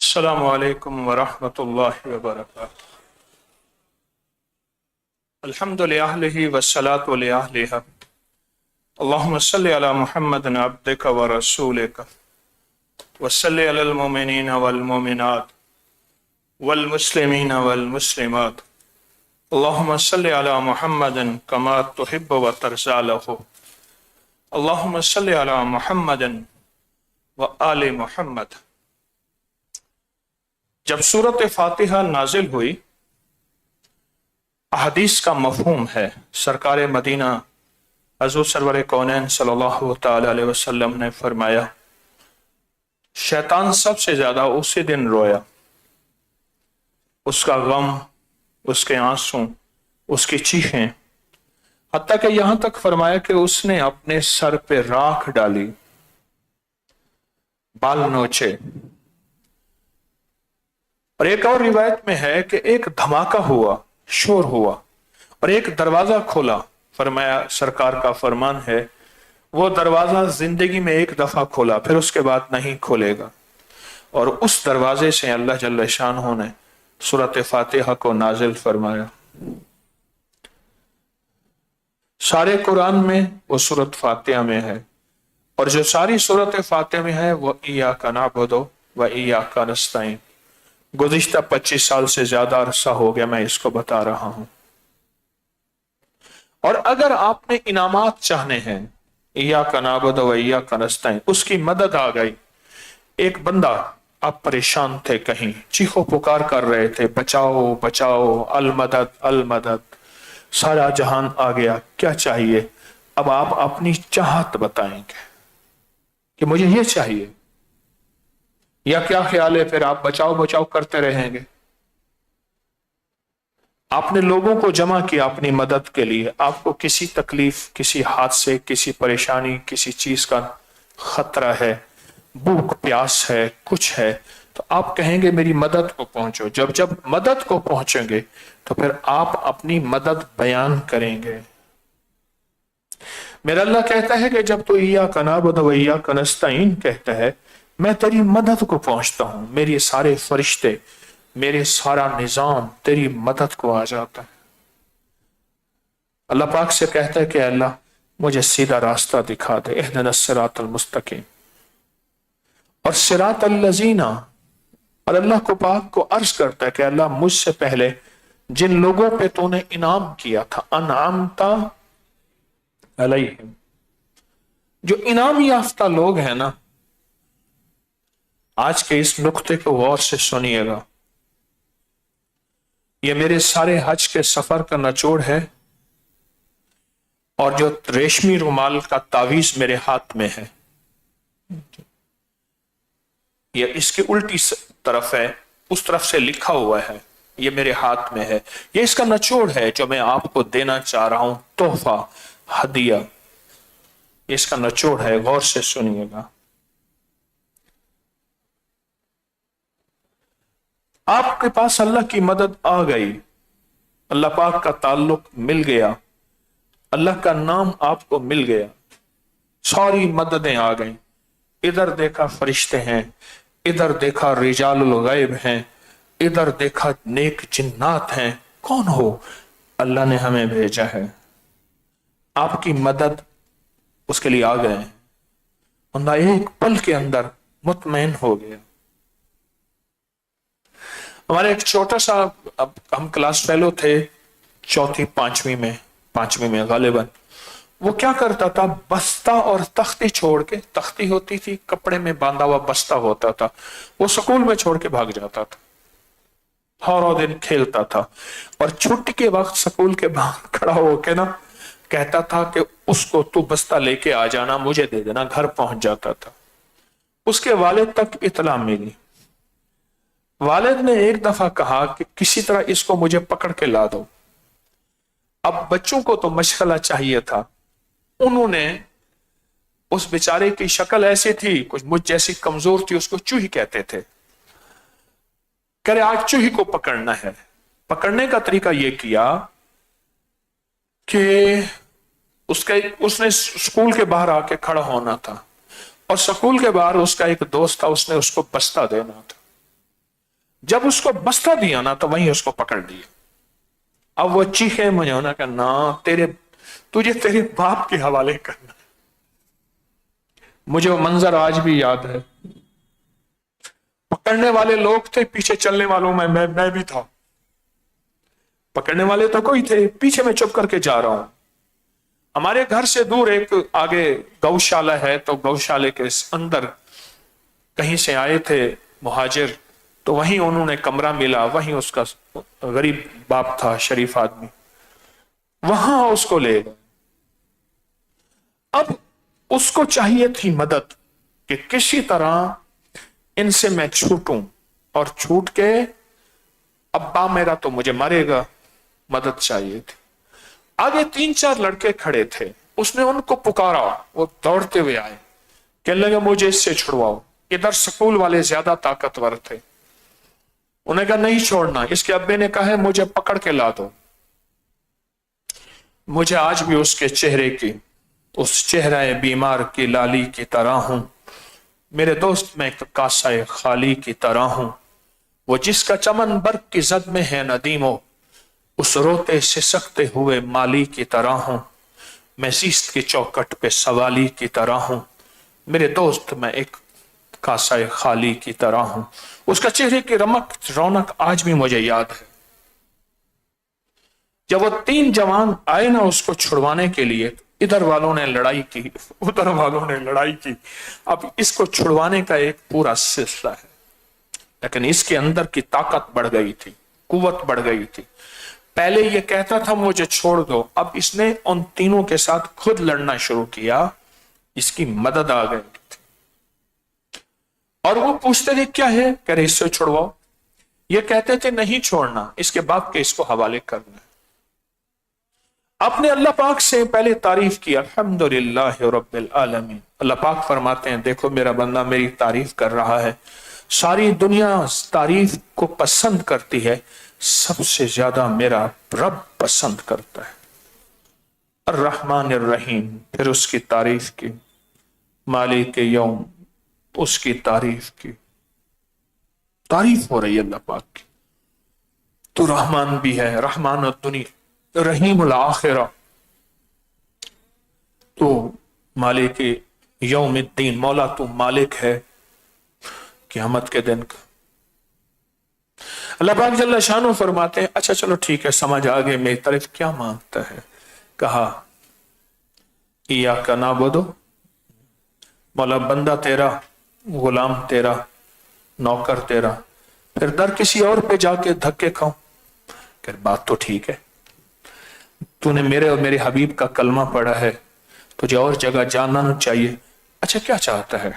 السلام علیکم ورحمۃ اللہ وبرکاتہ۔ الحمد للہ والصلاة لأہلہا، اللہم صلی علی محمد عبدک ورسولک وصلی علی المؤمنین والمؤمنات والمسلمین والمسلمات، اللہم صلی علی محمد کما تحب وترضی لہ، اللہم صلی علی محمد وآل محمد۔ جب سورۃ فاتحہ نازل ہوئی، احادیث کا مفہوم ہے، سرکار مدینہ حضور سرور کونین صلی اللہ تعالی علیہ وسلم نے فرمایا، شیطان سب سے زیادہ اسی دن رویا، اس کا غم، اس کے آنسوں، اس کی چیخیں، حتیٰ کہ یہاں تک فرمایا کہ اس نے اپنے سر پہ راکھ ڈالی، بال نوچے۔ اور ایک اور روایت میں ہے کہ ایک دھماکہ ہوا، شور ہوا، اور ایک دروازہ کھولا۔ فرمایا، سرکار کا فرمان ہے، وہ دروازہ زندگی میں ایک دفعہ کھولا، پھر اس کے بعد نہیں کھولے گا، اور اس دروازے سے اللہ جل شانہ نے سورۃ فاتحہ کو نازل فرمایا۔ سارے قرآن میں وہ سورۃ فاتحہ میں ہے، اور جو ساری سورۃ فاتحہ میں ہے وہ ایاک نعبد و ایاک نستعین۔ گزشتہ 25 سال سے زیادہ عرصہ ہو گیا میں اس کو بتا رہا ہوں۔ اور اگر آپ نے انعامات چاہنے ہیں، ایاک نعبد و ایاک نستعین، اس کی مدد آ گئی۔ ایک بندہ، آپ پریشان تھے، کہیں چیخو پکار کر رہے تھے، بچاؤ بچاؤ، المدد المدد، سارا جہان آ گیا، کیا چاہیے؟ اب آپ اپنی چاہت بتائیں گے کہ مجھے یہ چاہیے، یا کیا خیال ہے پھر آپ بچاؤ بچاؤ کرتے رہیں گے؟ آپ نے لوگوں کو جمع کیا اپنی مدد کے لیے، آپ کو کسی تکلیف، کسی حادثے، کسی پریشانی، کسی چیز کا خطرہ ہے، بھوک پیاس ہے، کچھ ہے، تو آپ کہیں گے میری مدد کو پہنچو۔ جب مدد کو پہنچیں گے تو پھر آپ اپنی مدد بیان کریں گے۔ میرا اللہ کہتا ہے کہ جب تو ایاک نعبد و ایاک نستعین کہتا ہے، میں تیری مدد کو پہنچتا ہوں، میرے سارے فرشتے، میرے سارا نظام تیری مدد کو آ جاتا ہے۔ اللہ پاک سے کہتا ہے کہ اللہ مجھے سیدھا راستہ دکھا دے، اہدنا الصراط المستقیم، اور صراط الذین، اور اللہ کو پاک کو عرض کرتا ہے کہ اللہ مجھ سے پہلے جن لوگوں پہ تو نے انعام کیا تھا، انعامت علیہم، جو انعام یافتہ لوگ ہیں نا، آج کے اس نقطے کو غور سے سنیے گا، یہ میرے سارے حج کے سفر کا نچوڑ ہے، اور جو ریشمی رومال کا تعویذ میرے ہاتھ میں ہے، یہ اس کی الٹی طرف ہے، اس طرف سے لکھا ہوا ہے، یہ میرے ہاتھ میں ہے، یہ اس کا نچوڑ ہے جو میں آپ کو دینا چاہ رہا ہوں، تحفہ، ہدیہ، اس کا نچوڑ ہے، غور سے سنیے گا۔ آپ کے پاس اللہ کی مدد آ گئی، اللہ پاک کا تعلق مل گیا، اللہ کا نام آپ کو مل گیا، ساری مددیں آ گئیں، ادھر دیکھا فرشتے ہیں، ادھر دیکھا رجال الغیب ہیں، ادھر دیکھا نیک جنات ہیں، کون ہو؟ اللہ نے ہمیں بھیجا ہے، آپ کی مدد اس کے لیے آ گئے ہیں، بندہ ایک پل کے اندر مطمئن ہو گیا۔ ہمارے ایک چھوٹا سا، اب ہم کلاس فیلو تھے، چوتھی پانچویں میں غالباً، وہ کیا کرتا تھا، بستہ اور تختی چھوڑ کے، تختی ہوتی تھی کپڑے میں باندھا ہوا بستہ ہوتا تھا، وہ سکول میں چھوڑ کے بھاگ جاتا تھا، سارا دن کھیلتا تھا، اور چھٹی کے وقت سکول کے باہر کھڑا ہو کے نا کہتا تھا کہ اس کو تو بستہ لے کے آ جانا، مجھے دے دینا، گھر پہنچ جاتا تھا۔ اس کے والد تک اطلاع ملی، والد نے ایک دفعہ کہا کہ کسی طرح اس کو مجھے پکڑ کے لا دو۔ اب بچوں کو تو مشغلہ چاہیے تھا، انہوں نے، اس بیچارے کی شکل ایسی تھی، کچھ مجھ جیسی کمزور تھی، اس کو چوہی کہتے تھے، کہہ رہے آج چوہی کو پکڑنا ہے۔ پکڑنے کا طریقہ یہ کیا کہ اس نے سکول کے باہر آ کے کھڑا ہونا تھا، اور سکول کے باہر اس کا ایک دوست تھا، اس نے اس کو بستہ دینا تھا، जब उसको बस्ता दिया ना तो वहीं उसको पकड़ लिया। अब वो चीखे, मुझे होना कि ना तुझे तेरे बाप के हवाले करना। मुझे वो मंजर आज भी याद है। पकड़ने वाले लोग थे, पीछे चलने वालों में मैं भी था। पकड़ने वाले तो कोई थे, पीछे मैं चुप करके जा रहा हूं। हमारे घर से दूर एक आगे गौशाला है, तो गौशाले के अंदर कहीं से आए थे मुहाजिर, तो वहीं उन्होंने कमरा मिला, वहीं उसका गरीब बाप था, शरीफ आदमी, वहां उसको ले गए। अब उसको चाहिए थी मदद कि किसी तरह इनसे मैं छूटूं, और छूट के अब्बा मेरा तो मुझे मारेगा, मदद चाहिए थी। आगे 3-4 लड़के खड़े थे, उसने उनको पुकारा, वो दौड़ते हुए आए, कहने लगे मुझे इससे छुड़वाओ। इधर स्कूल वाले ज्यादा ताकतवर थे, उन्हें कहा नहीं छोड़ना। इसके अब्बे ने कहा है मुझे पकड़ के ला दो। मुझे आज भी उसके चेहरे की, उस चेहरा बीमार की लाली की तरह हूं। मेरे दोस्त मैं एक कासा खाली की तरह हूं। वो जिसका चमन बर्फ की जद में है नदीमो, उस रोते सिसकते हुए माली की तरह हूं। मैं ज़ीस्त की चौकट पे सवाली की तरह हूं। मेरे दोस्त मैं एक कासा खाली की तरह हूं। उसका चेहरे की रौनक आज भी मुझे याद है। जब वो 3 जवान आए ना उसको छुड़वाने के लिए, इधर वालों ने लड़ाई की, उधर वालों ने लड़ाई की। अब इसको छुड़वाने का एक पूरा सिलसिला है, लेकिन इसके अंदर की ताकत बढ़ गई थी, कुव्वत बढ़ गई थी। पहले ये कहता था मुझे छोड़ दो, अब इसने उन तीनों के साथ खुद लड़ना शुरू किया, इसकी मदद आ गई थी। और वो पूछते थे क्या है, कह रहे इससे छुड़वाओ। ये कहते थे नहीं छोड़ना, इसके बाप के इसको हवाले करना। आपने अल्लाह पाक से पहले तारीफ की, अल्हम्दुलिल्लाह रब्बिल आलमीन। अल्लाह पाक फरमाते हैं देखो मेरा बंदा मेरी तारीफ कर रहा है। सारी दुनिया तारीफ को पसंद करती है, सबसे ज्यादा मेरा रब पसंद करता है। अर्रहमान अर्रहीम, फिर उसकी तारीफ की। मालिक यौम, उसकी तारीफ की। तारीफ हो रही है अल्लाह पाक की। तो रहमान भी है, रहमान दुनिया, रहीमुल आखिरा। तो मालिक यौमिद्दीन, मौला तू मालिक है क़यामत के दिन का। अल्लाह पाक जल्ल शानो फरमाते हैं अच्छा चलो ठीक है, समझ आ गए मेरी तरफ क्या मांगता है। कहा इय्याका नअबुदु, मौला बंदा तेरा, गुलाम तेरा, नौकर तेरा, फिर दर किसी और पे जाके धक्के खाऊं। फिर बात तो ठीक है, तूने मेरे और मेरे हबीब का कलमा पढ़ा है, तुझे और जगह जानना चाहिए। अच्छा क्या चाहता है?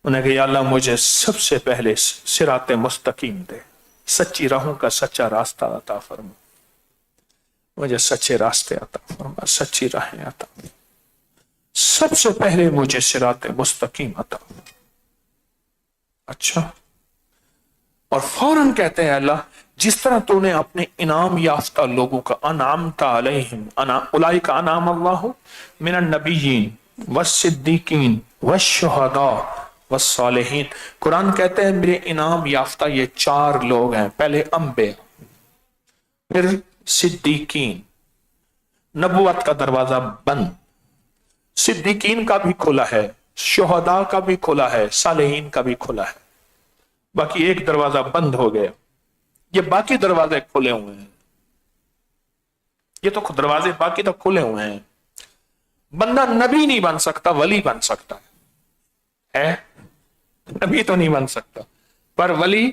उन्हें कहा अल्लाह मुझे सबसे पहले सिराते मुस्तकीम दे, सच्ची राहों का सच्चा रास्ता अता फरमा, मुझे सच्चे रास्ते अता फरमा, सच्ची राहें अता, सबसे पहले मुझे सिराते मुस्तकीम अता। अच्छा, और फौरन कहते हैं अल्लाह जिस तरह तूने अपने इनाम याफ्ता लोगों का अनामता अलैहिम उलाइका अनाम अल्लाहु मिनन नबिय्यीन वस्सिद्दीकीन वश्शुहदा वस्सालिहीन। कुरान कहते हैं मेरे इनाम याफ्ता ये 4 लोग हैं, पहले अंबिया, फिर सिद्दीकीन, नबुवत का दरवाजा बंद, सिद्दीकीन का भी खुला है, शुहदा का भी खुला है, सालिहीन का भी खुला है, बाकी एक दरवाजा बंद हो गया। ये बाकी दरवाजे खुले हुए हैं, ये तो दरवाजे बाकी तो खुले हुए हैं। बंदा नबी नहीं बन सकता, वली बन सकता है? नबी तो नहीं बन सकता, पर वली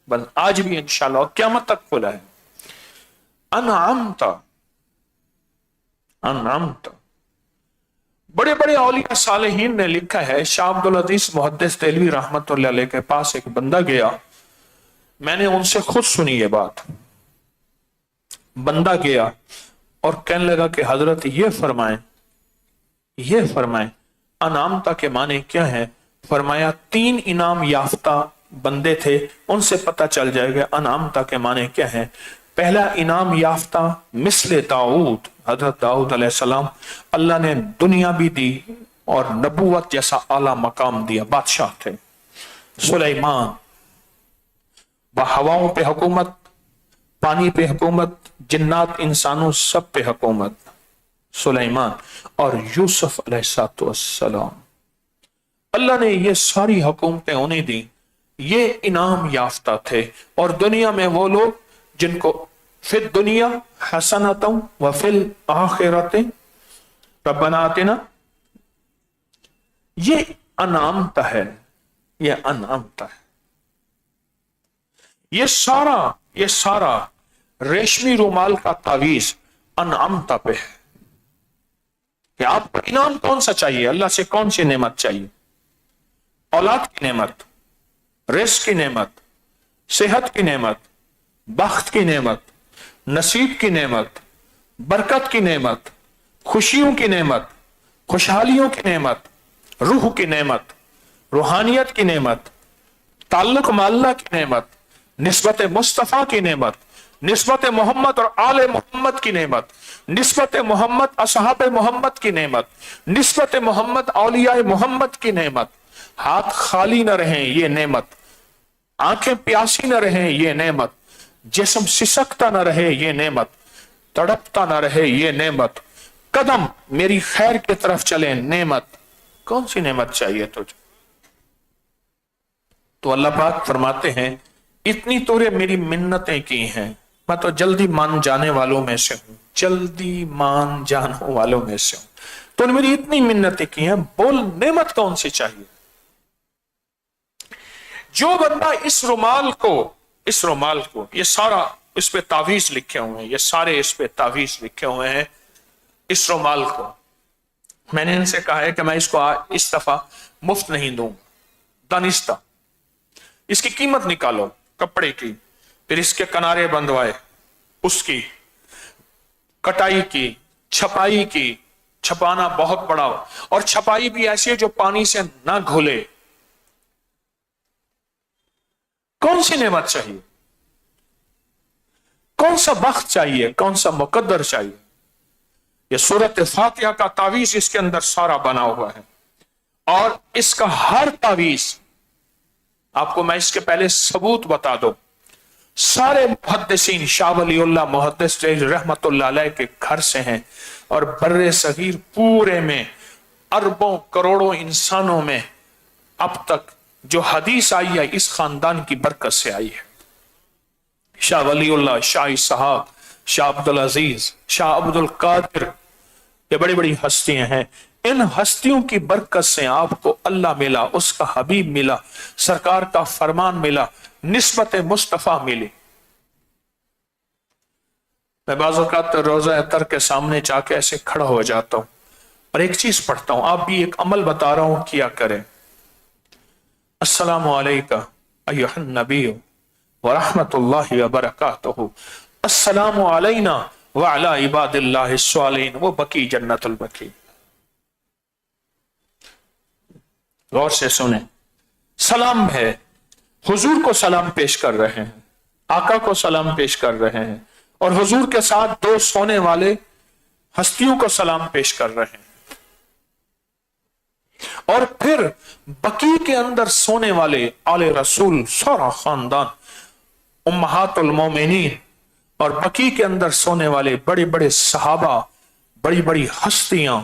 बन, आज भी इंशाअल्लाह क़यामत तक खुला है। अनअमता, अनअमता। बड़े बड़े औलिया सालेहीन ने लिखा है, शाह अब्दुल अजीज मुहद्दिस देलवी रहमतुल्लाह अलैह के पास एक बंदा गया, मैंने उनसे खुद सुनी ये बात। बंदा गया और कहने लगा कि हजरत ये फरमाएं अनामता के माने क्या है। फरमाया 3 इनाम याफ्ता बंदे थे, उनसे पता चल जाएगा अनामता के माने क्या है। पहला इनाम याफ्ता मिसले दाऊद, हजरत दाऊद अलैहिस्सलाम, अल्लाह ने दुनिया भी दी और नबूवत जैसा आला मकाम दिया, बादशाह थे। सुलेमान, हवाओं पे हुकूमत, पानी पे हुकूमत, जिन्नात इंसानों सब पे हुकूमत सुलेमान और यूसुफ अलैहिस्सलाम। अल्लाह ने ये सारी हुकूमतें उन्हें दी, ये इनाम याफ्ता थे। और दुनिया में वो लोग जिनको फिर दुनिया हसनतम व फिल आखिरत रब्बना आतिना, ये अनामता है, ये अनामता है। ये सारा रेशमी रुमाल का तावीज अनामता पे है कि आपको इनाम कौन सा चाहिए, अल्लाह से कौन सी नेमत चाहिए। औलाद की नेमत, रिस्क की नेमत, सेहत की नेमत, बख्त की नेमत, नसीब की नेमत, बरकत की नेमत, खुशियों की नेमत, खुशहालियों की नेमत, रूह की नेमत, रूहानियत की नेमत, ताल्लुक माल्ला की नेमत, निस्बत मुस्तफा की नेमत, निस्बत मोहम्मद और आले मोहम्मद की नेमत, निस्बत मोहम्मद असहाब मोहम्मद की नेमत, निस्बत मोहम्मद औलिया मोहम्मद की नेमत। हाथ खाली न रहें ये नेमत, आंखें प्यासी न रहें ये नेमत, जिस्म सिसकता न रहे ये नेमत, तड़पता न रहे ये नेमत, कदम मेरी खैर की तरफ चले नेमत। कौन सी नेमत चाहिए तुझे? तो अल्लाह पाक फरमाते हैं इतनी तूने मेरी मिन्नतें की हैं, मैं तो जल्दी मान जाने वालों में से हूं, जल्दी मान जाने वालों में से हूं। तूने मेरी इतनी मिन्नतें की हैं, बोल नेमत कौन सी चाहिए। जो बंदा इस रुमाल को ये सारा इस पे तावीज लिखे हुए हैं, ये सारे इस पे तावीज लिखे हुए हैं। इस रुमाल को मैंने इनसे कहा है कि मैं इसको इस दफा मुफ्त नहीं दूंगा, दानिस्ता। इसकी कीमत निकालो कपड़े की, फिर इसके किनारे बंधवाए, उसकी कटाई की, छपाई की, छपाना बहुत बड़ा हो, और छपाई भी ऐसी है जो पानी से ना घुले। कौन सी नेमत चाहिए, कौन सा बख्त चाहिए, कौन सा मुकद्दर चाहिए। यह सूरत फातिहा का तावीज इसके अंदर सारा बना हुआ है। और इसका हर तावीज आपको मैं इसके पहले सबूत बता दूं, सारे मुहद्दिसीन शाह वलीउल्लाह मुहद्दिस रहमतुल्लाह अलैह के घर से हैं, और बर्रे सगीर पूरे में अरबों करोड़ों इंसानों में अब तक जो हदीस आई है इस खानदान की बरकत से आई है। शाह वलीउल्लाह, शाह इसहाक, शाह अब्दुल अजीज, शाह अब्दुल कादिर, ये बड़ी बड़ी हस्तियां हैं। इन हस्तियों की बरकत से आपको अल्लाह मिला, उसका हबीब मिला, सरकार का फरमान मिला, निस्बत मुस्तफा मिली। मैं बाज़ औक़ात रोज़ा अतर के सामने जाके ऐसे खड़ा हो जाता हूं और एक चीज पढ़ता हूं, आप भी एक अमल बता रहा हूं किया करें। अस्सलामु अलैका अय्युहन नबी व रहमतुल्लाहि व बरकातुहू, अस्सलामु अलैना व अला इबादिल्लाहि स्वालिहीन व बकी जन्नतुल बकी। गौर से सुने, सलाम है, हुजूर को सलाम पेश कर रहे हैं, आका को सलाम पेश कर रहे हैं, और हुजूर के साथ दो सोने वाले हस्तियों को सलाम पेश कर रहे हैं। और फिर बकी के अंदर सोने वाले आले रसूल सारा खानदान उम्महातुल मोमिनीन, और बकी के अंदर सोने वाले बड़े बड़े सहाबा, बड़ी बड़ी हस्तियां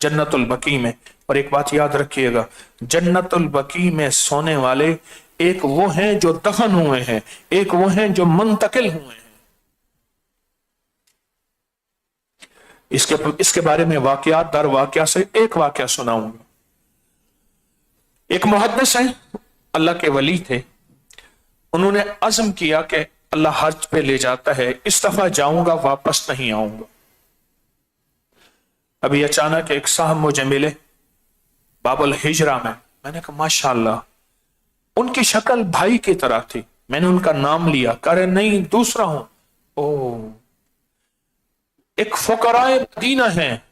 जन्नतुल बकी में। और एक बात याद रखिएगा, जन्नतुल बकी में सोने वाले एक वो हैं जो दफन हुए हैं, एक वो हैं जो मुंतकिल हुए हैं। इसके बारे में वाकयात दर वाकया से एक वाकया सुनाऊंगा। एक मुहद्दिस है, अल्लाह के वली थे, उन्होंने अज़्म किया कि अल्लाह हज पे ले जाता है, इस दफा जाऊंगा वापस नहीं आऊंगा। अभी अचानक एक साहब मुझे मिले बाबुल हिजरा में। मैंने कहा माशाअल्लाह, उनकी शक्ल भाई की तरह थी। मैंने उनका नाम लिया, कह रहे नहीं दूसरा हूं। ओ, एक फुकराए मदीना है।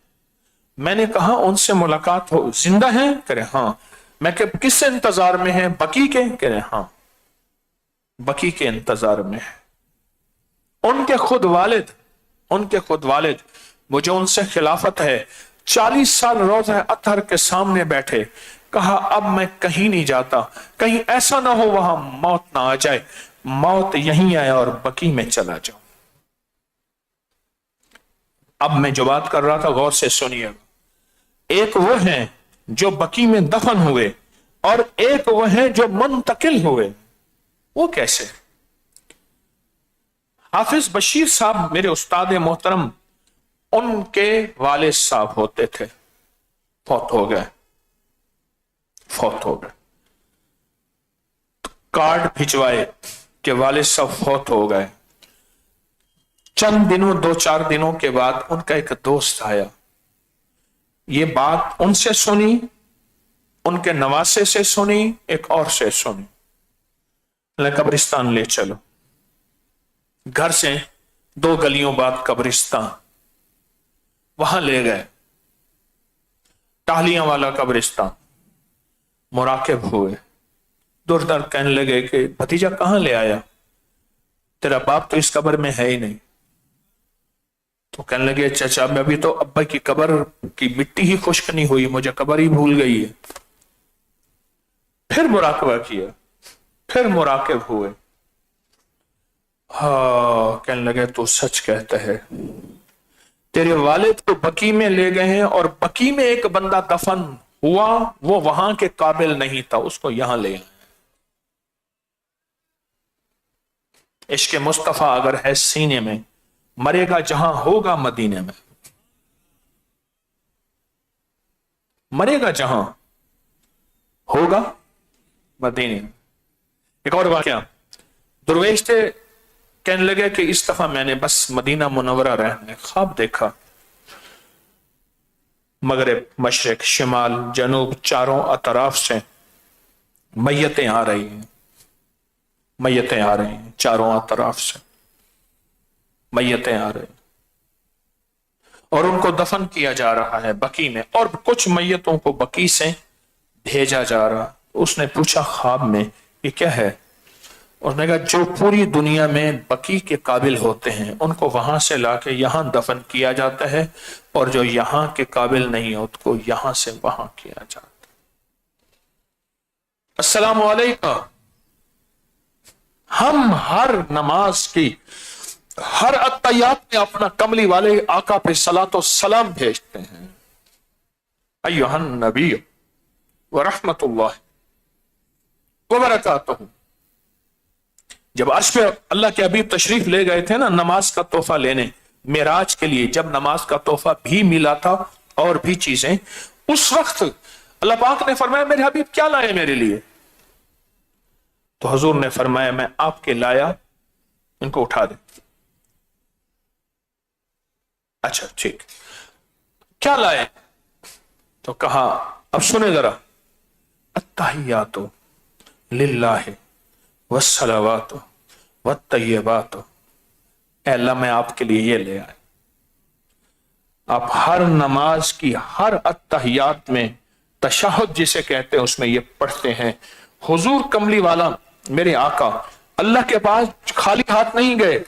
मैंने कहा उनसे मुलाकात हो, जिंदा है? कह रहे हाँ। मैं किस इंतजार में है? बकी के? कह रहे हाँ, बकी के इंतजार में है। उनके खुद वालिद मुझे उनसे खिलाफत है, 40 साल रोज़ा अतहर के सामने बैठे, کہا اب میں کہیں نہیں جاتا، کہیں ایسا نہ ہو وہاں موت نہ آ جائے، موت یہیں آئے اور بقی میں چلا جاؤں۔ اب میں جو بات کر رہا تھا غور سے سنیے گا۔ ایک وہ ہیں جو بقی میں دفن ہوئے اور ایک وہ ہیں جو منتقل ہوئے۔ وہ کیسے؟ حافظ بشیر صاحب میرے استاد محترم، ان کے والد صاحب ہوتے تھے، فوت ہو گئے۔ کارڈ بھجوائے کہ والد صاحب فوت ہو گئے۔ چند دنوں، 2-4 دنوں کے بعد ان کا ایک دوست آیا، یہ بات ان سے سنی، ان کے نواسے سے سنی، ایک اور سے سنی۔ قبرستان لے چلو۔ گھر سے 2 گلیوں بعد قبرستان، وہاں لے گئے، ٹاہلیاں والا قبرستان۔ مراقب ہوئے، دور در کہنے لگے کہ بھتیجا کہاں لے آیا، تیرا باپ تو اس قبر میں ہے ہی نہیں۔ تو کہنے لگے چچا میں ابھی تو ابا کی قبر کی مٹی ہی خشک نہیں ہوئی، مجھے قبر ہی بھول گئی ہے۔ پھر مراقبہ کیا، پھر مراقب ہوئے، ہاں کہنے لگے تو سچ کہتا ہے، تیرے والد کو بقی میں لے گئے ہیں اور بقی میں ایک بندہ دفن ہوا، وہ وہاں کے قابل نہیں تھا، اس کو یہاں لے آئے۔ عشق مصطفیٰ اگر ہے سینے میں، مرے گا جہاں ہوگا مدینے میں، مرے گا جہاں ہوگا مدینے میں۔ ایک اور واقعہ، درویش تھے، کہنے لگے کہ اس دفعہ میں نے بس مدینہ منورہ رہنے، خواب دیکھا، مغرب، مشرق، شمال، جنوب، چاروں اطراف سے میتیں آ رہی ہیں، میتیں آ رہی ہیں، چاروں اطراف سے میتیں آ رہی ہیں، اور ان کو دفن کیا جا رہا ہے بقی میں، اور کچھ میتوں کو بقی سے بھیجا جا رہا۔ اس نے پوچھا خواب میں یہ کیا ہے؟ اس نے کہا جو پوری دنیا میں بقی کے قابل ہوتے ہیں ان کو وہاں سے لا کے یہاں دفن کیا جاتا ہے، اور جو یہاں کے قابل نہیں ان کو یہاں سے وہاں کیا جاتا ہے۔ السلام علیکم۔ ہم ہر نماز کی، ہر اتحیات میں اپنا کملی والے آقا پہ صلاۃ و سلام بھیجتے ہیں۔ ایھا النبی ورحمۃ اللہ وبرکاتہ۔ جب عرش پہ اللہ کے حبیب تشریف لے گئے تھے نا نماز کا تحفہ لینے معراج کے لیے، جب نماز کا تحفہ بھی ملا تھا اور بھی چیزیں، اس وقت اللہ پاک نے فرمایا میرے حبیب کیا لائے میرے لیے؟ تو حضور نے فرمایا میں آپ کے لایا، ان کو اٹھا دے۔ اچھا ٹھیک، کیا لائے؟ تو کہا اب سنے ذرا، التحیات للہ والصلوات والطیبات۔ اے اللہ میں آپ کے لیے یہ لے آئے۔ آپ ہر نماز کی ہر اتحیات میں تشہد جسے کہتے ہیں اس میں یہ پڑھتے ہیں، حضور کملی والا میرے آقا اللہ کے پاس خالی ہاتھ نہیں گئے۔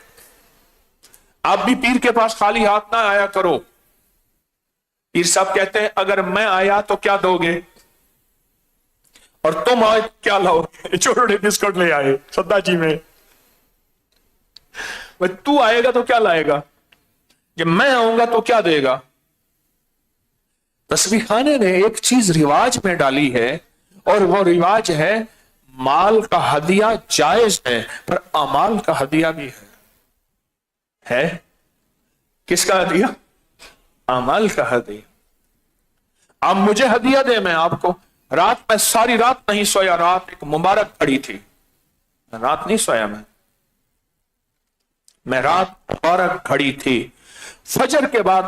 آپ بھی پیر کے پاس خالی ہاتھ نہ آیا کرو۔ پیر صاحب کہتے ہیں اگر میں آیا تو کیا دو گے، اور تم آئے کیا لاؤ گے؟ چھوٹے بسکٹ لے آئے سدا جی میں۔ تو آئے گا تو کیا لائے گا؟ جب میں آؤں گا تو کیا دے گا؟ تسبیح خانے نے ایک چیز رواج میں ڈالی ہے، اور وہ رواج ہے مال کا ہدیہ جائز ہے پر اعمال کا ہدیہ بھی ہے۔ کس کا ہدیہ؟ اعمال کا ہدیہ۔ آپ مجھے ہدیہ دے، میں آپ کو۔ رات میں ساری رات نہیں سویا، رات ایک مبارک گھڑی تھی، رات نہیں سویا میں رات مبارک گھڑی تھی۔ فجر کے بعد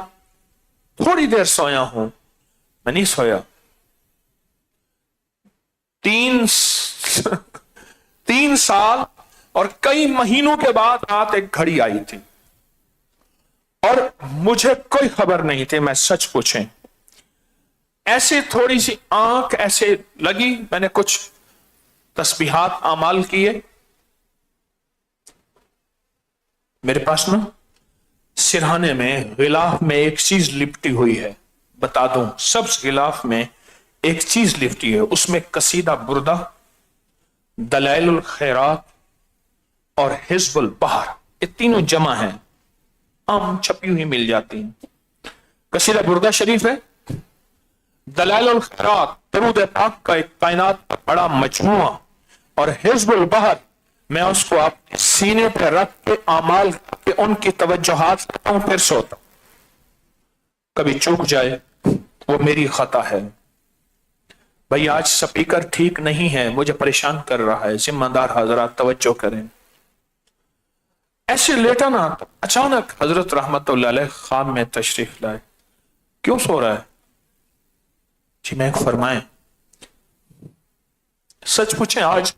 تھوڑی دیر سویا ہوں، میں نہیں سویا۔ 3 سال اور کئی مہینوں کے بعد رات ایک گھڑی آئی تھی، اور مجھے کوئی خبر نہیں تھی، میں سچ پوچھیں ایسے تھوڑی سی آنکھ ایسے لگی، میں نے کچھ تسبیحات اعمال کیے۔ میرے پاس نا سرہانے میں غلاف میں ایک چیز لپٹی ہوئی ہے، بتا دوں سبز غلاف میں एक चीज लिखती है, उसमें कसीदा बुर्दा, दलाइलुल खैरात और हिज़्बुल बहर, ये तीनों जमा है, आम छपी हुई मिल जाती हैं। कसीदा बुर्दा शरीफ है, दलाइलुल खैरात दरूद पाक का एक कायनात का बड़ा मजमुआ, और हिज़्बुल बहर मैं उसको आप सीने पर रख के अमाल के उनकी तवज्जुहात करता हूं, फिर सोता हूं। कभी चूक जाए वो मेरी खता है। भाई आज स्पीकर ठीक नहीं है, मुझे परेशान कर रहा है, जिम्मेदार हजरात तवज्जो करें। ऐसे लेटा ना, अचानक हजरत रहमतुल्लाह अलैह ख्वाब में तशरीफ लाए। क्यों सो रहा है जी? मैं फरमाएं, सच पूछें, आज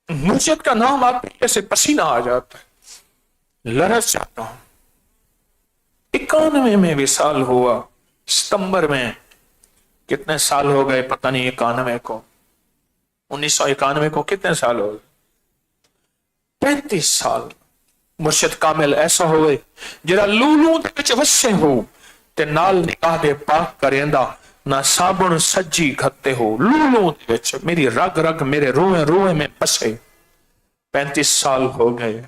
मुर्शिद का नाम आप ऐसे पसीना आ जाता है, लरस जाता हूं। 91 में विसाल हुआ, सितंबर में। कितने साल हो गए पता नहीं 91 को, 1991 को कितने साल हो गए? 35 साल। मुर्शिद कामिल ऐसा होवे जरा लूलू दे विच वसे हो ते नाल निकाह दे पाक करेंदा, ना साबुन सज्जी घत्ते हो। लूलू दे विच मेरी रग रग मेरे रोए रोए में बसे। 35 साल हो गए।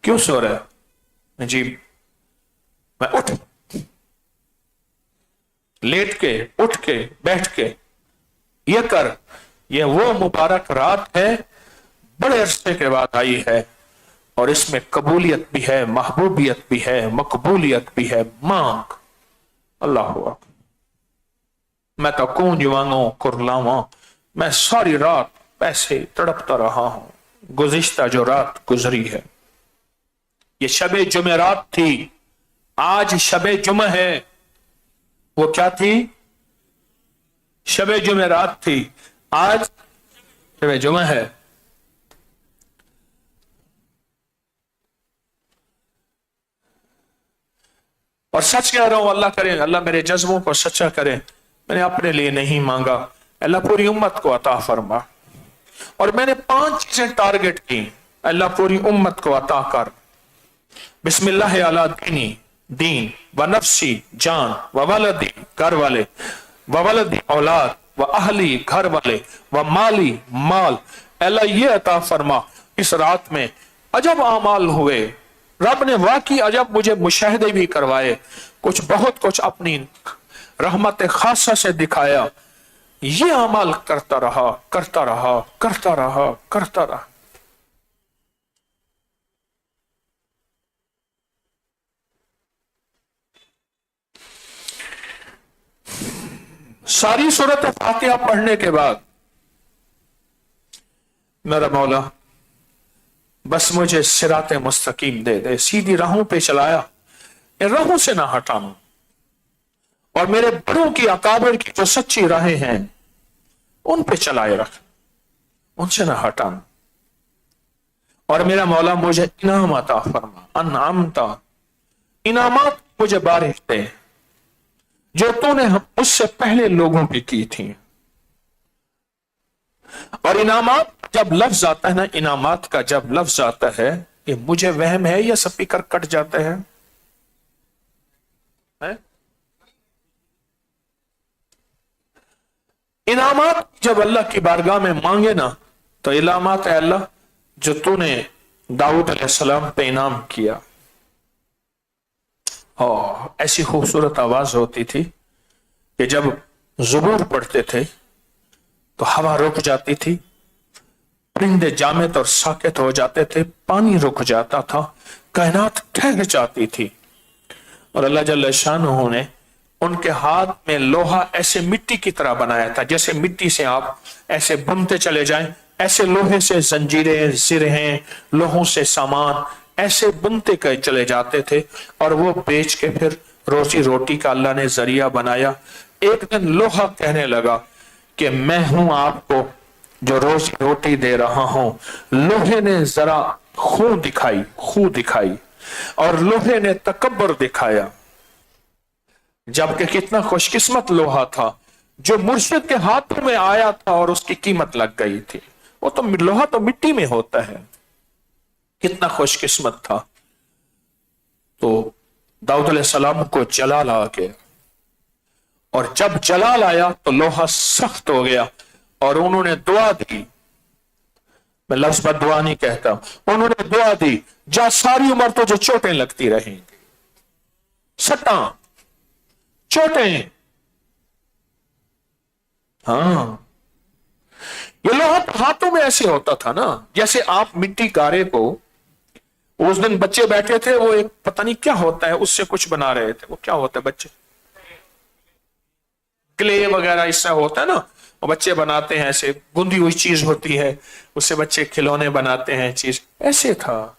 क्यों सो रहा है जी? मैं उठ, लेट के, उठ के, बैठ के, ये कर, ये वो मुबारक रात है, बड़े अरसे के बाद आई है, और इसमें कबूलियत भी है, महबूबियत भी है, मकबूलियत भी है। मांग अल्लाह हुआ। मैं तो कूंज वांगू कुरलावा, मैं सारी रात पैसे तड़पता रहा हूं। गुज़िश्ता जो रात गुजरी है, ये शबे जुमेरात थी, आज शबे जुमे है। वो क्या थी? शबे जुमेरात थी, आज शबे जुमे है। और सच कह रहा हूं, अल्लाह करे, अल्लाह मेरे जज्बों को सच्चा करे। मैंने अपने लिए नहीं मांगा, अल्लाह पूरी उम्मत को अता फरमा। और मैंने 5 चीजें टारगेट की, अल्लाह पूरी उम्मत को अता कर। बिस्मिल्लाह अला दीनी, दीन व नफ्सी, जान व वलदी, घर वाले, व वलदी औलाद, व अहली, घर वाले, व माली, माल। अल्लाह ये अता फरमा। इस रात में अजब आमाल हुए, रब ने वाकई अजब मुझे मुशाहदे भी करवाए, कुछ बहुत कुछ अपनी रहमत खासा से दिखाया। ये अमल करता रहा, करता रहा, करता रहा, करता रहा। सारी सूरत फातिहा पढ़ने के बाद मेरा मौला बस मुझे सिराते मुस्तकीम दे दे, सीधी राहों पे चलाया, इन राहों से ना हटाना। और मेरे बड़ों की अकाबिर की जो सच्ची राहें हैं उन पे चलाए रख, उनसे ना हटाना। और मेरा मौला मुझे इनाम अता फरमा, अनअमता, इनामात मुझे बारिश दे जो तूने मुझसे पहले लोगों पे की थी। और इनामात जब लफ्ज आता है ना, इनामात का जब लफ्ज आता है, ये मुझे वहम है या स्पीकर कट जाते हैं? है? इनामात जब अल्लाह की बारगाह में मांगे ना, तो इनामात है अल्लाह जो तूने दाऊद अलैहिस्सलाम पे इनाम किया। और ऐसी खूबसूरत आवाज होती थी कि जब ज़ुबूर पढ़ते थे तो हवा रुक जाती थी, परिंदे जामिद और साकित हो जाते थे, पानी रुक जाता था, कायनात ठहर जाती थी। और अल्लाह जल्ल शानुहु ने उनके हाथ में लोहा ऐसे मिट्टी की तरह बनाया था, जैसे मिट्टी से आप ऐसे बुनते चले जाएं, ऐसे लोहे से जंजीरें, सिरहें, लोहों से सामान ऐसे बुनते चले जाते थे। और वो बेच के फिर रोजी रोटी का अल्लाह ने जरिया बनाया। एक दिन लोहा कहने लगा कि मैं हूं आपको जो रोजी रोटी दे रहा हूं। लोहे ने जरा खून दिखाई, खून दिखाई, और लोहे ने तकब्बर दिखाया। जबकि कितना खुशकिस्मत लोहा था जो मुर्शिद के हाथों में आया था और उसकी कीमत लग गई थी। वो तो लोहा तो मिट्टी में होता है, कितना खुशकिस्मत था। तो दाऊद अलैहिस्सलाम को जलाल आ गया, और जब जलाल आया तो लोहा सख्त हो गया, और उन्होंने दुआ दी। मैं लफ्ज पर दुआ नहीं कहता, उन्होंने दुआ दी, जा सारी उम्र तुझे चोटें लगती रहेंगी, सट्टा चोटें। हाँ, ये लोहा हाथों में ऐसे होता था ना, जैसे आप मिट्टी गारे को, उस दिन बच्चे बैठे थे, वो एक पता नहीं क्या होता है उससे कुछ बना रहे थे, वो क्या होता है बच्चे, क्ले वगैरह इससे होता है ना, वो बच्चे बनाते हैं, ऐसे गुंदी हुई चीज होती है, उससे बच्चे खिलौने बनाते हैं, चीज ऐसे था।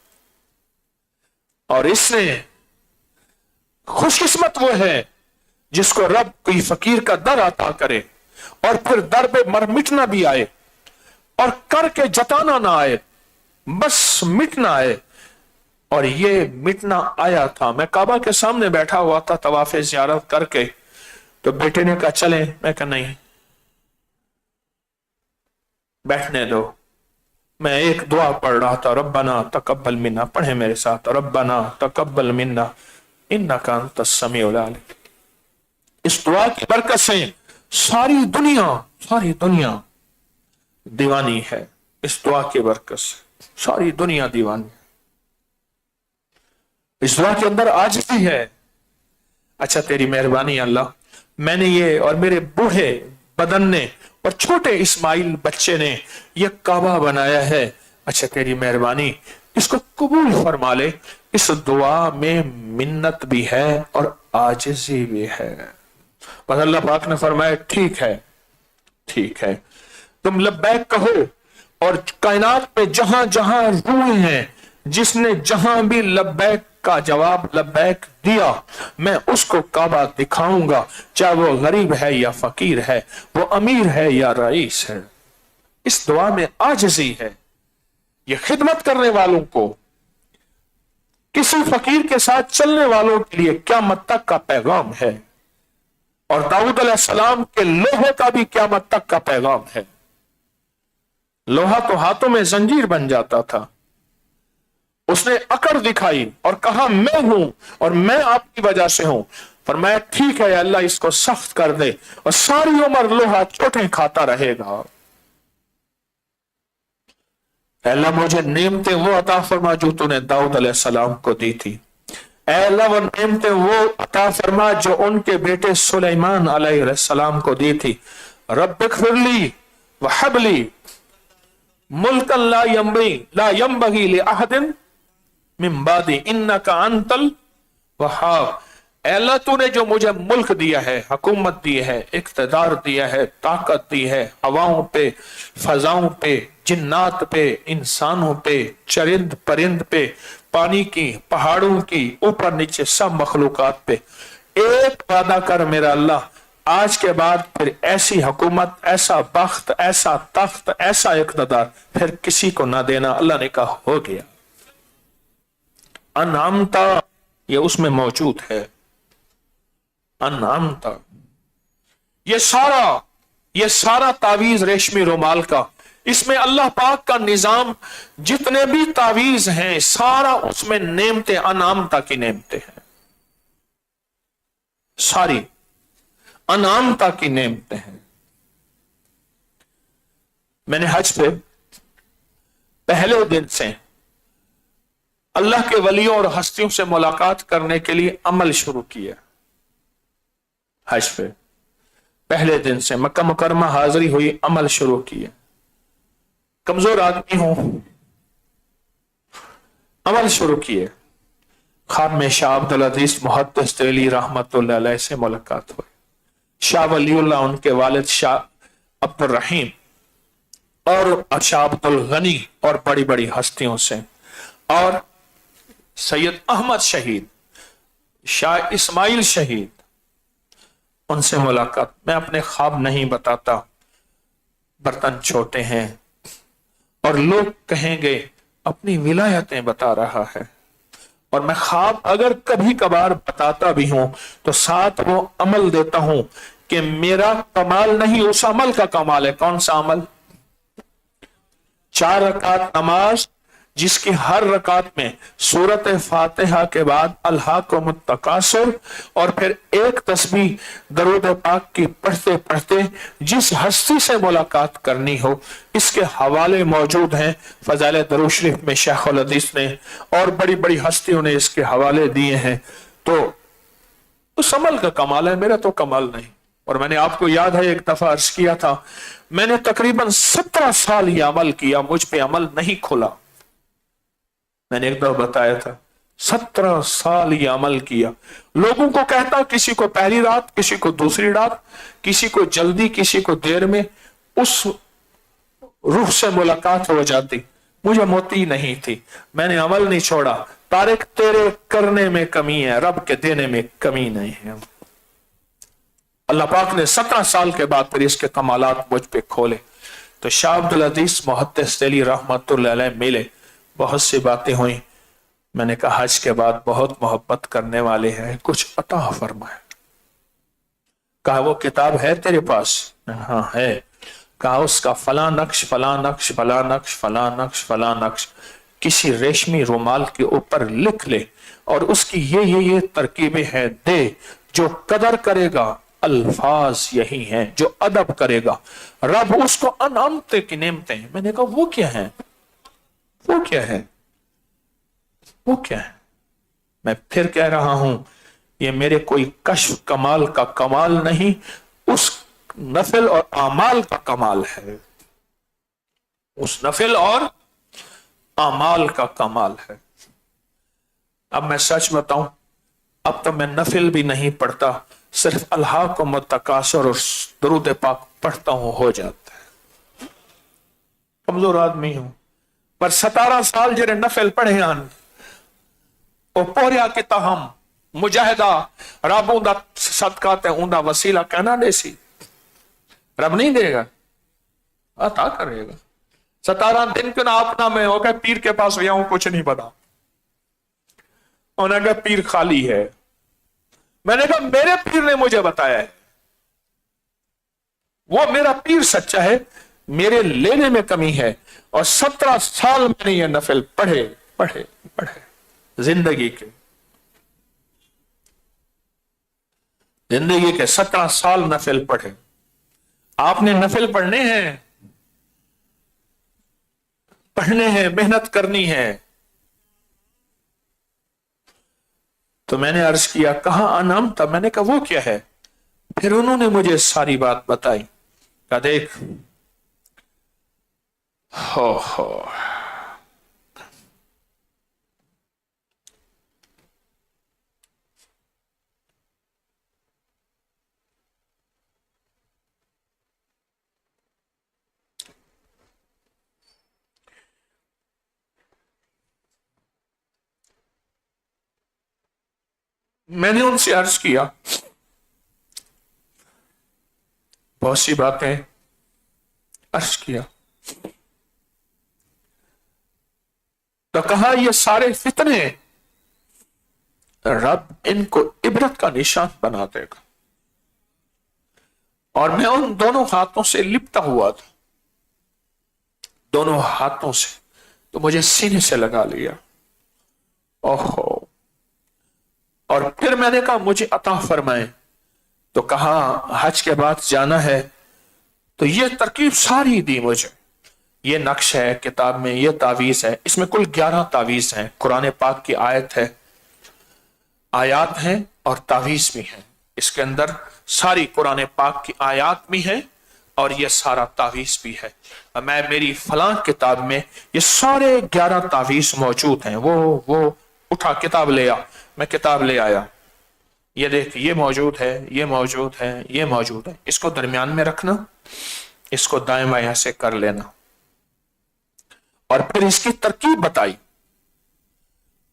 और इसने, खुशकिस्मत वो है जिसको रब कोई फकीर का दर अता करे, और फिर दर पे मर मिटना भी आए, और करके जताना ना आए, बस मिटना आए। और ये मिटना आया था। मैं काबा के सामने बैठा हुआ था तवाफ़े ज़ियारत करके, तो बेटे ने कहा चले, मैं कहा नहीं, बैठने दो। मैं एक दुआ पढ़ रहा था, रब्बना तकब्बल मिन्ना, पढ़े मेरे साथ, रब्बना तकब्बल मिन्ना इन्नका अंतस समीउल अलीम। इस दुआ की बरकत से सारी दुनिया दीवानी है। इस दुआ की बरकत से सारी दुनिया दीवानी है। इस दुआ के अंदर आजिज़ी है। अच्छा तेरी मेहरबानी अल्लाह, मैंने ये और मेरे बूढ़े बदन ने और छोटे इस्माइल बच्चे ने ये काबा बनाया है, अच्छा तेरी मेहरबानी इसको कबूल फरमा ले। इस दुआ में मिन्नत भी है और आजिज़ी भी है। बस अल्लाह पाक ने फरमाया ठीक है, ठीक है, तुम लब्बैक कहो, और कायनात में जहां जहां रूहें हैं, जिसने जहां भी लब्बैक का जवाब लब्बैक दिया, मैं उसको काबा दिखाऊंगा, चाहे वो गरीब है या फकीर है, वो अमीर है या रईस है। इस दुआ में आजिज़ी है। ये खिदमत करने वालों को, किसी फकीर के साथ चलने वालों के लिए क़यामत तक का पैगाम है। और दाऊद अलैहिस्सलाम के लोहे का भी क़यामत तक का पैगाम है। लोहा तो हाथों में जंजीर बन जाता था, उसने अकड़ दिखाई और कहा मैं हूं और मैं आपकी वजह से हूं। फरमाया ठीक है अल्लाह, इसको सख्त कर दे और सारी उम्र लोहा चोटें खाता रहेगा। अल्लाह मुझे नेमतें वो अता फरमा जो तूने दाऊद अलैहिस्सलाम को दी थी। अल्लाह वो नेमतें वो अता फरमा जो उनके बेटे सुलेमान अलैहिस्सलाम को दी थी। रब्बिग़फिरली वहबली मुल्कन ला यंबगी लिअहदिन मिन बादी इन्नका अंतल वहाब। अल्लाह तूने जो मुझे मुल्क दिया है, हुकूमत दी है, इक़्तिदार दिया है, ताकत दी है, हवाओं पे, फजाओं पे, जिन्नात पे, इंसानों पे, चरिंद परिंद पे, पानी की, पहाड़ों की, ऊपर नीचे सब मखलूकात पे, एक वादा कर मेरा अल्लाह, आज के बाद फिर ऐसी हुकूमत, ऐसा बख्त, ऐसा तख्त, ऐसा इक़्तिदार फिर किसी को ना देना। अल्लाह ने कहा हो गया। अनामता ये उसमें मौजूद है। अनामता ये सारा तावीज रेशमी रुमाल का, इसमें अल्लाह पाक का निजाम, जितने भी तावीज हैं सारा उसमें नेमते अनामता की नेमते हैं, सारी अनामता की नेमते हैं। मैंने हज पे पहले दिन से अल्लाह के वलियों और हस्तियों से मुलाकात करने के लिए अमल शुरू किया। हज पे पहले दिन से मक्का मुकरमा हाजिरी हुई, अमल शुरू किया। कमजोर आदमी हूं, अमल शुरू किए। ख्वाब में शाह अब्दुल अजीज मुहद्दिस देहली रहमतुल्लाह अलैह से मुलाकात हुई। शाह वलीउल्लाह उनके वालिद शाह अब्दुल रहीम और शाह अब्दुल गनी और बड़ी बड़ी हस्तियों से, और सैयद अहमद शहीद, शाह इस्माइल शहीद, उनसे मुलाकात। मैं अपने ख्वाब नहीं बताता, बर्तन छोटे हैं और लोग कहेंगे अपनी विलायतें बता रहा है। और मैं ख्वाब अगर कभी कभार बताता भी हूं तो साथ वो अमल देता हूं कि मेरा कमाल नहीं, उस अमल का कमाल है। कौन सा अमल? 4 रकात नमाज जिसकी हर रकात में सूरत फातिहा के बाद अल्हाकुमुत्तकासुर और फिर एक तस्बीह दरूद पाक की पढ़ते पढ़ते जिस हस्ती से मुलाकात करनी हो, इसके हवाले मौजूद हैं फजाइल दरूद शरीफ में। शेखुल हदीस ने और बड़ी बड़ी हस्तियों ने इसके हवाले दिए हैं। तो उस अमल का कमाल है, मेरा तो कमाल नहीं। और मैंने आपको याद है एक दफा अर्ज किया था, मैंने तकरीबन 17 साल ये अमल किया, मुझ पे अमल नहीं खुला। मैंने एक दफा बताया था 17 साल ये अमल किया। लोगों को कहता, किसी को पहली रात, किसी को दूसरी रात, किसी को जल्दी, किसी को देर में उस रूह से मुलाकात हो जाती। मुझे मोती नहीं थी, मैंने अमल नहीं छोड़ा। तारिक तेरे करने में कमी है, रब के देने में कमी नहीं है। अल्लाह पाक ने 17 साल के बाद फिर इसके कमालात मुझ पे खोले। तो शाह अब्दुल अजीज मुहद्दिस दिली रहमतुल्लाह अलैह मिले, बहुत सी बातें हुई। मैंने कहा हज के बाद बहुत मोहब्बत करने वाले हैं, कुछ अता फरमाए। कहा वो किताब है तेरे पास? हाँ है। कहा उसका फला नक्श फला नक्श फला नक्श फला नक्श फला नक्श किसी रेशमी रुमाल के ऊपर लिख ले और उसकी ये तरकीबें हैं दे। जो कदर करेगा अल्फाज यही हैं, जो अदब करेगा रब उसको अनामते की नेमतें। मैंने कहा वो क्या है, वो क्या है, वो क्या है? मैं फिर कह रहा हूं, ये मेरे कोई कश्फ कमाल का कमाल नहीं, उस नफिल और आमाल का कमाल है। उस नफिल और आमाल का कमाल है। अब मैं सच बताऊं, अब तो मैं नफिल भी नहीं पढ़ता, सिर्फ अल्हाकुमुत्तकासुर और दुरूद पाक पढ़ता हूं, हो जाता है। कमजोर आदमी हूं, पर 17 साल जेरे नफिल पढ़े आन ओ पोरिया कि हम मुजाहिदा रब उंदा सदका ते उंदा वसीला कहना देसी। रब नहीं देगा, अता करेगा। 17 दिन क्यों ना अपना में हो गया, पीर के पास गया हूं, कुछ नहीं पता। उन्होंने कहा पीर खाली है। मैंने कहा मेरे पीर ने मुझे बताया है, वो मेरा पीर सच्चा है, मेरे लेने में कमी है। और 17 साल मैंने ये नफिल पढ़े पढ़े पढ़े जिंदगी के 17 साल नफिल पढ़े। आपने नफिल पढ़ने हैं, पढ़ने हैं, मेहनत करनी है। तो मैंने अर्ज किया कहां अनाम था? मैंने कहा वो क्या है? फिर उन्होंने मुझे सारी बात बताई। कहा देख, हो मैंने उनसे अर्ज किया, बहुत सी बातें अर्ज किया। तो कहा ये सारे फितने रब इनको इबरत का निशान बना देगा। और मैं उन दोनों हाथों से लिपटा हुआ था, दोनों हाथों से, तो मुझे सीने से लगा लिया। ओहो। और फिर मैंने कहा मुझे अता फरमाए। तो कहा हज के बाद जाना है, तो ये तरकीब सारी दी मुझे। ये नक्श है किताब में, ये तावीज है, इसमें कुल 11 तावीज हैं। कुरान पाक की आयत है, आयात हैं और तावीज भी हैं। इसके अंदर सारी कुरान पाक की आयात भी है और ये सारा तावीज भी है। मैं मेरी फलां किताब में ये सारे 11 तावीज मौजूद हैं। वो उठा किताब ले आ, मैं किताब ले आया। ये देख, ये मौजूद है, ये मौजूद है, ये मौजूद है। इसको दरमियान में रखना, इसको दाएं बाएं से कर लेना। और फिर इसकी तरकीब बताई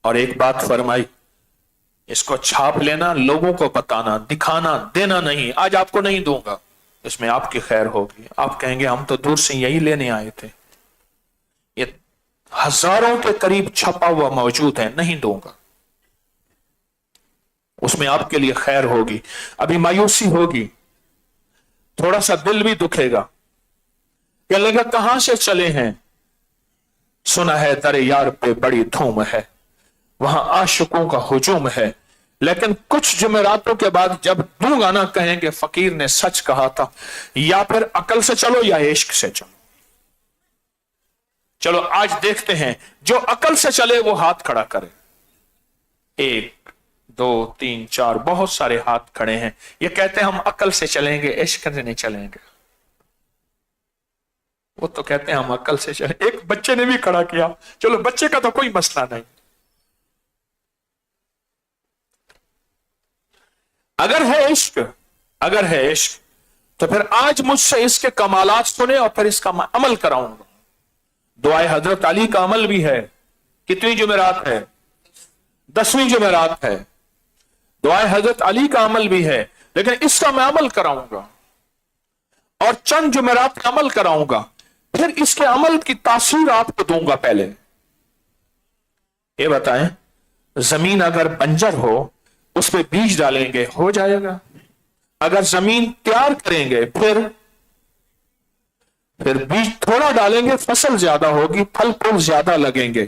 और एक बात फरमाई, इसको छाप लेना, लोगों को बताना, दिखाना, देना नहीं। आज आपको नहीं दूंगा, इसमें आपकी खैर होगी। आप कहेंगे हम तो दूर से यही लेने आए थे। ये हजारों के करीब छपा हुआ मौजूद है, नहीं दूंगा। उसमें आपके लिए खैर होगी। अभी मायूसी होगी, थोड़ा सा दिल भी दुखेगा, क्या लगा कहां से चले हैं। सुना है दरे यार पे बड़ी धूम है, वहां आशिकों का हुजूम है। लेकिन कुछ जुमेरातों के बाद जब दो गाना कहेंगे फकीर ने सच कहा था, या फिर अकल से चलो या इश्क से चलो। चलो आज देखते हैं, जो अकल से चले वो हाथ खड़ा करे। 1 2 3 4 बहुत सारे हाथ खड़े हैं। ये कहते हैं हम अकल से चलेंगे, इश्क से नहीं चलेंगे। वो तो कहते हैं हम अकल से चले। एक बच्चे ने भी खड़ा किया, चलो बच्चे का तो कोई मसला नहीं। अगर है इश्क तो फिर आज मुझसे इसके कमालात सुने और फिर इसका मैं अमल कराऊंगा। दुआए हजरत अली का अमल भी है। कितनी जुमेरात है? 10वीं जुमेरात है। दुआए हजरत अली का अमल भी है, लेकिन इसका मैं अमल कराऊंगा और चंद जुमेरात का अमल कराऊंगा, फिर इसके अमल की तासीर आपको दूंगा। पहले ये बताएं, जमीन अगर बंजर हो उस पे बीज डालेंगे, हो जाएगा। अगर जमीन तैयार करेंगे फिर बीज थोड़ा डालेंगे, फसल ज्यादा होगी, फल फूल ज्यादा लगेंगे।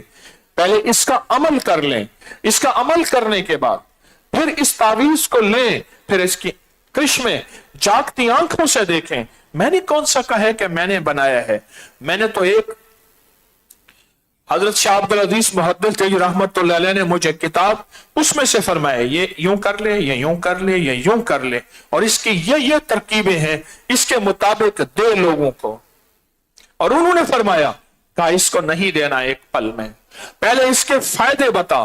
पहले इसका अमल कर लें। इसका अमल करने के बाद फिर इस तावीज को लें, फिर इसकी कृष्ण जागती आंखों से देखें। मैंने कौन सा कहा है कि मैंने बनाया है? मैंने तो एक हजरत शाह अब्दुल अजीज मुहद्दिस रहमतुल्लाह अलैह ने मुझे किताब उसमें से फरमाया, ये यूं कर ले, ये यूं कर ले, ये यूं कर ले, और इसकी ये तरकीबें हैं, इसके मुताबिक दे लोगों को। और उन्होंने फरमाया कहा इसको नहीं देना एक पल में, पहले इसके फायदे बता,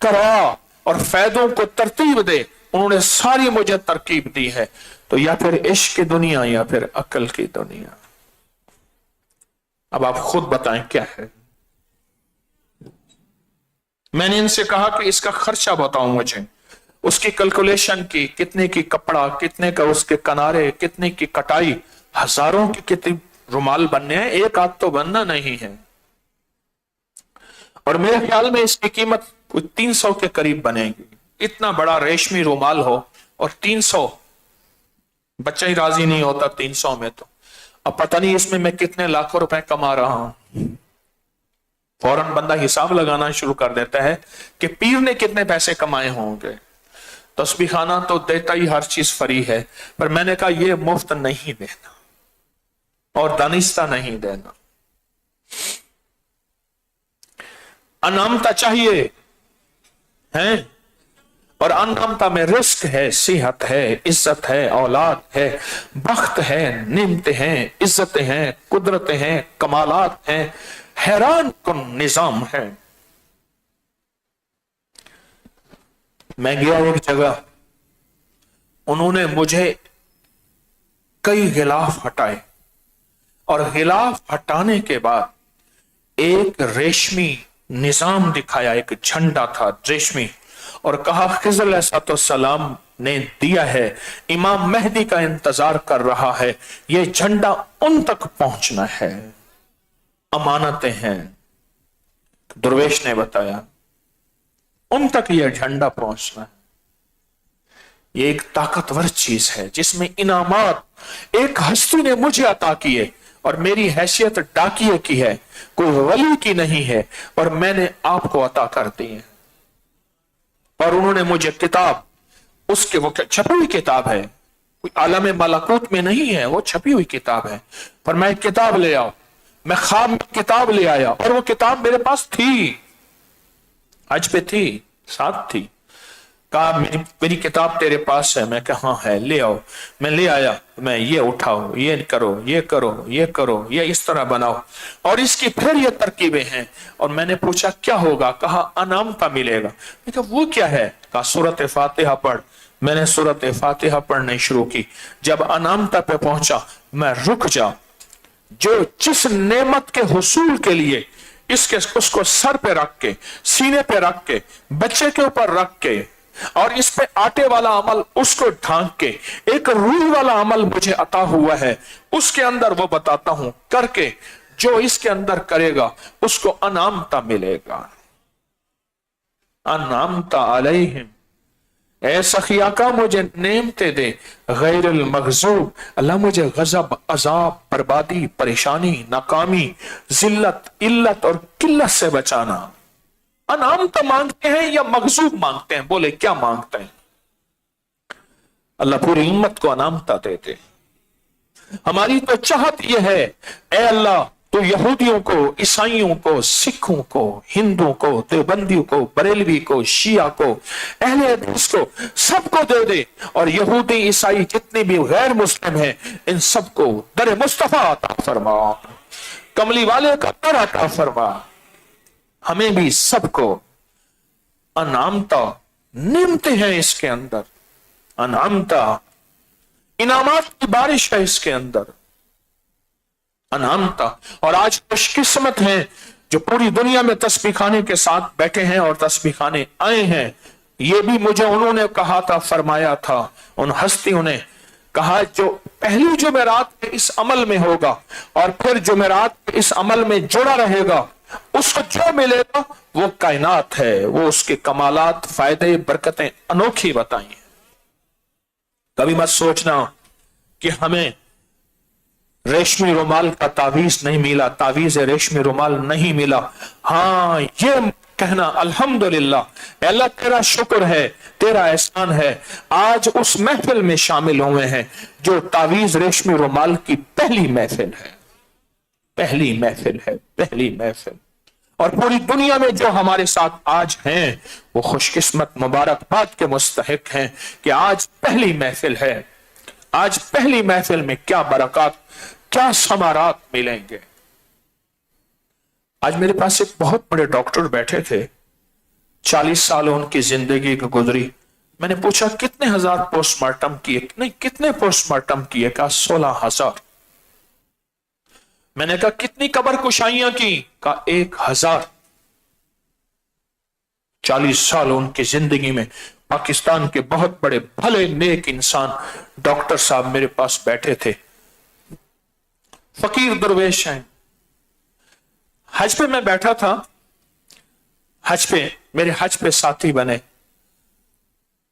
करा और फायदों को तरतीब दे। उन्होंने सारी मुझे तरकीब दी है। तो या फिर इश्क की दुनिया या फिर अकल की दुनिया। अब आप खुद बताएं क्या है। मैंने इनसे कहा कि इसका खर्चा बताओ मुझे, उसकी कैलकुलेशन की, कितने की कपड़ा, कितने का उसके किनारे, कितने की कटाई, हजारों की कितनी रुमाल बनने हैं, एक आध तो बनना नहीं है। और मेरे ख्याल में इसकी कीमत कुछ 300 के करीब बनेगी। इतना बड़ा रेशमी रुमाल हो और 300, बच्चा ही राजी नहीं होता 300 में। तो अब पता नहीं इसमें मैं कितने लाखों रुपए कमा रहा हूं। फौरन बंदा हिसाब लगाना शुरू कर देता है कि पीर ने कितने पैसे कमाए होंगे। तस्बीह खाना तो देता ही हर चीज फ्री है, पर मैंने कहा यह मुफ्त नहीं देना और दानिस्ता नहीं देना। अनामता चाहिए है, और अनामता में रिस्क है, सेहत है, इज्जत है, औलाद है, बख्त है, निमतें हैं, इज्जतें हैं, कुदरतें हैं, कमालात हैं, हैरान कुन निजाम है। मैं गया एक जगह, उन्होंने मुझे कई गिलाफ हटाए और गिलाफ हटाने के बाद एक रेशमी निजाम दिखाया, एक झंडा था रेशमी, और कहा खिज़र अलैहिस्सलाम ने दिया है, इमाम मेहदी का इंतजार कर रहा है, यह झंडा उन तक पहुंचना है, अमानतें हैं। दुर्वेश ने बताया उन तक यह झंडा पहुंचना है। यह एक ताकतवर चीज है जिसमें इनामात एक हस्ती ने मुझे अता किए, और मेरी हैसियत डाकिये की है, कोई वली की नहीं है, और मैंने आपको अता कर दी है। और उन्होंने मुझे किताब, उसके वो छपी हुई किताब है, कोई आलम मलाकुत में नहीं है, वो छपी हुई किताब है, पर मैं किताब ले आओ, मैं ख्वाब में किताब ले आया और वो किताब मेरे पास थी, आज पे थी, साथ थी। कहा मेरी किताब तेरे पास है? मैं कहा हाँ है, ले आओ। मैं ले आया, मैं ये उठाओ, ये करो, ये करो, ये करो, ये इस तरह बनाओ, और इसकी फिर ये तरकीबें हैं। और मैंने पूछा क्या होगा? कहा अनामता मिलेगा। मैं कहा वो क्या है? कहा सूरत फातिहा पढ़। मैंने सूरत फातिहा पढ़ने शुरू की। जब अनामता पे पहुंचा, मैं रुक जा, जो जिस नेमत के हुसूल के लिए इसके उसको सर पे रख के, सीने पे रख के, बच्चे के ऊपर रख के, और इस पे आटे वाला अमल उसको ढांक के एक रूह वाला अमल मुझे अता हुआ है, उसके अंदर वो बताता हूं करके, जो इसके अंदर करेगा उसको अनामता मिलेगा। अनामता अलैहिम, اے سخی آقا مجھے نعمتیں دے غیر المغضوب، اللہ مجھے غضب، عذاب، بربادی، پریشانی، ناکامی، ذلت، علت اور قلت سے بچانا۔ انعام تو مانگتے ہیں یا مغضوب مانگتے ہیں؟ بولے کیا مانگتے ہیں؟ اللہ پوری امت کو انعامتا دیتے۔ ہماری تو چاہت یہ ہے، اے اللہ تو یہودیوں کو، عیسائیوں کو، سکھوں کو، ہندوؤں کو، دیوبندیوں کو، بریلوی کو، شیعہ کو، اہل حدیث کو، سب کو دے دے، اور یہودی عیسائی جتنے بھی غیر مسلم ہیں ان سب کو در مصطفیٰ عطا فرما، کملی والے کا در عطا فرما۔ ہمیں بھی سب کو انعامتا، نعمتیں ہیں اس کے اندر، انعامتا، انعامات کی بارش ہے اس کے اندر، انعامتا۔ اور آج خوش قسمت ہیں جو پوری دنیا میں تسبیح خانے کے ساتھ بیٹھے ہیں اور تسبیح خانے آئے ہیں۔ یہ بھی مجھے انہوں نے کہا تھا، فرمایا تھا، ان ہستیوں نے کہا جو پہلی جمعرات کے اس عمل میں ہوگا اور پھر جمعرات کے اس عمل میں جڑا رہے گا، اس کو جو ملے گا وہ کائنات ہے، وہ اس کے کمالات، فائدے، برکتیں انوکھی بتائیں۔ کبھی مت سوچنا کہ ہمیں ریشمی رومال کا تعویذ نہیں ملا، تعویذ ریشمی رومال نہیں ملا۔ ہاں یہ کہنا الحمدللہ، اے اللہ تیرا شکر ہے، تیرا احسان ہے، آج اس محفل میں شامل ہوئے ہیں جو تعویذ ریشمی رومال کی پہلی محفل ہے، پہلی محفل ہے، پہلی محفل۔ اور پوری دنیا میں جو ہمارے ساتھ آج ہیں وہ خوش قسمت، مبارکباد کے مستحق ہیں کہ آج پہلی محفل ہے۔ آج پہلی محفل میں کیا برکات، کیا ثمرات ملیں گے۔ آج میرے پاس ایک بہت بڑے ڈاکٹر بیٹھے تھے، 40 سال ان کی زندگی کو گزری۔ میں نے پوچھا کتنے ہزار پوسٹ مارٹم کیے؟ نہیں، کتنے پوسٹ مارٹم کیے؟ کہا 16,000۔ میں نے کہا کتنی قبر کشائیاں کی؟ کہا 1,000۔ 40 سال ان کی زندگی میں پاکستان کے بہت بڑے بھلے نیک انسان ڈاکٹر صاحب میرے پاس بیٹھے تھے، فقیر درویش ہیں۔ حج پہ میں بیٹھا تھا، حج پہ میرے حج پہ ساتھی بنے،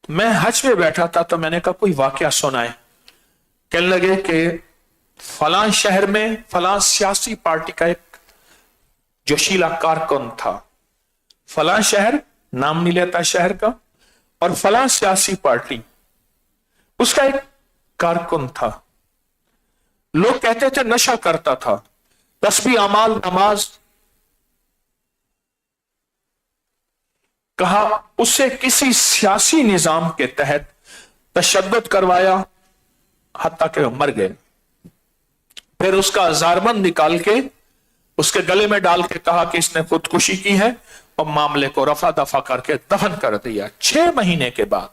میں حج پہ بیٹھا تھا تو میں نے کہا کوئی واقعہ سنائے۔ کہنے لگے کہ فلاں شہر میں فلاں سیاسی پارٹی کا ایک جوشیلا کارکن تھا، فلاں شہر، نام نہیں لیتا شہر کا، اور فلاں سیاسی پارٹی، اس کا ایک کارکن تھا، لوگ کہتے تھے نشہ کرتا تھا، تسبیح، اعمال، نماز۔ کہا اسے کسی سیاسی نظام کے تحت تشدد کروایا حتیٰ کہ وہ مر گئے، پھر اس کا زاربند نکال کے اس کے گلے میں ڈال کے کہا کہ اس نے خودکشی کی ہے، اور معاملے کو رفع دفع کر کے دفن کر دیا۔ 6 مہینے کے بعد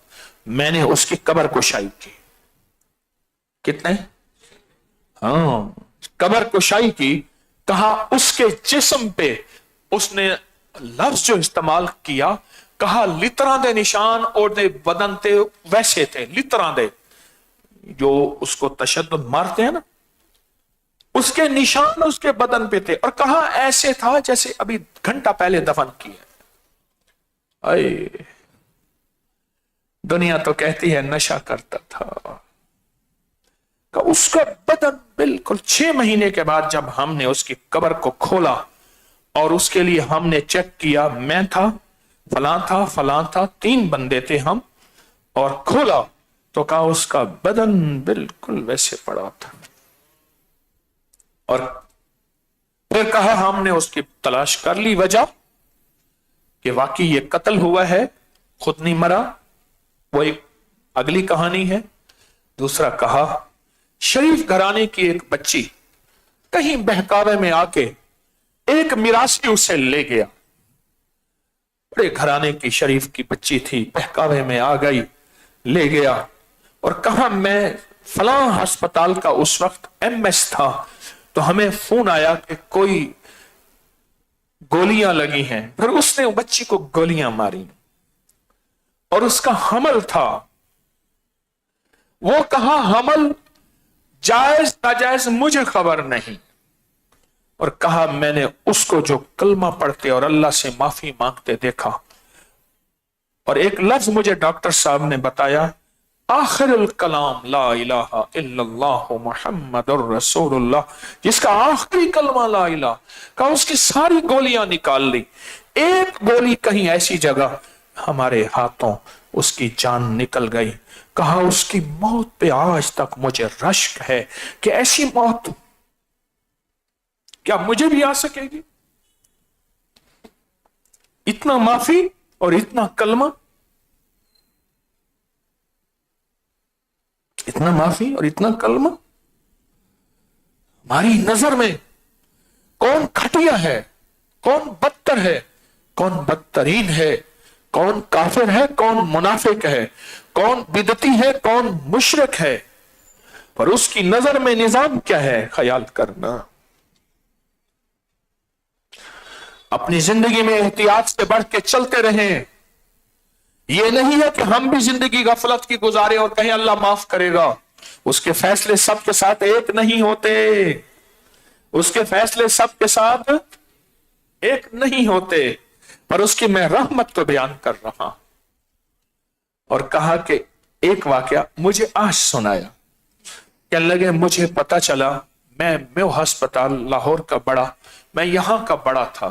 میں نے اس کی قبر کشائی کی۔ کتنے؟ ہاں، قبر کشائی کی۔ کہا اس کے جسم پہ اس نے لفظ جو استعمال کیا، کہا لتراں دے نشان اور دے بدن تے ویسے تھے، لتراں دے جو اس کو تشدد مارتے ہیں نا، اس کے نشان اس کے بدن پہ تھے، اور کہا ایسے تھا جیسے ابھی گھنٹہ پہلے دفن کیا۔ اے دنیا تو کہتی ہے نشہ کرتا تھا، کہ اس کا بدن بالکل 6 مہینے کے بعد جب ہم نے اس کی قبر کو کھولا اور اس کے لیے ہم نے چیک کیا، میں تھا، فلاں تھا، فلاں تھا، 3 بندے تھے ہم، اور کھولا تو کہا اس کا بدن بالکل ویسے پڑا تھا۔ اور پھر کہا ہم نے اس کی تلاش کر لی وجہ کہ واقعی یہ قتل ہوا ہے، خود نہیں مرا، وہ ایک اگلی کہانی ہے۔ دوسرا کہا شریف گھرانے کی ایک بچی کہیں بہکاوے میں آ کے ایک میراثی اسے لے گیا، بڑے گھرانے کی شریف کی بچی تھی، بہکاوے میں آ گئی، لے گیا، اور کہا میں فلاں ہسپتال کا اس وقت MS تھا تو ہمیں فون آیا کہ کوئی گولیاں لگی ہیں، پھر اس نے بچی کو گولیاں ماری اور اس کا حمل تھا۔ وہ کہا حمل جائز ناجائز مجھے خبر نہیں، اور کہا میں نے اس کو جو کلمہ پڑھتے اور اللہ سے معافی مانگتے دیکھا، और एक लफ्ज मुझे डॉक्टर साहब ने बताया, आखिरुल कलाम ला इलाहा इल्लल्लाह मुहम्मदुर रसूलुल्लाह, जिसका आखिरी कलमा ला इलाहा का, उसकी सारी गोलियां निकाल ली, एक गोली कहीं ऐसी जगह हमारे हाथों उसकी जान निकल गई। कहा उसकी मौत पे आज तक मुझे रश्क है कि ऐसी मौत क्या मुझे भी आ सकेगी? इतना माफी और इतना कलमा, इतना माफी और इतना कलमा। हमारी नजर में कौन खटिया है, कौन बदतर है, कौन बदतरीन है, कौन काफिर है, कौन मुनाफिक है, कौन बिदती है, कौन मुशरिक है, पर उसकी नजर में निजाम क्या है, ख्याल करना। अपनी जिंदगी में एहतियात से बढ़ के चलते रहें। यह नहीं है कि हम भी जिंदगी गफलत की गुजारे और कहें अल्लाह माफ करेगा। उसके फैसले सबके साथ एक नहीं होते, उसके फैसले सबके साथ एक नहीं होते, पर उसकी मैं रहमत को बयान कर रहा। और कहा कि एक वाकया मुझे आज सुनाया, कहने लगे मुझे पता चला, मैं अस्पताल लाहौर का बड़ा, मैं यहां का बड़ा था,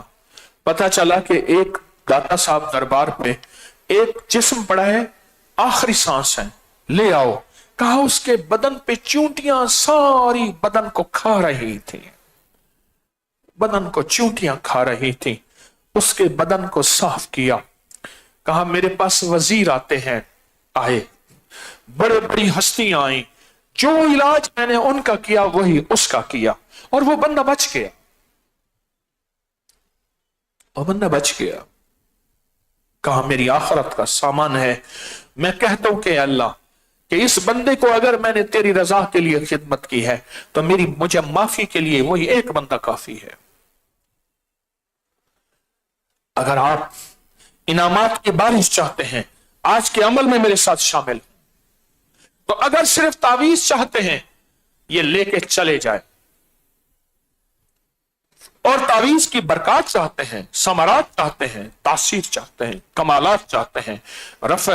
पता चला कि एक दाता साहब दरबार पे एक जिस्म पड़ा है, आखिरी सांस है, ले आओ। कहा उसके बदन पे चूंटियां सारी बदन को खा रही थी, बदन को चूंटियां खा रही थी। उसके बदन को साफ किया। कहा मेरे पास वजीर आते हैं, आए, बड़े बड़ी हस्तियां आई, जो इलाज मैंने उनका किया वही उसका किया, और वो बंदा बच गया, वो बंदा बच गया। कहा मेरी आखिरत का सामान है, मैं कहता हूं कि अल्लाह कि इस बंदे को अगर मैंने तेरी रजा के लिए खिदमत की है तो मुझे माफी के लिए वही एक बंदा काफी है। अगर आप इनामात की बारिश चाहते हैं, आज के अमल में मेरे साथ शामिल, तो अगर सिर्फ तावीज चाहते हैं, ये लेके चले जाए, और तावीज की बरकत चाहते हैं, समरात चाहते हैं, तासीर चाहते हैं, कमालात चाहते हैं,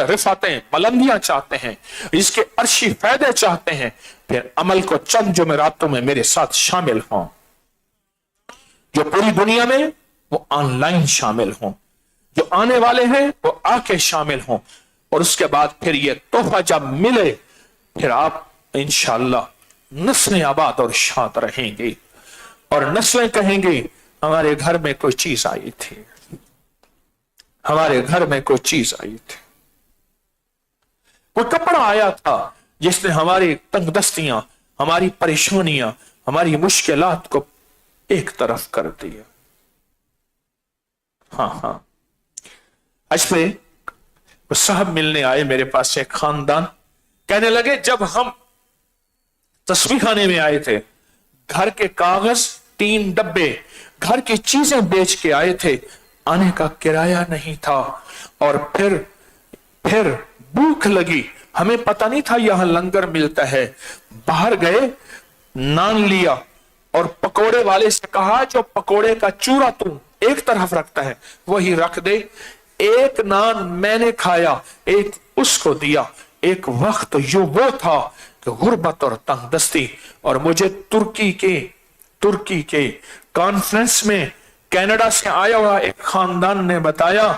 रिफातें बुलंदियां चाहते हैं, इसके अर्शी फायदे चाहते हैं, फिर अमल को चंद जुमेरातों में मेरे साथ शामिल हों। जो पूरी दुनिया में वो ऑनलाइन शामिल हों, जो आने वाले हैं वो आके शामिल हों, और उसके बाद फिर ये तोहफा जब मिले, फिर आप इंशाअल्लाह नस्लें आबाद और शाद रहेंगे, और नस्लें कहेंगे हमारे घर में कोई चीज आई थी, हमारे घर में कोई चीज आई थी, कोई कपड़ा आया था जिसने हमारी तंगदस्तियां, हमारी परेशानियां, हमारी मुश्किलात को एक तरफ कर दिया। हाँ, आज पे वो साहब मिलने आए मेरे पास से, एक खानदान, कहने लगे जब हम तस्वीर खाने में आए थे, घर के कागज 3 डब्बे घर की चीजें बेच के आए थे, आने का किराया नहीं था, और फिर भूख लगी, हमें पता नहीं था यहां लंगर मिलता है, बाहर गए, नान लिया, और पकोड़े वाले से कहा जो पकोड़े का चूरा तू एक तरफ रखता है वही रख दे, एक नान मैंने खाया, एक उसको दिया। एक वक्त यो वो था कि गुर्बत और तंगदस्ती, और मुझे तुर्की के कॉन्फ्रेंस में कनाडा से आया हुआ एक खानदान ने बताया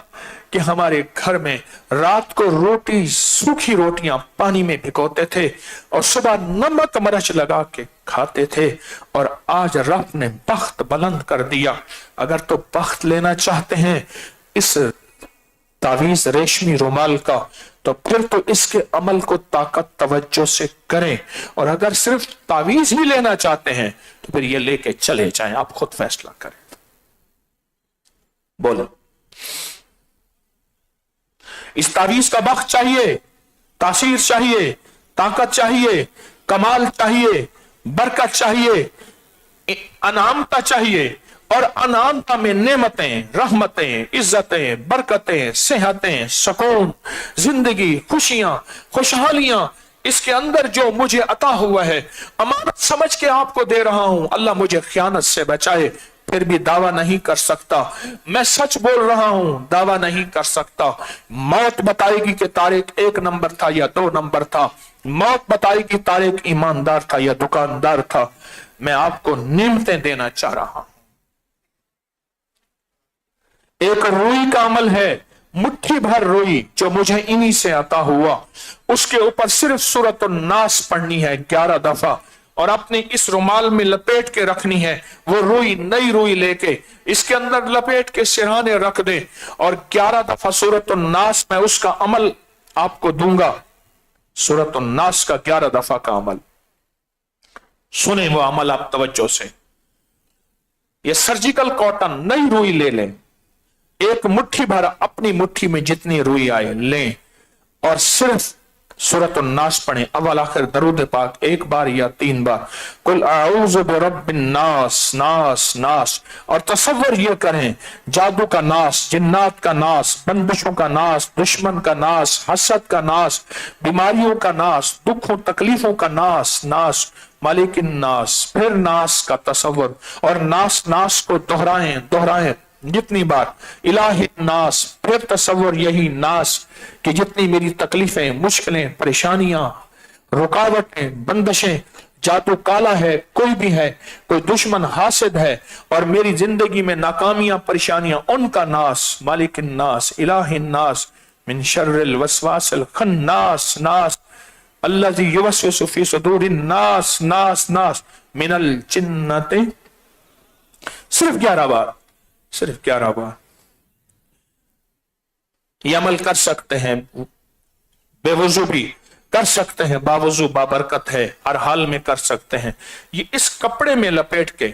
कि हमारे घर में रात को रोटी, सूखी रोटियां पानी में भिगोते थे और सुबह नमक मिर्च लगा के खाते थे, और आज रब ने बख्त बुलंद कर दिया। अगर तो बख्त लेना चाहते हैं इस तावीज रेशमी रुमाल का, तो फिर तो इसके अमल को ताकत तवज्जो से करें, और अगर सिर्फ तावीज ही लेना चाहते हैं तो फिर ये लेके चले जाएं, आप खुद फैसला करें। बोलो, इस तावीज का बख्त चाहिए, तासीर चाहिए, ताकत चाहिए, कमाल चाहिए, बरकत चाहिए, अनामता चाहिए, और अनामता में नेमतें, रहमतें, इज्जतें, बरकतें, सेहतें, सुकून, जिंदगी, खुशियां, खुशहालियां, इसके अंदर जो मुझे अता हुआ है, अमानत समझ के आपको दे रहा हूं। अल्लाह मुझे खयानत से बचाए, फिर भी दावा नहीं कर सकता। मैं सच बोल रहा हूं, दावा नहीं कर सकता। मौत बताएगी कि तारिक 1 नंबर था या 2 नंबर था। मौत बताएगी तारिक ईमानदार था या दुकानदार था। मैं आपको नियमतें देना चाह रहा हूं। एक रूई का अमल है, मुट्ठी भर रुई जो मुझे इन्हीं से अता हुआ। उसके ऊपर सिर्फ सूरत नास पढ़नी है 11 दफा और अपने इस रुमाल में लपेट के रखनी है। वो रुई, नई रुई लेके इसके अंदर लपेट के सिरहाने रख दे और 11 दफा सूरत नास, मैं उसका अमल आपको दूंगा। सूरत नास का 11 दफा का अमल सुने, वो अमल आप तवज्जो से। ये सर्जिकल कॉटन, नई रुई ले लें, एक मुट्ठी भर, अपनी मुट्ठी में जितनी रुई आए लें और सिर्फ सूरत नास पढ़ें, अव्वल आखिर दरूद पाक 1 बार या 3 बार। कुल आऊज़ु बिरब्बिन नास, नास नास। और तसव्वुर ये करें, जादू का नास, जिन्नात का नास, बंदिशों का नास, दुश्मन का नास, हसद का नास, बीमारियों का नास, दुखों तकलीफों का नास, नास मालिकिन नास। फिर नास का तसव्वुर और नास नास को दोहराएं दोहराएं जितनी बार। इलाही नास, फिर तसव्वुर यही नास कि जितनी मेरी तकलीफें, मुश्किलें, परेशानियां, रुकावटें, बंदिशें, जादू काला है, कोई भी है, कोई दुश्मन हासिद है और मेरी जिंदगी में नाकामियां, परेशानियां, उनका नास। मालिकिन नास, इलाहिन नास, मिन शर्रिल वसवासिल खन्नास, नास अल्लज़ी युवस्विसु फी सुदूरिन नास, नास नास मिनल जिन्नति। सिर्फ 11 बार, सिर्फ 11 बार ये अमल कर सकते हैं। बेवजू भी कर सकते हैं, बावजू बाबरकत है, हर हाल में कर सकते हैं। ये इस कपड़े में लपेट के,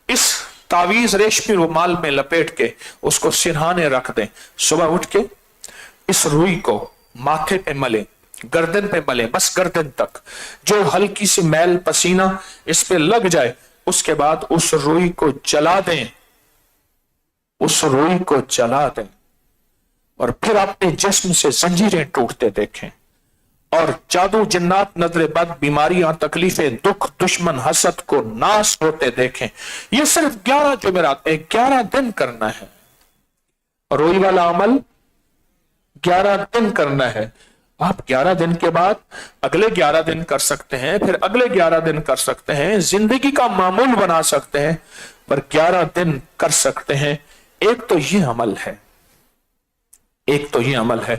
इस तावीज रेशमी रुमाल में लपेट के उसको सिरहाने रख दें। सुबह उठ के इस रुई को माथे पे मले, गर्दन पे मले, बस गर्दन तक। जो हल्की सी मैल पसीना इस पे लग जाए, उसके बाद उस रुई को जला दें, उस रुई को जला दें और फिर अपने जिस्म से जंजीरें टूटते देखें और जादू, जिन्नात, नजर बद, बीमारियां, तकलीफें, दुख, दुश्मन, हसद को नाश होते देखें। ये सिर्फ 11 जुमेरात, 11 दिन करना है। रुई वाला अमल 11 दिन करना है। आप 11 दिन के बाद अगले 11 दिन कर सकते हैं, फिर अगले 11 दिन कर सकते हैं, जिंदगी का मामूल बना सकते हैं, पर 11 दिन कर सकते हैं। एक तो ये अमल है, एक तो ये अमल है।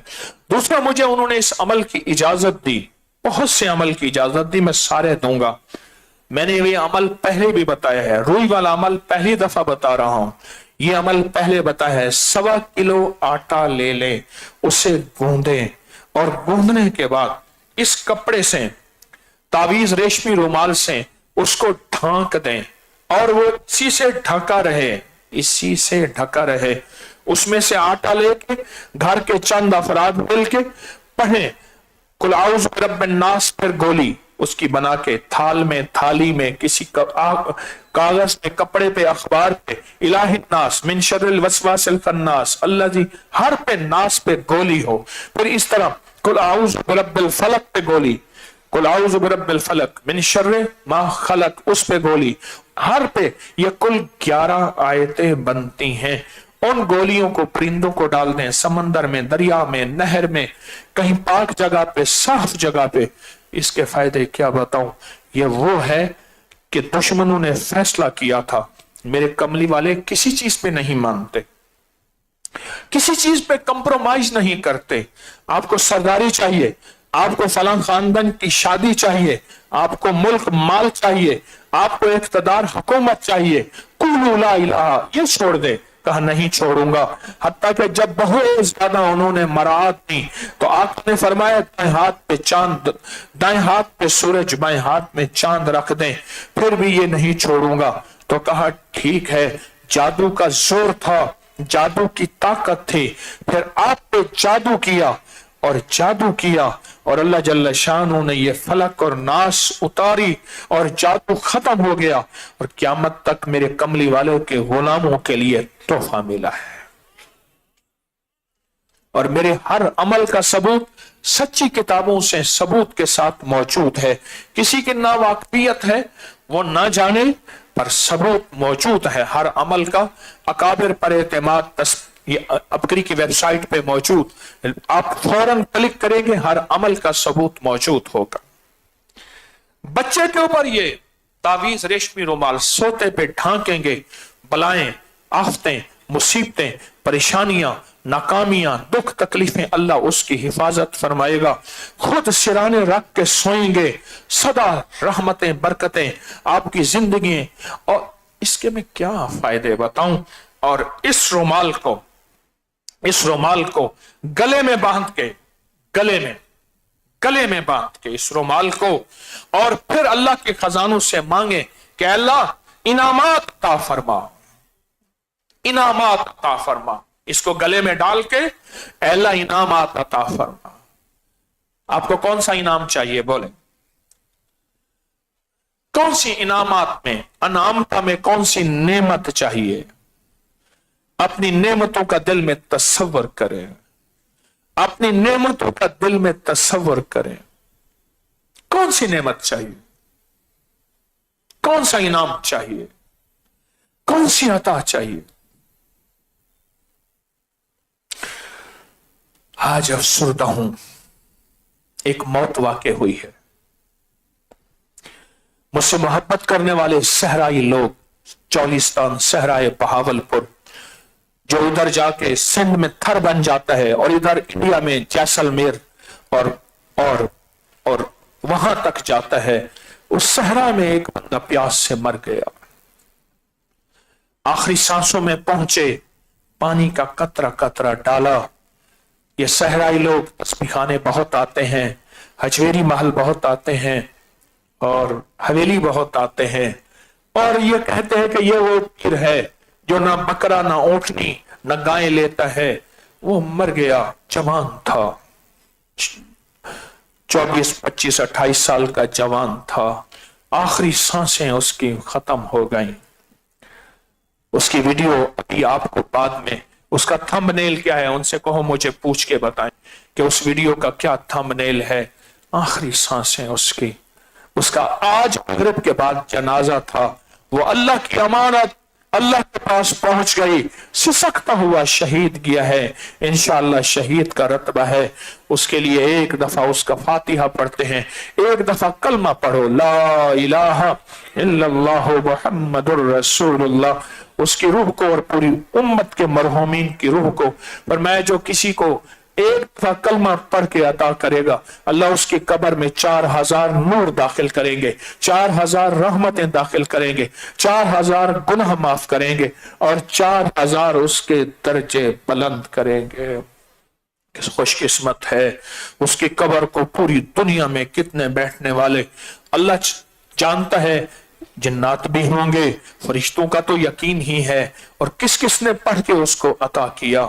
दूसरा, मुझे उन्होंने इस अमल की इजाजत दी, बहुत से अमल की इजाजत दी, मैं सारे दूंगा। मैंने ये अमल पहले भी बताया है, रुई वाला अमल पहली दफा बता रहा हूं। ये अमल पहले बताया है। 1.25 किलो आटा ले लें, उसे गूंदें और गूंदने के बाद इस कपड़े से, तावीज रेशमी रुमाल से उसको ढांक दें और वो इसी से ढका रहे, इसी से ढका रहे। उसमें से आटा लेके घर के चंद अफराद मिलके पढ़ें कुल आऊज़ बिरब्बिन नास, फिर गोली उसकी बना के थाल में, थाली में, किसी कागज में, कपड़े पे, अखबार पे, इलाहिन नास मिन शर्रिल वसवासिल खन्नास अल्लज़ी, हर पे नास पे गोली हो। फिर इस तरह कुल आऊज़ बिरब्बिल फलक पे गोली, कुल आऊज़ बिरब्बिल फलक मिन शर्रि मा खलक, उस पे गोली, हर पे ये कुल 11 आयतें बनती हैं। उन गोलियों को परिंदों को डाल दें, समंदर में, दरिया में, नहर में, कहीं पाक जगह पे, साफ जगह पे। इसके फायदे क्या बताऊं। ये वो है कि दुश्मनों ने फैसला किया था, मेरे कमली वाले किसी चीज पे नहीं मानते, किसी चीज पे कंप्रोमाइज नहीं करते। आपको सरदारी चाहिए, आपको फलां खानदान की शादी चाहिए, आपको मुल्क माल चाहिए, आपको इख्तिदार हुकूमत चाहिए, कुलू ला इलाहा, ये छोड़ दे। कहा नहीं छोड़ूंगा। हत्ता कि जब बहुत ज्यादा उन्होंने मरात दी तो आका ने फरमाया दाएं हाथ पे चांद, दाएं हाथ पे सूरज, बाएं हाथ में चांद रख दें, फिर भी ये नहीं छोड़ूंगा। तो कहा ठीक है, जादू का जोर था, जादू की ताकत थी, फिर आप पे जादू किया और जादू किया और अल्लाह जल्ल शानू ने ये फलक और नास उतारी और जादू खत्म हो गया और क़यामत तक मेरे कमली वालों के गुलामों के लिए तोहफा मिला है। और मेरे हर अमल का सबूत सच्ची किताबों से सबूत के साथ मौजूद है। किसी की नावाकफियत है, वो ना जाने, पर सबूत मौजूद है हर अमल का। अकाबिर पर एतमाद अबकरी की वेबसाइट पे मौजूद, आप फौरन क्लिक करेंगे, हर अमल का सबूत मौजूद होगा। बच्चे के ऊपर ये तावीज रेशमी रुमाल सोते पे ढांकेंगे, बलाएं, आफतें, मुसीबतें, परेशानियां, नाकामियां, दुख तकलीफें, अल्लाह उसकी हिफाजत फरमाएगा। खुद सिराने रख के सोएंगे, सदा रहमतें बरकतें आपकी जिंदगी। और इसके में क्या फायदे बताऊं। और इस रुमाल को गले में बांध के, गले में बांध के इस रुमाल को, और फिर अल्लाह के खजानों से मांगे कि अल्लाह इनामात अता फरमा, इनामात अता फरमा। इसको गले में डाल के अल्लाह इनामात अता फरमा। आपको कौन सा इनाम चाहिए बोले? कौन सी इनामात में, अनामता में कौन सी नेमत चाहिए? अपनी नेमतों का दिल में तसव्वुर करें, अपनी नेमतों का दिल में तसव्वुर करें। कौन सी नेमत चाहिए? कौन सा इनाम चाहिए? कौन सी अता चाहिए? आज अफसरदा हूं, एक मौत वाक़ई हुई है। मुझसे मोहब्बत करने वाले सहराई लोग, चौलिस्तान, सहराए बहावलपुर, जो उधर जाके सिंध में थर बन जाता है और इधर इंडिया में जैसलमेर और वहां तक जाता है, उस सहरा में एक बंदा प्यास से मर गया। आखिरी सांसों में पहुंचे, पानी का कतरा कतरा डाला। ये सहराई लोग तस्बीखाने बहुत आते हैं, हजवेरी महल बहुत आते हैं और हवेली बहुत आते हैं, और ये कहते हैं कि ये वो पीर है जो ना बकरा ना ऊंटनी ना गाय लेता है। वो मर गया, जवान था, 24, 25, 28 साल का जवान था। आखिरी सांसें उसकी खत्म हो गई। उसकी वीडियो अभी आपको बाद में, उसका थंबनेल क्या है उनसे कहो मुझे पूछ के बताएं कि उस वीडियो का क्या थंबनेल है। आखिरी सांसें उसकी, उसका आज मगरिब के बाद जनाजा था। वो अल्लाह की अमानत अल्लाह के पास पहुंच गई, सिसकता हुआ शहीद गया है। इंशाअल्लाह शहीद का रतबा है। उसके लिए एक दफा उसका फातिहा पढ़ते हैं, एक दफा कलमा पढ़ो, ला इलाहा इल्लल्लाहु मुहम्मदुर रसूलुल्लाह। उसकी रूह को और पूरी उम्मत के मरहूमीन की रूह को, पर मैं जो किसी को एक दफा कलमा पढ़ के अता करेगा, अल्लाह उसकी कब्र में 4000 नूर दाखिल करेंगे, 4000 रहमतें दाखिल करेंगे, 4000 गुनाह माफ करेंगे और 4000 उसके दर्जे बुलंद करेंगे। किस खुशकिस्मत है उसकी कब्र को पूरी दुनिया में कितने बैठने वाले अल्लाह जानता है। जिन्नात भी होंगे, फरिश्तों का तो यकीन ही है, और किस किस ने पढ़ के उसको अता किया।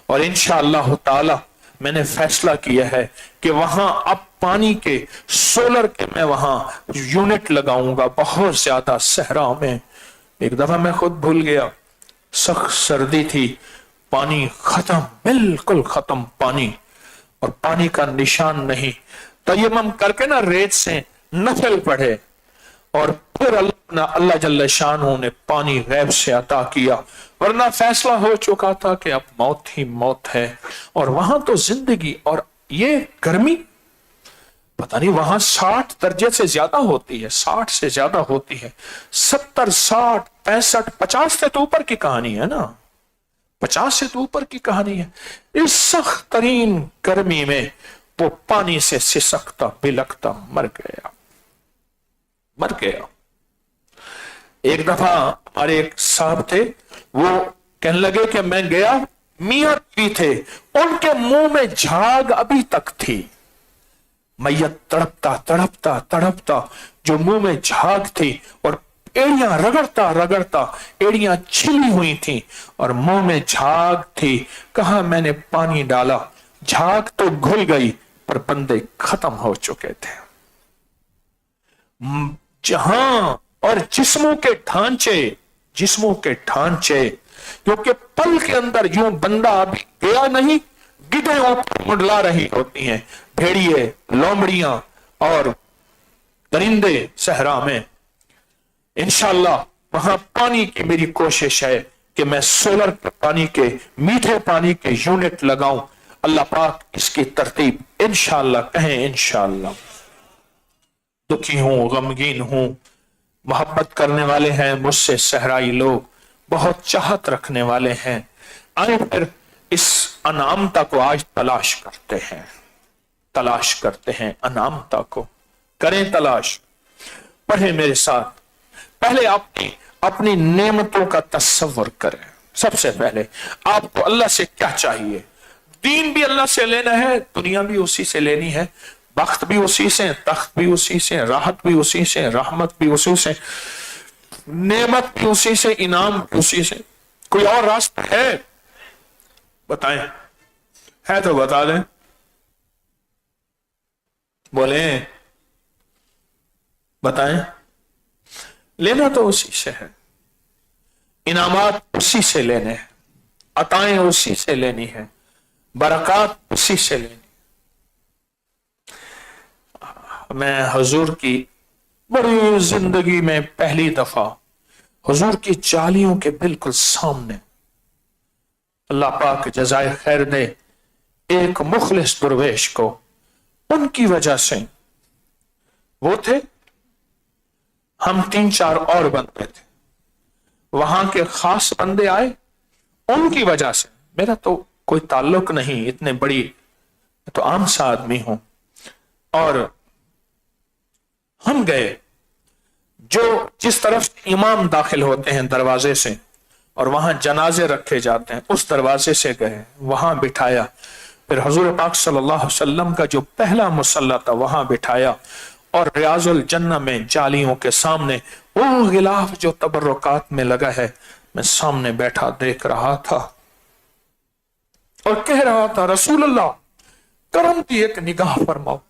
और इंशाअल्लाह ताला मैंने फैसला किया है कि वहां अब पानी के सोलर के मैं वहां यूनिट लगाऊंगा बहुत ज्यादा सहरा में। एक दफा मैं खुद भूल गया, सख्त सर्दी थी, पानी खत्म, बिल्कुल खत्म पानी, और पानी का निशान नहीं। तयम्मुम करके ना रेत से नफल पढ़े और फिर अल्लाह जल्ल शानहू ने पानी गैब से अता किया, वरना फैसला हो चुका था कि अब मौत ही मौत है। और वहां तो जिंदगी, और ये गर्मी पता नहीं वहां 60 दर्जे से ज्यादा होती है, 60 से ज्यादा होती है, 70, 60, 65, 50 से तो ऊपर की कहानी है ना, 50 से तो ऊपर की कहानी है। इस सख्त तरीन गर्मी में वो पानी से सिसकता बिलकता मर गया। एक दफा हमारे एक साहब थे, वो कहने लगे कि मैं गया, मियां भी थे, उनके मुंह में झाग अभी तक थी। मैयत तड़पता तड़पता तड़पता जो मुंह में झाग थी, और एड़ियां रगड़ता रगड़ता एड़ियां छिली हुई थी और मुंह में झाग थी। कहा मैंने पानी डाला, झाग तो घुल गई पर बंदे खत्म हो चुके थे। जहां और जिस्मों के ढांचे क्योंकि पल के अंदर यूं बंदा अभी गया नहीं, गिद्धे ऊपर मुंडला रही होती हैं, भेड़िए, लोमड़ियां और दरिंदे सहरा में। इंशाअल्लाह वहां पानी की मेरी कोशिश है कि मैं सोलर पानी के, मीठे पानी के यूनिट लगाऊं। अल्लाह पाक इसकी तरतीब इंशाअल्लाह, कहें इंशाअल्लाह। दुखी हूं, गमगीन हूं, मोहब्बत करने वाले हैं मुझसे सहराई लोग, बहुत चाहत रखने वाले हैं। आए फिर इस अनामता को आज तलाश करते हैं, तलाश करते हैं अनामता को, करें तलाश। पढ़े मेरे साथ। पहले अपनी नेमतों का तस्वर करें। सबसे पहले आपको अल्लाह से क्या चाहिए? दीन भी अल्लाह से लेना है, दुनिया भी उसी से लेनी है, बख्त भी उसी से, तख्त भी उसी से, राहत भी उसी से, रहमत भी उसी से, नेमत भी उसी से, इनाम भी उसी से। कोई और रास्ता है? बताएं, है तो बता दें। बोले, बताएं। लेना तो उसी से है, इनामात उसी से लेने हैं, अताएं उसी से लेनी है, बरकत उसी से लेनी। मैं हुजूर की बड़ी जिंदगी में पहली दफा हुजूर की जालियों के बिल्कुल सामने, अल्लाह पाक जज़ाए खैर दे, एक मुखलिस दुर्वेश को, उनकी वजह से, वो थे, हम 3-4 और बंदे थे, वहां के खास बंदे आए, उनकी वजह से, मेरा तो कोई ताल्लुक नहीं, इतने बड़ी तो आम सा आदमी हूं, और हम गए। जो जिस तरफ इमाम दाखिल होते हैं दरवाजे से, और वहां जनाजे रखे जाते हैं, उस दरवाजे से गए, वहां बिठाया। फिर हुजूर पाक सल्लल्लाहु अलैहि वसल्लम का जो पहला मुसल्ला था वहां बिठाया, और रियाजुल जन्नह में जालियों के सामने वो गिलाफ जो तबर्रुकात में लगा है, मैं सामने बैठा देख रहा था और कह रहा था, रसूल अल्लाह करम की एक निगाह फरमाओ।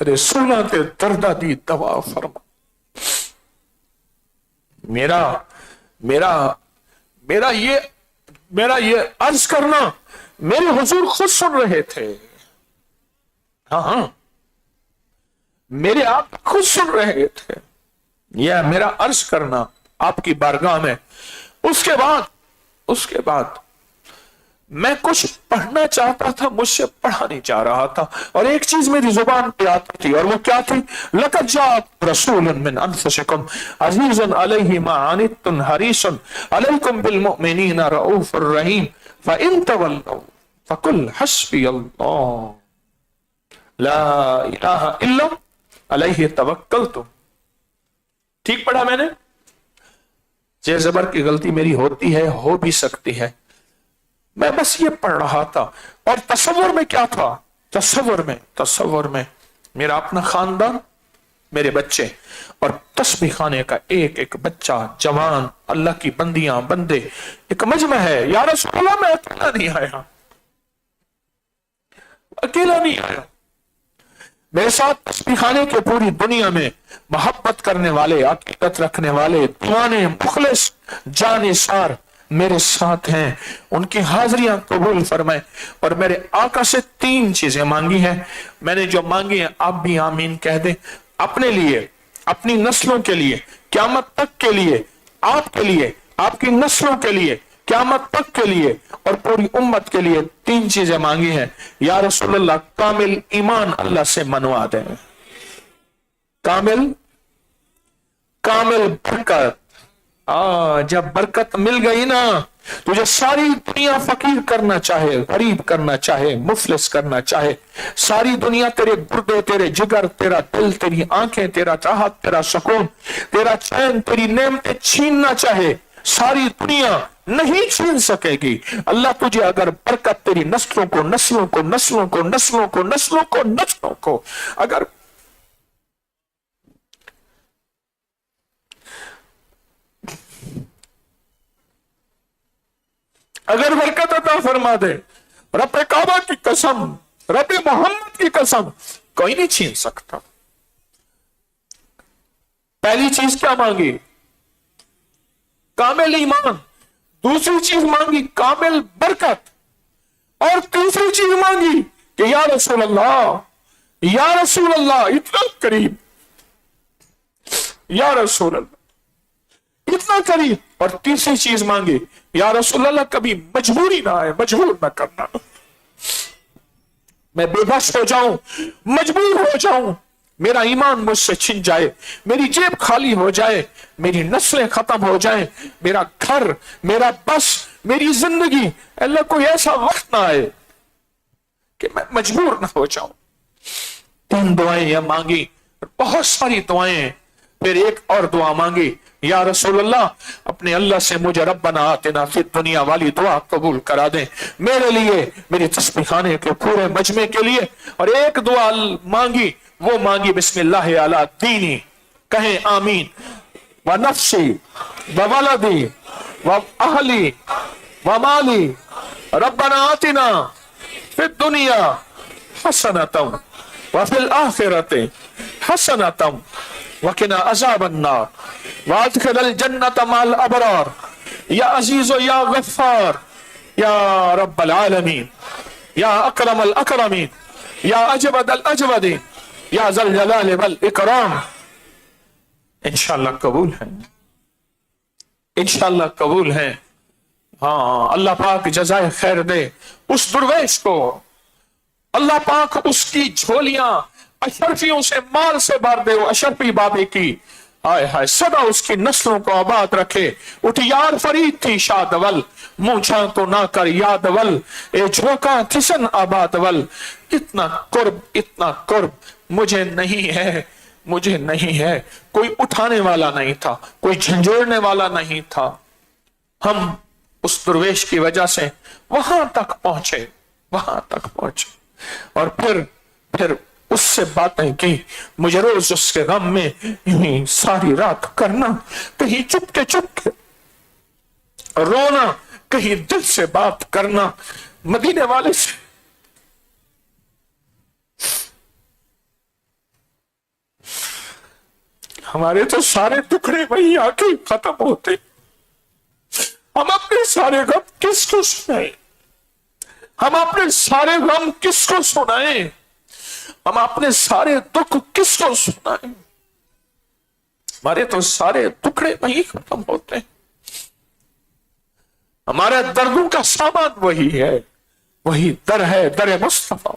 रसूला ते दर्दा दी दवा फरमा। मेरा ये अर्ज करना मेरे हुजूर खुद सुन रहे थे। हाँ, मेरे आप खुद सुन रहे थे, यह मेरा अर्ज करना आपकी बारगाह में। उसके बाद मैं कुछ पढ़ना चाहता था, मुझसे पढ़ा नहीं जा रहा था, और एक चीज मेरी जुबान पे आती थी, और वो क्या थी? लक़द जाअकुम रसूलुन मिन अनफुसिकुम अज़ीज़ुन अलैहि मा अनित्तुम हरीसुन अलैकुम बिल मुमिनीना रऊफुर रहीम फ़इन तवल्लौ फ़कुल हस्बियल्लाह ला इलाहा इल्ला अलैहि तवक्कलतु। ठीक पढ़ा मैंने? जेर ज़बर की गलती मेरी होती है, हो भी सकती है, मैं बस ये पढ़ रहा था। और तसव्वुर में क्या था? तसव्वुर में मेरा अपना खानदान, मेरे बच्चे, और तस्बीह खाने का एक एक बच्चा, जवान, अल्लाह की बंदियां, बंदे, एक मजमा है। या रसूल अल्लाह, मैं अकेला नहीं आया, मेरे साथ तस्बीह खाने के पूरी दुनिया में मोहब्बत करने वाले, अकीदत रखने वाले, दीवाने, मुखलिस, जानिसार मेरे साथ हैं। उनकी हाजिरियां कबूल फरमाए। और मेरे आका से 3 चीजें मांगी हैं, मैंने जो मांगी है आप भी आमीन कह दें। अपने लिए, अपनी नस्लों के लिए, क़यामत तक के लिए, आपके लिए, आपकी नस्लों के लिए, क़यामत तक के लिए, और पूरी उम्मत के लिए 3 चीजें मांगी हैं। या रसूल अल्लाह, कामिल ईमान अल्लाह से मनवा दें, कामिल बरकत। जब बरकत मिल गई ना, तुझे सारी दुनिया फकीर करना चाहे, गरीब करना चाहे, मुफलिस करना चाहे, सारी दुनिया तेरे गुर्दे, तेरे जिगर, तेरा दिल, तेरी आंखें, तेरा चाहत, तेरा सुकून, तेरा चैन, तेरी नेमतें छीनना चाहे, सारी दुनिया नहीं छीन सकेगी। अल्लाह तुझे अगर बरकत तेरी नस्लों को, नस्लों को, नस्लों को, नस्लों को, नस्लों को, नस्लों को अगर बरकत अता फरमा दे, रब काबा की कसम, रब मोहम्मद की कसम, कोई नहीं छीन सकता। पहली चीज क्या मांगी? कामिल ईमान। दूसरी चीज मांगी कामिल बरकत। और तीसरी चीज मांगी कि या रसूल अल्लाह, या रसूल अल्लाह, इतना करीब, या रसूल अल्लाह, इतना करी। और तीसरी चीज मांगी, या रसूल अल्लाह कभी मजबूरी ना आए, मजबूर ना करना, मैं बेबस हो जाऊं, मजबूर हो जाऊं, मेरा ईमान मुझसे छिन जाए, मेरी जेब खाली हो जाए, मेरी नस्लें खत्म हो जाए, मेरा घर, मेरा बस, मेरी जिंदगी, अल्लाह कोई ऐसा वक्त ना आए कि मैं मजबूर ना हो जाऊं। 3 दुआएं यह मांगी, बहुत सारी दुआएं। फिर एक और दुआ मांगी, या रसूल अल्लाह अपने अल्लाह से मुझे रब्बना आतिना फिद दुनिया वाली दुआ कबूल करा दें, मेरे लिए, मेरी तस्बीह खाने के पूरे मजमे के लिए। और एक दुआ मांगी, वो मांगी बिस्मिल्लाह अला दीनी, कहें आमीन, व नफ्सी व वलदी व अहली व माली रब्बना आतिना फिद दुनिया हसनतम व फिल आखिरति हसनतम वकिना अज़ाबन नार वादखिल जन्नत माल अबरार या अजीज या गफ्फार या रब्बल आलमीन या अकरमल अकरमीन या अजवदल अजवदीन या ज़ल जलाल वल इकराम। इंशाअल्लाह कबूल है, इंशाअल्लाह कबूल है। हाँ, अल्लाह पाक जज़ाए खैर दे उस दुर्वेश को, अल्लाह पाक उसकी झोलियां अशरफियों से, माल से भर दे, अशरफी बाबे की, हाय हाय, सदा उसकी नस्लों को आबाद रखे। उठ यार फरीद थी शादवल, मूछा तो ना कर यादवल, ए झोंका थिसन आबादवल। इतना कुर्ब मुझे नहीं है, मुझे नहीं है। कोई उठाने वाला नहीं था, कोई झंझोड़ने वाला नहीं था। हम उस दुर्वेश की वजह से वहां तक पहुंचे, वहां तक पहुंचे। और फिर उससे बातें की, मुझे रोज उसके गम में यूं ही सारी रात करना, कहीं चुपके रोना, कहीं दिल से बात करना मदीने वाले से। हमारे तो सारे टुकड़े वही आके खत्म होते, हम अपने सारे गम किसको सुनाए, हम अपने सारे गम किसको सुनाए, हम अपने सारे दुख किसको सुनाए। हमारे तो सारे टुकड़े वही खत्म होते हैं। हमारे दर्दों का सामान वही है, वही दर है, दर मुस्तफा,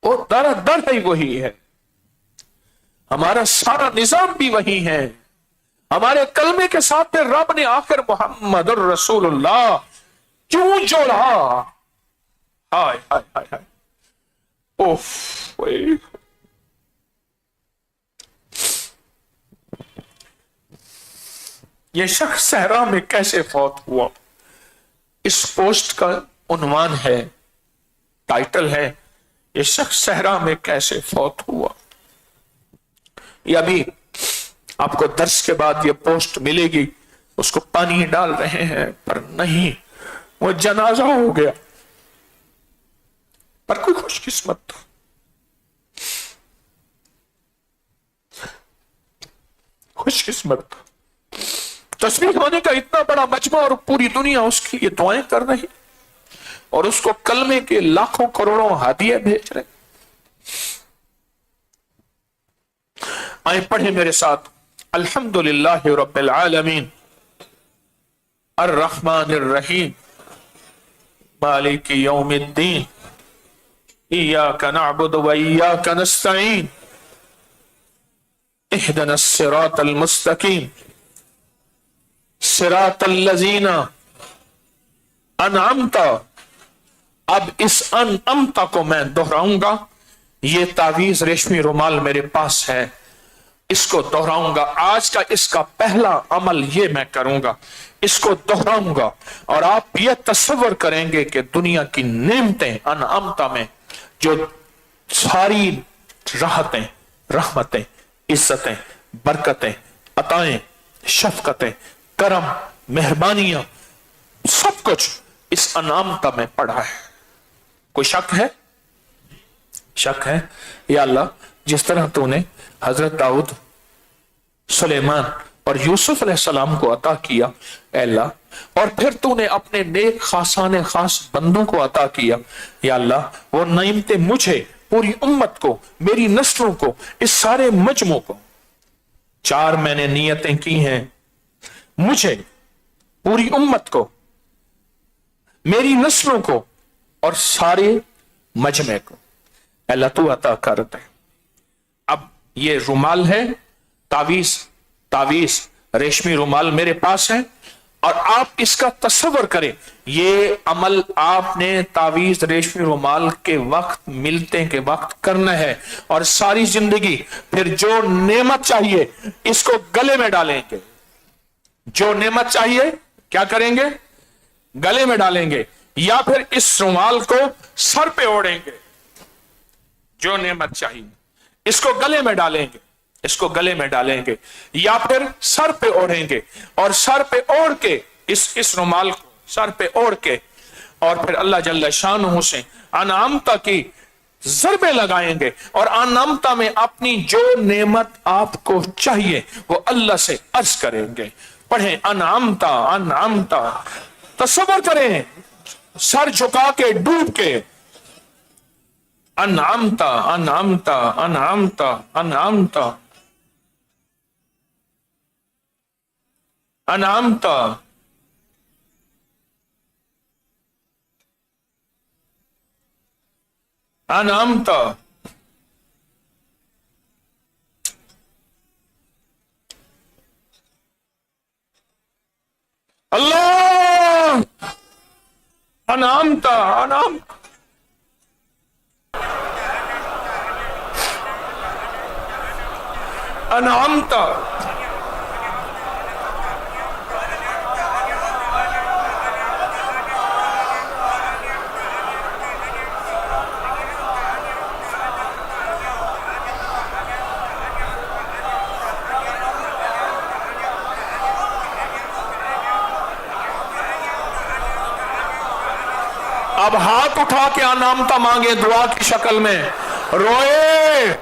वो दर ही वही है। हमारा सारा निजाम भी वही है। हमारे कलमे के साथ में रब ने आखिर मोहम्मद रसूलुल्लाह क्यों जोड़ा? हाय हाय हाय हाय, ओफ। ये शख्स सहरा में कैसे फौत हुआ, इस पोस्ट का उन्वान है, टाइटल है, ये शख्स सहरा में कैसे फौत हुआ। ये अभी आपको दर्स के बाद ये पोस्ट मिलेगी, उसको पानी डाल रहे हैं, पर नहीं, वो जनाजा हो गया। पर कोई खुशकिस्मत था, खुशकिस्मत था। तस्वीर होने का इतना बड़ा मजमा और पूरी दुनिया उसके लिए दुआएं कर रही, और उसको कलमे के लाखों करोड़ों हादिये भेज रहे। आए पढ़े मेरे साथ, अल्हम्दुलिल्लाह रब्बिल आलमीन अर्रहमानिर रहीम मालिकी यौमिद्दीन इय्याका नअबुदु व इय्याका नस्तईन इहदिनस सिरातल मुस्तकीम सिरातल लज़ीना अनअमता। अब इस अनअमता को मैं दोहराऊंगा। ये तावीज रेशमी रुमाल मेरे पास है, इसको दोहराऊंगा। आज का इसका पहला अमल ये मैं करूंगा, इसको दोहराऊंगा, और आप ये तस्वर करेंगे कि दुनिया की नेमतें अनअमता में जो सारी राहतें, रहमतें, इज्जतें, बरकतें, अताएं, शफकतें, करम, मेहरबानियां, सब कुछ इस अनामता में पड़ा है। कोई शक है? शक है? या अल्लाह, जिस तरह तूने हजरत दाऊद, सुलेमान और यूसुफ अलैहिस्सलाम को अता किया ऐ अल्लाह, और फिर तूने अपने नेक खासाने खास बंदों को अता किया, या अल्लाह वो नेमतें मुझे पूरी उम्मत को, मेरी नस्लों को, इस सारे मजमू को। 4 मैंने नियतें की हैं, मुझे, पूरी उम्मत को, मेरी नस्लों को और सारे मजमे को अल्लाह तू अता कर दे। अब ये रुमाल है, तावीज रेशमी रुमाल मेरे पास है, और आप इसका तस्वर करें, ये अमल आपने तावीज रेशमी रुमाल के वक्त, मिलते के वक्त करना है, और सारी जिंदगी फिर जो नेमत चाहिए इसको गले में डालेंगे। जो नेमत चाहिए क्या करेंगे? गले में डालेंगे, या फिर इस रुमाल को सर पे ओढ़ेंगे। जो नेमत चाहिए इसको गले में डालेंगे, इसको गले में डालेंगे, या फिर सर पे ओढ़ेंगे, और सर पे ओढ़ के इस रुमाल को सर पे ओढ़ के, और फिर अल्लाह जल्ल शानुहु से अनामता की ज़रबे लगाएंगे, और अनामता में अपनी जो नेमत आपको चाहिए वो अल्लाह से अर्ज करेंगे। पढ़ें, अनामता अनामता, तसव्वुर करें, सर झुका के, डूब के, अनामता अनामता अनामता अनामता अनामता अनामता। अल्लाह, अनामता अनामता अनामता। अब हाथ उठा के अनामता मांगे दुआ की शक्ल में, रोए।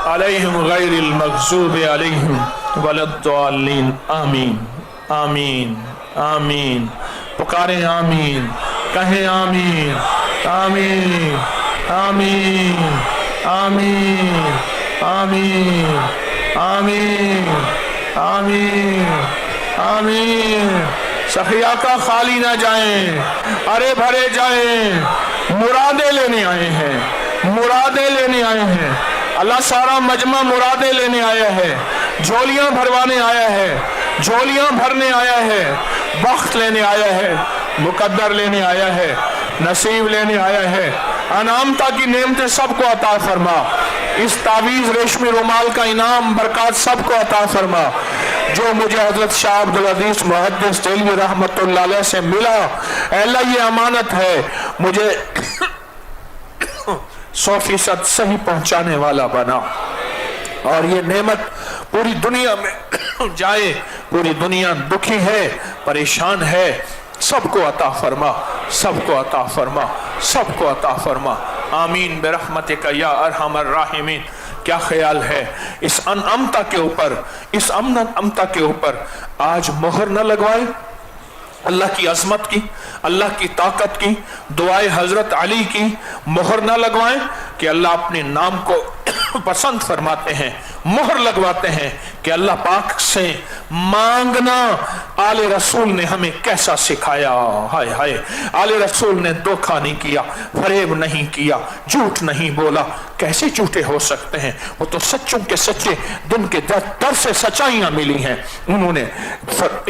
अलैहिम गैरिल मग़ज़ूबि अलैहिम वलद्दाल्लीन। आमीन आमीन आमीन। पुकारें आमीन, कहें आमीन आमीन आमीन आमीन आमीन आमीन आमीन आमीन। सखिया का खाली ना जाएं, अरे भरे जाएं। मुरादे लेने आए हैं, मुरादे लेने आए हैं। अल्लाह सारा मजमा मुरादे लेने आया है, झोलियां भरवाने आया है, झोलियां भरने आया है, वक्त लेने आया है, मुकद्दर लेने आया है, नसीब लेने आया है। अनामता की नेमतें सबको अता फरमा। इस तावीज़ रेशमी रुमाल का इनाम बरकत सबको अता फरमा। जो मुझे हजरत शाह अब्दुल अजीज मुहद्दिस देलवी रहमतुल्लाह अलैह से मिला, अल्लाह ये अमानत है, मुझे 100% सही पहुंचाने वाला बना, और ये नेमत पूरी दुनिया में जाए। पूरी दुनिया दुखी है, परेशान है, सबको अता फरमा, सबको अता फरमा, सबको अता फरमा। आमीन बिरहमतिका या अरहमर राहिमीन। क्या ख्याल है इस अनअमता के ऊपर, इस अमता के ऊपर आज मोहर न लगवाए? अल्लाह की अजमत की, अल्लाह की ताकत की, दुआए हजरत अली की मोहर ना लगवाएं कि अल्लाह अपने नाम को पसंद फरमाते हैं। मोहर लगवाते हैं कि अल्लाह पाक से मांगना आले रसूल ने हमें कैसा सिखाया। हाय हाय, आले रसूल ने धोखा नहीं किया, फरेब नहीं किया, झूठ नहीं बोला। कैसे झूठे हो सकते हैं? वो तो सच्चों के सच्चे, दिन के दर से सच्चाइयां मिली हैं। उन्होंने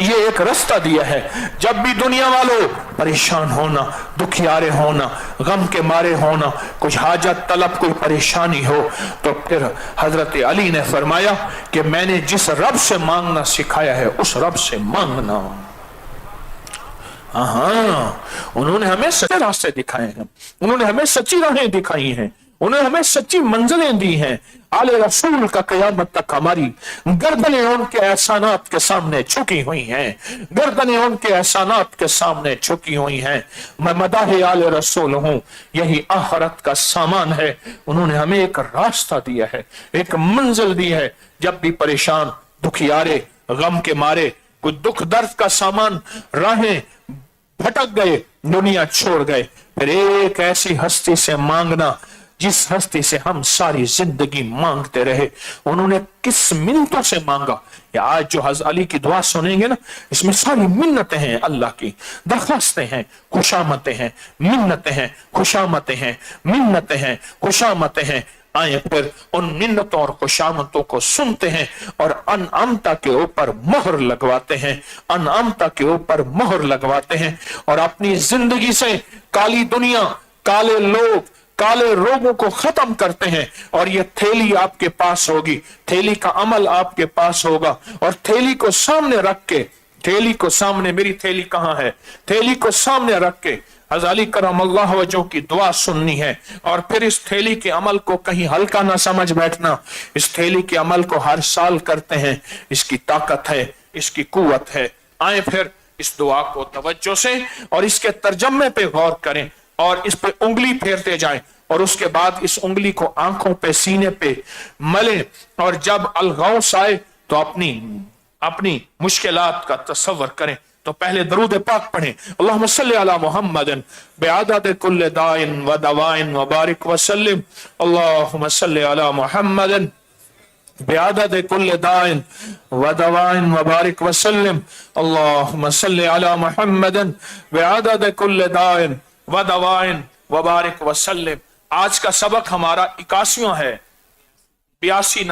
ये एक रास्ता दिया है, जब भी दुनिया वालों परेशान होना, दुखियारे होना, गम के मारे होना, कुछ हाजत तलब, कोई परेशानी हो, तो फिर हजरत अली ने फरमाया कि मैंने जिस रब से मांगना सिखाया है उस रब से मांगना। हाँ, उन्होंने हमें सच्चे रास्ते दिखाए हैं, उन्होंने हमें सच्ची राहें दिखाई हैं, उन्होंने हमें सच्ची मंजिलें दी हैं। आले रसूल का क़यामत तक हमारी गर्दनें उनके एहसानात के सामने झुकी हुई हैं, गर्दनें उनके एहसानात के सामने झुकी हुई हैं। मैं मदाहे आले रसूल हूं, यही आखिरत का सामान है। उन्होंने हमें एक रास्ता दिया है, एक मंजिल दी है। जब भी परेशान, दुखियारे, गम के मारे, कोई दुख दर्द का सामान, राहें भटक गए, दुनिया छोड़ गए, फिर एक ऐसी हस्ती से मांगना जिस हस्ती से हम सारी जिंदगी मांगते रहे। उन्होंने किस मिन्नतों से मांगा? या आज जो हज़रत अली की दुआ सुनेंगे ना, इसमें सारी मिन्नतें हैं, अल्लाह की दरखास्तें हैं, खुशामतें हैं, मिन्नतें हैं, खुशामतें हैं, मिन्नतें हैं, खुशामतें हैं। आए फिर उन मिन्नतों और खुशामतों को सुनते हैं और अनअमता के ऊपर मोहर लगवाते हैं, अनअमता के ऊपर मोहर लगवाते हैं और अपनी जिंदगी से काली दुनिया, काले लोग, काले रोगों को खत्म करते हैं। और ये थैली आपके पास होगी, थैली का अमल आपके पास होगा और थैली को सामने रख के, थैली को सामने, मेरी थैली कहाँ है, थैली को सामने रख के हज़रत अली करमल्लाहु वजहू की दुआ सुननी है। और फिर इस थैली के अमल को कहीं हल्का ना समझ बैठना। इस थैली के अमल को हर साल करते हैं, इसकी ताकत है, इसकी कुव्वत है। आए फिर इस दुआ को तवज्जो से और इसके तर्जमे पे गौर करें और इस पे उंगली फेरते जाएं और उसके बाद इस उंगली को आंखों पे, सीने पे मलें और जब अलगौस आए तो अपनी मुश्किलात का तसव्वुर करें। तो पहले दरूद पाक पढ़ें, अल्लाहुम्मा सल्ली अला मुहम्मदिन बिअदद कुल्लि दाइन व दवाइन व बारिक व सल्लिम। अल्लाहुम्मा सल्ली अला मुहम्मदिन बिअदद कुल्लि दाइन व दवाइन व बारिक व सल्लिम। अल्लाहुम्मा सल्ली अला मुहम्मदिन बिअदद कुल्लि दाइन व दवाइन व बारिक व सल्लिम। आज का सबक हमारा 81वां है, 82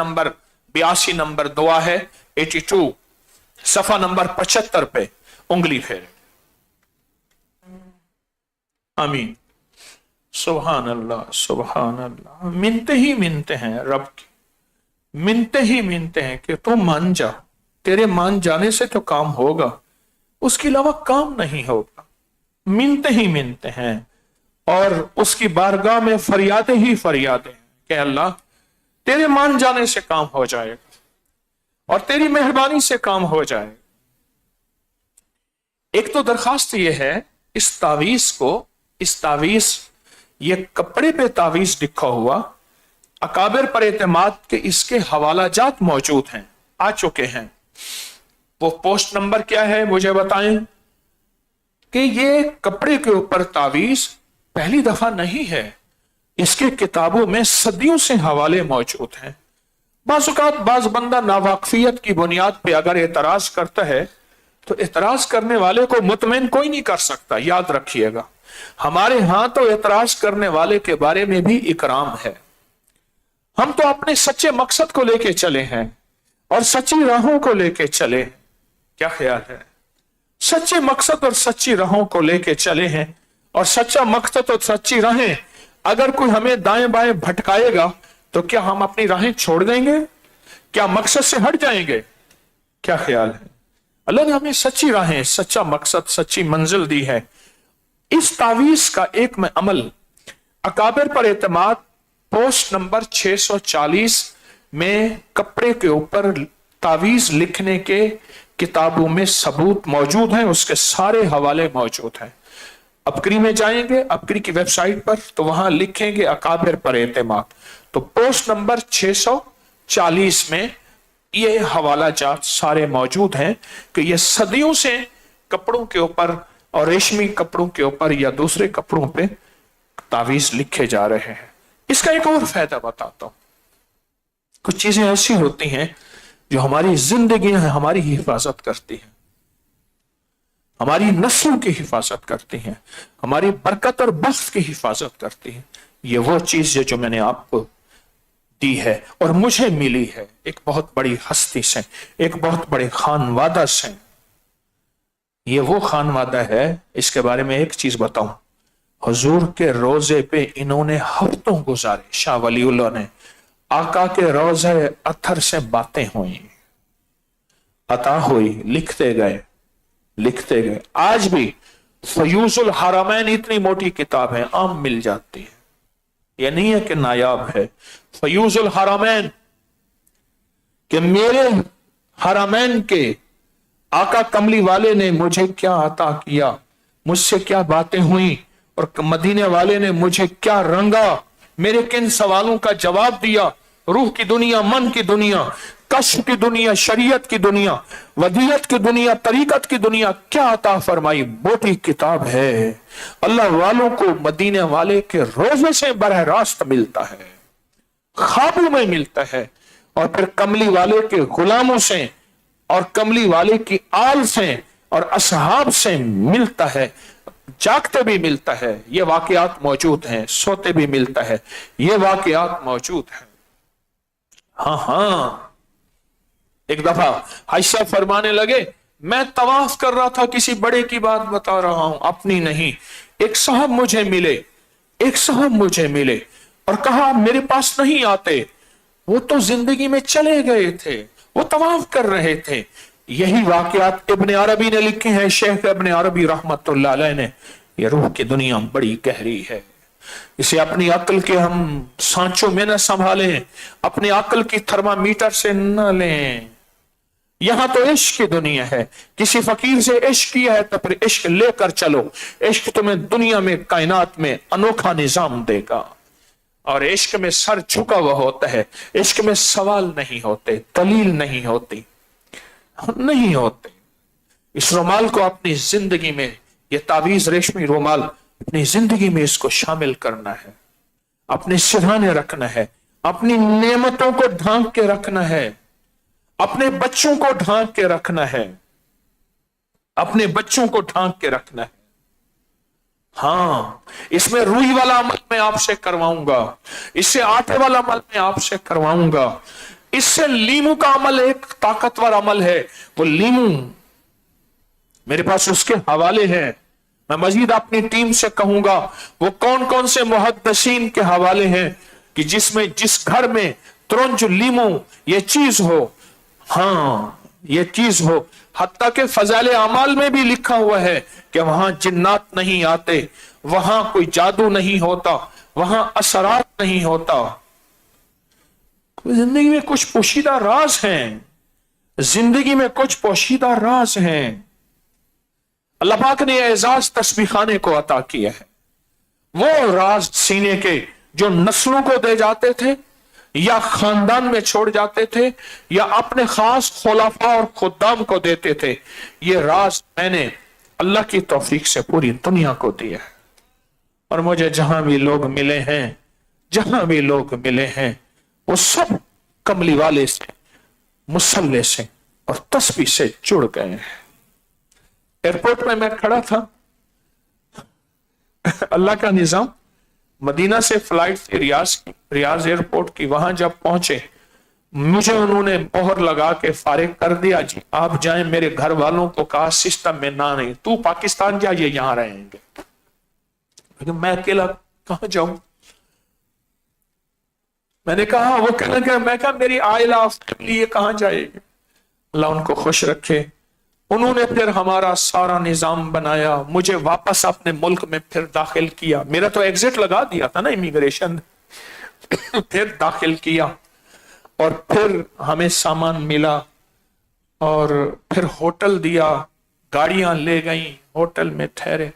नंबर दुआ है, 82 सफा नंबर 75 पे उंगली फेर। आमीन। सुभान अल्लाह, सुभान अल्लाह। मिनते ही मिनते हैं रब की, मिनते ही मिनते हैं कि तू मान जा, तेरे मान जाने से तो काम होगा, उसके अलावा काम नहीं होगा। मिनते ही मिनते हैं और उसकी बारगाह में फरियादें ही फरियादें हैं कि अल्लाह तेरे मान जाने से काम हो जाएगा और तेरी मेहरबानी से काम हो जाएगा। एक तो दरखास्त ये है, इस तावीज ये कपड़े पे तावीज लिखा हुआ, अकाबिर पर एतमाद के इसके हवाला जात मौजूद हैं, आ चुके हैं। वो पोस्ट नंबर क्या है मुझे बताएं कि ये कपड़े के ऊपर तावीज पहली दफा नहीं है, इसके किताबों में सदियों से हवाले मौजूद हैं। बाज़ औक़ात बाज़ बंदा नावाकफियत की बुनियाद पे अगर एतराज करता है तो एतराज करने वाले को मुतमईन कोई नहीं कर सकता। याद रखिएगा, हमारे यहां तो एतराज करने वाले के बारे में भी इकराम है। हम तो अपने सच्चे मकसद को लेके चले हैं और सच्ची राहों को लेके चले हैं। क्या ख्याल है? सच्चे मकसद और सच्ची राहों को लेके चले हैं और सच्चा मकसद और सच्ची राहें, अगर कोई हमें दाएं बाएं भटकाएगा तो क्या हम अपनी राहें छोड़ देंगे? क्या मकसद से हट जाएंगे? क्या ख्याल है? अल्लाह ने हमें सच्ची राहें, सच्चा मकसद, सच्ची मंजिल दी है। इस तावीज का एक में अमल, अकाबिर पर एतमाद पोस्ट नंबर 640 में कपड़े के ऊपर तावीज लिखने के किताबों में सबूत मौजूद हैं, उसके सारे हवाले मौजूद हैं। अबकरी में जाएंगे, अबकरी की वेबसाइट पर, तो वहां लिखेंगे अकाबिर पर एतमाद, तो पोस्ट नंबर 640 में ये हवाला जात सारे मौजूद हैं कि ये सदियों से कपड़ों के ऊपर और रेशमी कपड़ों के ऊपर या दूसरे कपड़ों पे तावीज लिखे जा रहे हैं। इसका एक और फायदा बताता हूं। कुछ चीजें ऐसी होती हैं जो हमारी जिंदगी है, हमारी हिफाजत करती है, हमारी नस्लों की हिफाजत करती हैं, हमारी बरकत और बख्त की हिफाजत करती हैं। ये वो चीज है जो मैंने आपको दी है और मुझे मिली है एक बहुत बड़ी हस्ती से, एक बहुत बड़े खानवादा से। ये वो खानवादा है, इसके बारे में एक चीज बताऊं, हुजूर के रोजे पे इन्होंने हफ्तों गुजारे, शाह वलीउल्लाह ने। आका के रोजे अत्थर से बातें हुई, अता हुई, लिखते गए लिखते गए। आज भी फयूजुल हरमैन इतनी मोटी किताब है, आम मिल जाती है, यह नहीं है कि नायाब है। फयूजुल हरमैन कि मेरे हरमैन के आका कमली वाले ने मुझे क्या अता किया, मुझसे क्या बातें हुई, और मदीने वाले ने मुझे क्या रंगा, मेरे किन सवालों का जवाब दिया। रूह की दुनिया, मन की दुनिया, कश्फ की दुनिया, शरीयत की दुनिया, वदीयत की दुनिया, तरीकत की दुनिया क्या अता फरमाई। मोटी किताब है, अल्लाह वालों को मदीने वाले के रोजे से बरह रास्त मिलता है, ख्वाबों में मिलता है, और फिर कमली वाले के गुलामों से और कमली वाले की आल से और असहाब से मिलता है, जागते भी मिलता है। ये वाकयात मौजूद हैं, सोते भी मिलता है, ये वाकयात मौजूद हैं। हाँ, एक दफा आयशा फरमाने लगे, मैं तवाफ कर रहा था, किसी बड़े की बात बता रहा हूं, अपनी नहीं। एक साहब मुझे मिले और कहा मेरे पास नहीं आते, वो तो जिंदगी में चले गए थे, वो तवाफ कर रहे थे। यही वाकयात इब्न अरबी ने लिखे हैं, शेख इब्न अरबी रहमतुल्लाह अलैह ने। ये रूह की दुनिया बड़ी गहरी है, इसे अपनी अक्ल के हम सांचों में न संभालें, अपनी अक्ल की थर्मामीटर से न लें। यहां तो इश्क की दुनिया है, किसी फकीर से इश्क किया है तो फिर इश्क लेकर चलो। इश्क तुम्हें दुनिया में, कायनात में अनोखा निजाम देगा। और इश्क में सर झुका हुआ होता है, इश्क में सवाल नहीं होते, दलील नहीं होती, नहीं होते। इस रुमाल को अपनी जिंदगी में, ये तावीज रेशमी रुमाल अपनी जिंदगी में इसको शामिल करना है, अपने सिरहाने रखना है, अपनी नेमतों को ढांक के रखना है, अपने बच्चों को ढांक के रखना है, अपने बच्चों को ढांक के रखना है। हाँ, इसमें रूही वाला अमल मैं आपसे करवाऊंगा, इससे आटे वाला अमल मैं आपसे करवाऊंगा, इससे लीमू का अमल एक ताकतवर अमल है। वो लीमू मेरे पास उसके हवाले हैं, मैं मजीद अपनी टीम से कहूंगा वो कौन कौन से मुहद्दिसीन के हवाले हैं कि जिसमें, जिस घर में तुरंज लीमू ये चीज हो, हाँ ये चीज हो। हत्ता के फजाइल अमाल में भी लिखा हुआ है कि वहां जिन्नात नहीं आते, वहां कोई जादू नहीं होता, वहां असरात नहीं होता। जिंदगी में कुछ पोशीदा राज हैं, जिंदगी में कुछ पोशीदा राज हैं। अल्लाह पाक ने एजाज तस्बीह खाने को अता किया है, वो राज सीने के जो नस्लों को दे जाते थे या खानदान में छोड़ जाते थे या अपने खास खुलाफा और खुदाम को देते थे। ये राज मैंने अल्लाह की तौफीक से पूरी दुनिया को दिया है। और मुझे जहां भी लोग मिले हैं, जहां भी लोग मिले हैं, वो सब कमली वाले से, मुसल्ले से और तस्बीह से जुड़ गए हैं। एयरपोर्ट में मैं खड़ा था, अल्लाह का निजाम, मदीना से फ्लाइट थी रियाज एयरपोर्ट की। वहां जब पहुंचे मुझे उन्होंने मोहर लगा के फारिग कर दिया, जी आप जाएं। मेरे घर वालों को कहा सिस्टम में ना नहीं, तू पाकिस्तान जा, ये यहां रहेंगे। लेकिन मैं अकेला कहां जाऊं। मैंने कहा, वो कहने लगा, मैं कहा मेरी आइला फैमिली ये कहां जाएगी। अल्लाह उनको खुश रखे। उन्होंने फिर हमारा सारा निजाम बनाया, मुझे वापस अपने मुल्क में फिर दाखिल किया। मेरा तो एग्जिट लगा दिया था ना इमिग्रेशन फिर दाखिल किया और फिर हमें सामान मिला और फिर होटल दिया, गाड़ियां ले गई, होटल में ठहरे।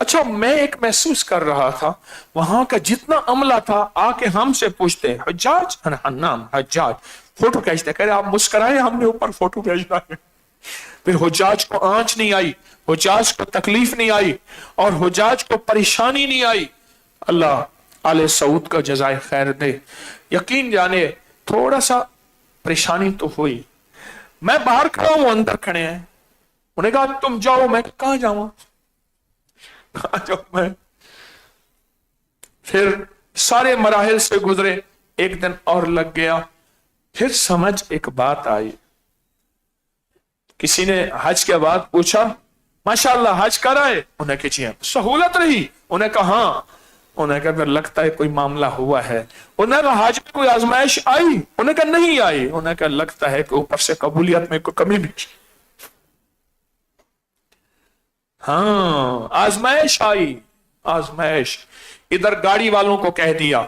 अच्छा, मैं एक महसूस कर रहा था, वहां का जितना अमला था आके हमसे पूछते, हज्जाज, नाम हज्जाज, फोटो खींचते। कह रहे आप मुस्कुराए, हमने ऊपर फोटो खींचना है। फिर हुज्जाज को आंच नहीं आई, हुज्जाज को तकलीफ नहीं आई और हुज्जाज को परेशानी नहीं आई। अल्लाह आले सऊद का जज़ाए खैर दे। यकीन जाने थोड़ा सा परेशानी तो हुई। मैं बाहर खड़ा हूं, अंदर खड़े हैं। उन्हें कहा तुम जाओ। मैं कहां जाऊं, कहां जाऊं मैं। फिर सारे मराहिल से गुजरे, एक दिन और लग गया। फिर समझ एक बात आई। किसी ने हज के बाद पूछा, माशाअल्लाह हज कर आए? उन्हें कहा जी सहूलत रही? उन्हें कहा हाँ। उन्हें कहा फिर लगता है कोई मामला हुआ है। उन्हें कहा हज में कोई आजमाइश आई? उन्हें कहा नहीं आई। उन्हें कहा लगता है कि ऊपर से कबूलियत में कोई कमी भी। हाँ, आजमाइश आई, आजमाइश। इधर गाड़ी वालों को कह दिया,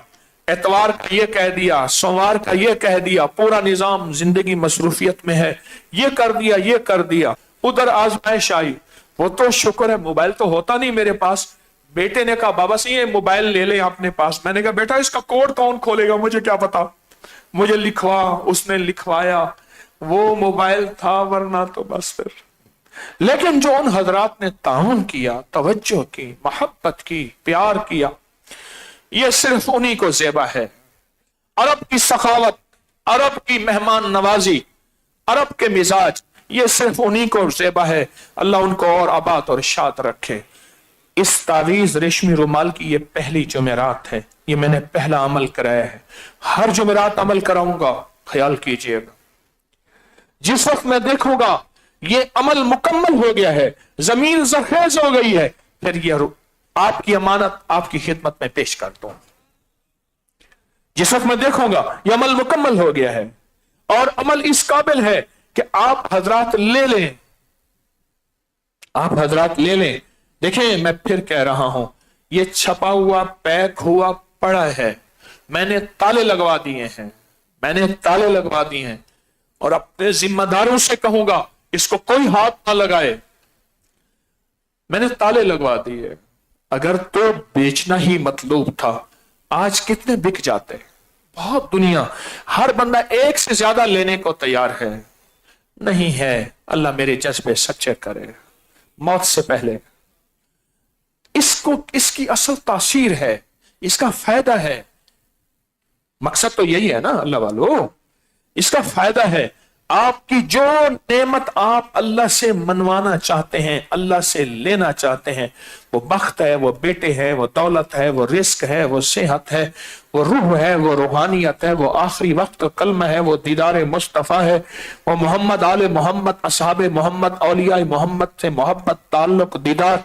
एतवार का ये कह दिया, सोमवार का ये कह दिया, पूरा निजाम जिंदगी मसरूफियत में है, ये कर दिया, ये कर दिया। उधर आजमाइश आई। वो तो शुक्र है मोबाइल तो होता नहीं मेरे पास। बेटे ने कहा बाबा से ये मोबाइल ले ले अपने पास। मैंने कहा बेटा इसका कोड कौन खोलेगा, मुझे क्या पता। मुझे लिखवा, उसने लिखवाया, वो मोबाइल था, वरना तो बस फिर। लेकिन जो उन हजरात ने ताउन किया, तवज्जो की, मोहब्बत की, प्यार किया, ये सिर्फ उन्हीं को ज़ेबा है। अरब की सखावत, अरब की मेहमान नवाजी, अरब के मिजाज, ये सिर्फ उन्हीं को ज़ेबा है। अल्लाह उनको और आबाद और शाद रखे। इस तावीज रेशमी रुमाल की ये पहली जुमेरात है, ये मैंने पहला अमल कराया है। हर जुमेरात अमल कराऊंगा, ख्याल कीजिएगा। जिस वक्त मैं देखूंगा ये अमल मुकम्मल हो गया है, जमीन जरखेज हो गई है, फिर ये आपकी अमानत आपकी खिदमत में पेश कर दूं। जिस वक्त मैं देखूंगा ये अमल मुकम्मल हो गया है और अमल इस काबिल है कि आप हजरात ले लें, आप हजरात ले लें। देखें, मैं फिर कह रहा हूं, ये छपा हुआ, पैक हुआ पड़ा है। मैंने ताले लगवा दिए हैं, मैंने ताले लगवा दिए हैं और अपने जिम्मेदारों से कहूंगा इसको कोई हाथ ना लगाए। मैंने ताले लगवा दिए। अगर तो बेचना ही मतलूब था, आज कितने बिक जाते। बहुत दुनिया, हर बंदा एक से ज्यादा लेने को तैयार है। नहीं है, अल्लाह मेरे जज्बे सच्चे करे मौत से पहले। इसको, इसकी असल तासीर है, इसका फायदा है। मकसद तो यही है ना अल्लाह वालों, इसका फायदा है। आपकी जो नेमत आप अल्लाह से मनवाना चाहते हैं, अल्लाह से लेना चाहते हैं, वो बख्त है, वो बेटे है, वो दौलत है, वो रिस्क है, वो सेहत है, वो रूह है, वो रूहानियत है, वो आखिरी वक्त कलमा है, वो दीदार मुस्तफ़ा है, वो मोहम्मद आले मोहम्मद, असहाब मोहम्मद, औलिया मोहम्मद से मोहब्बत, ताल्लुक, दीदार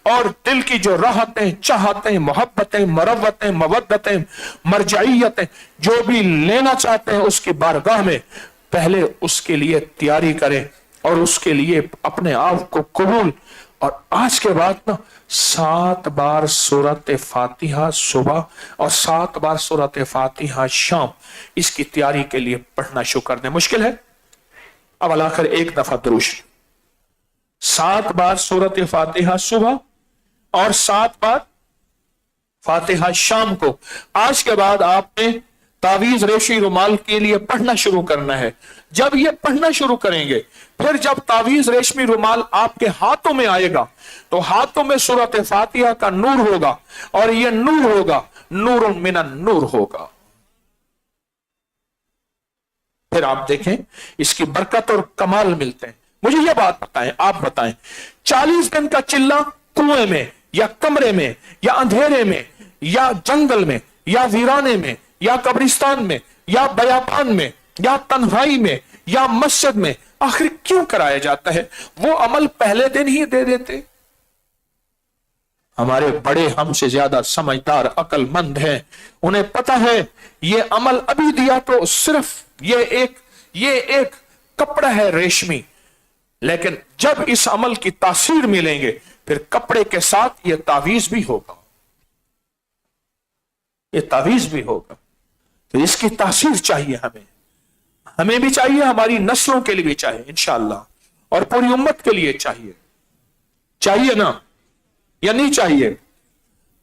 और दिल की जो राहतें, चाहतें, मोहब्बतें, मरवतें, मवद्दतें, मरजाइयतें, जो भी लेना चाहते हैं उसकी बारगाह में पहले उसके लिए तैयारी करें और उसके लिए अपने आप को कबूल। और आज के बाद ना 7 बार सूरत फातिहा सुबह और 7 बार सूरत फातिहा शाम, इसकी तैयारी के लिए पढ़ना शुरू कर दें। मुश्किल है, अब अलाखिर एक दफा दुरूद। 7 बार सूरत फातिहा सुबह और 7 बार फातिहा शाम को। आज के बाद आपने तावीज रेशमी रुमाल के लिए पढ़ना शुरू करना है। जब ये पढ़ना शुरू करेंगे, फिर जब तावीज रेशमी रुमाल आपके हाथों में आएगा तो हाथों में सूरत फातिहा का नूर होगा और ये नूर होगा नूर मिनन नूर होगा। फिर आप देखें इसकी बरकत और कमाल मिलते हैं। मुझे ये बात बताएं, आप बताएं, 40 दिन का चिल्ला कुएं में या कमरे में या अंधेरे में या जंगल में या वीराने में या कब्रिस्तान में या बयापान में या तन्हाई में या मस्जिद में आखिर क्यों कराया जाता है? वो अमल पहले दिन ही दे देते। हमारे बड़े हमसे ज्यादा समझदार अक्लमंद हैं, उन्हें पता है ये अमल अभी दिया तो सिर्फ ये एक कपड़ा है रेशमी, लेकिन जब इस अमल की तासीर मिलेंगे फिर कपड़े के साथ ये तावीज भी होगा, ये तावीज भी होगा। तो इसकी तासीर चाहिए हमें भी चाहिए, हमारी नस्लों के लिए भी चाहिए इंशाअल्लाह और पूरी उम्मत के लिए चाहिए ना, या नहीं चाहिए?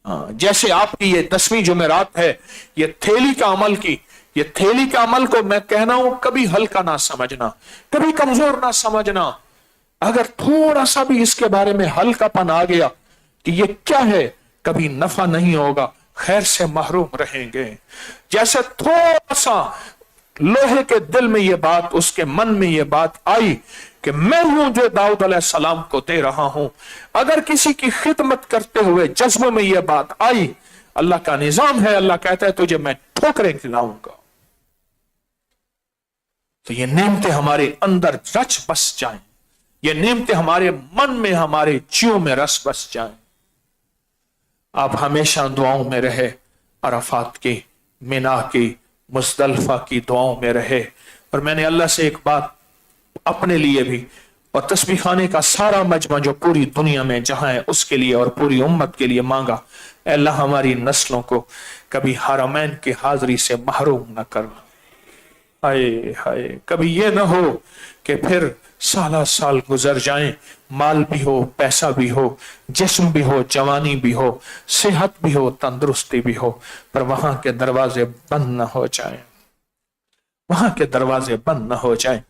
जैसे आपकी ये 10वीं जुमेरात है, ये थैली का अमल की, ये थैली का अमल को मैं कहना हूं कभी हल्का ना समझना, कभी कमजोर ना समझना। अगर थोड़ा सा भी इसके बारे में हल्कापन आ गया कि ये क्या है, कभी नफा नहीं होगा, खैर से महरूम रहेंगे। जैसे थोड़ा सा लोहे के दिल में ये बात, उसके मन में ये बात आई कि मैं हूं जो दाऊद अलैहिस्सलाम को दे रहा हूं। अगर किसी की खिदमत करते हुए जज्बे में ये बात आई, अल्लाह का निजाम है, अल्लाह कहता है तुझे मैं ठोकरें खिलाऊंगा। तो ये नेमतें हमारे अंदर रच बस जाएं, ये नेमतें हमारे मन में, हमारे जियों में रस बस जाएं। आप हमेशा दुआओं में रहे, अरफात की, मिना की, मुज़दलिफा की दुआओं में रहे। और मैंने अल्लाह से एक बात अपने लिए भी और तस्बीह खाने का सारा मजमा जो पूरी दुनिया में जहां है उसके लिए और पूरी उम्मत के लिए मांगा, अल्लाह हमारी नस्लों को कभी हरमैन की हाजिरी से महरूम न करना। हाय हाय, कभी ये ना हो कि फिर साला साल गुजर जाएं, माल भी हो, पैसा भी हो, जिस्म भी हो, जवानी भी हो, सेहत भी हो, तंदुरुस्ती भी हो, पर वहां के दरवाजे बंद न हो जाएं, वहां के दरवाजे बंद न हो जाएं।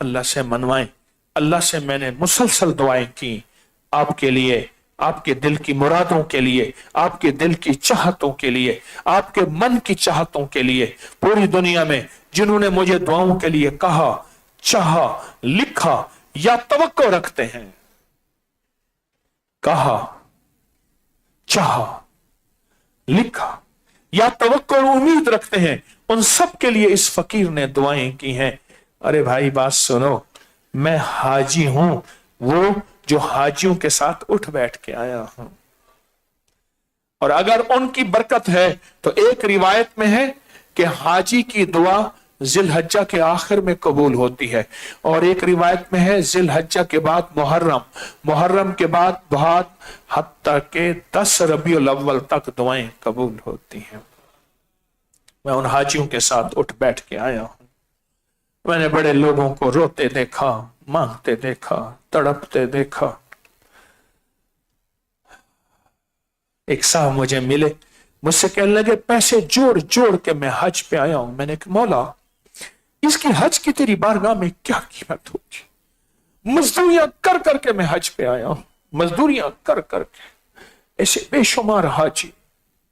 अल्लाह से मनवाएं। अल्लाह से मैंने मुसलसल दुआएं की आपके लिए, आपके दिल की मुरादों के लिए, आपके दिल की चाहतों के लिए, आपके मन की चाहतों के लिए। पूरी दुनिया में जिन्होंने मुझे दुआओं के लिए कहा, चाहा, लिखा या तवक्को रखते हैं, कहा, चाहा, लिखा या तवक्को और उम्मीद रखते हैं, उन सब के लिए इस फकीर ने दुआएं की हैं। अरे भाई बात सुनो, मैं हाजी हूं, वो जो हाजियों के साथ उठ बैठ के आया हूं। और अगर उनकी बरकत है तो एक रिवायत में है कि हाजी की दुआ जिलहज्जा के आखिर में कबूल होती है, और एक रिवायत में है जिलहज्जा के बाद मुहर्रम, मुहर्रम के बाद हत्ता के 10 रबीउल अव्वल तक दुआएं कबूल होती हैं। मैं उन हाजियों के साथ उठ बैठ के आया हूं। मैंने बड़े लोगों को रोते देखा, मांगते देखा, तड़पते देखा। एक साहब मुझे मिले, मुझसे कहने लगे पैसे जोड़ जोड़ के मैं हज पे आया हूं। मैंने कहा मौला, इसकी हज की तेरी बारगाह में क्या कीमत होगी? मजदूरियां कर करके मैं हज पे आया हूं, मजदूरियां कर करके। ऐसे बेशुमार हाजी,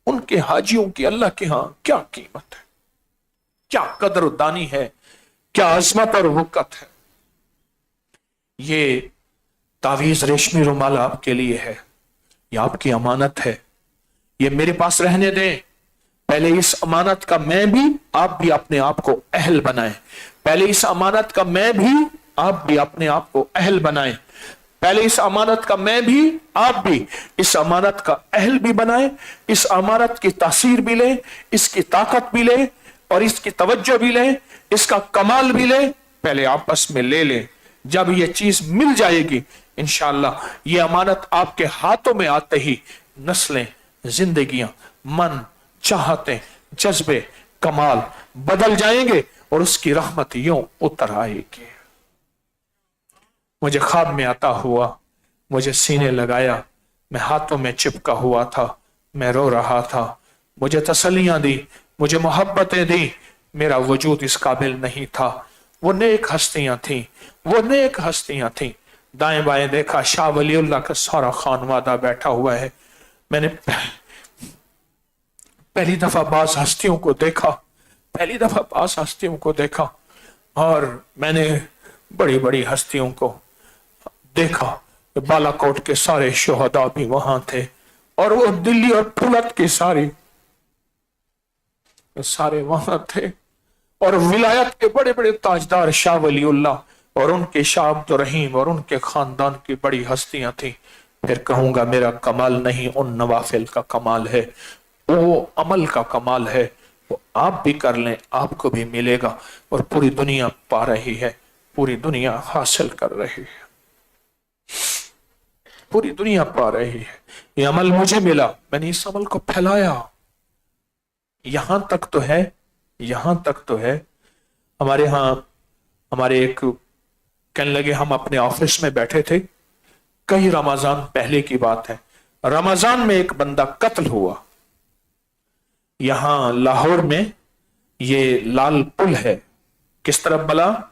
उनके हाजियों की अल्लाह के यहां क्या कीमत है, क्या कदर दानी है, क्या अजमत और वक़्त है। ये तावीज रेशमी रुमाल आपके लिए है, ये आपकी अमानत है, ये मेरे पास रहने दें। पहले इस अमानत का मैं भी, आप भी अपने आप को अहल बनाएं। पहले इस अमानत का मैं भी, आप भी अपने आप को अहल बनाएं। पहले इस अमानत का मैं भी, आप भी इस अमानत का अहल भी बनाएं। इस अमानत की तासीर भी लें, इसकी ताकत भी लें और इसकी तवज्जो भी लें, इसका कमाल भी लें। पहले आपस में ले लें। जब ये चीज मिल जाएगी इंशाअल्लाह, ये अमानत आपके हाथों में आते ही नस्लें, जिंदगियां, मन, चाहते, जज्बे, कमाल बदल जाएंगे और उसकी रहमत यूं उतर आएगी। मुझे ख्वाब में आता हुआ, मुझे सीने लगाया, मैं हाथों में चिपका हुआ था, मैं रो रहा था। मुझे तसल्लियां दी, मुझे मोहब्बतें दी। मेरा वजूद इस काबिल नहीं था। वो नेक हस्तियां थी, वो नेक हस्तियां थी। दाएं बाएं देखा, शाह वलीउल्लाह का सारा खानवादा बैठा हुआ है। मैंने पहली दफा बास हस्तियों को देखा, पहली दफा बास हस्तियों को देखा, और मैंने बड़ी बड़ी हस्तियों को देखा। बालाकोट के सारे शोहदा भी वहां थे, और वो दिल्ली और फुलत के सारे वहां थे, और विलायत के बड़े बड़े ताजदार शाह वलीउल्लाह और उनके शाह अब्दुर रहीम और उनके खानदान की बड़ी हस्तियां थी। फिर कहूंगा मेरा कमाल नहीं, उन नवाफिल का कमाल है, वो अमल का कमाल है। वो आप भी कर लें, आपको भी मिलेगा। और पूरी दुनिया पा रही है, पूरी दुनिया हासिल कर रही है, पूरी दुनिया पा रही है। ये अमल मुझे मिला, मैंने इस अमल को फैलाया। यहां तक तो है, यहां तक तो है। हमारे यहां हमारे एक कहने लगे, हम अपने ऑफिस में बैठे थे, कई रमजान पहले की बात है। रमजान में एक बंदा कत्ल हुआ। यहां लाहौर में ये लाल पुल है, किस तरफ बला,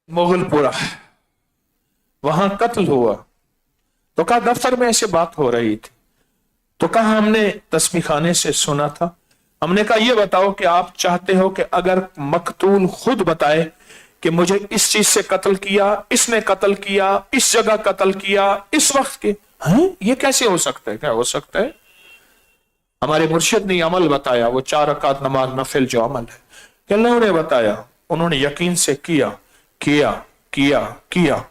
मुगलपुरा, वहां कत्ल हुआ। तो कहा दफ्तर में ऐसे बात हो रही थी, तो कहा हमने तस्बीह खाने से सुना था, हमने कहा ये बताओ कि आप चाहते हो कि अगर मकतूल खुद बताए कि मुझे इस चीज से कत्ल किया, इसने कत्ल किया, इस जगह कत्ल किया, इस वक्त के, हैं ये कैसे हो सकता है? क्या हो सकता है? हमारे मुर्शिद ने अमल बताया, वो 4 रकात नमाज नफिल जो अमल है कि अल्लाह ने बताया, उन्होंने यकीन से किया किया किया किया।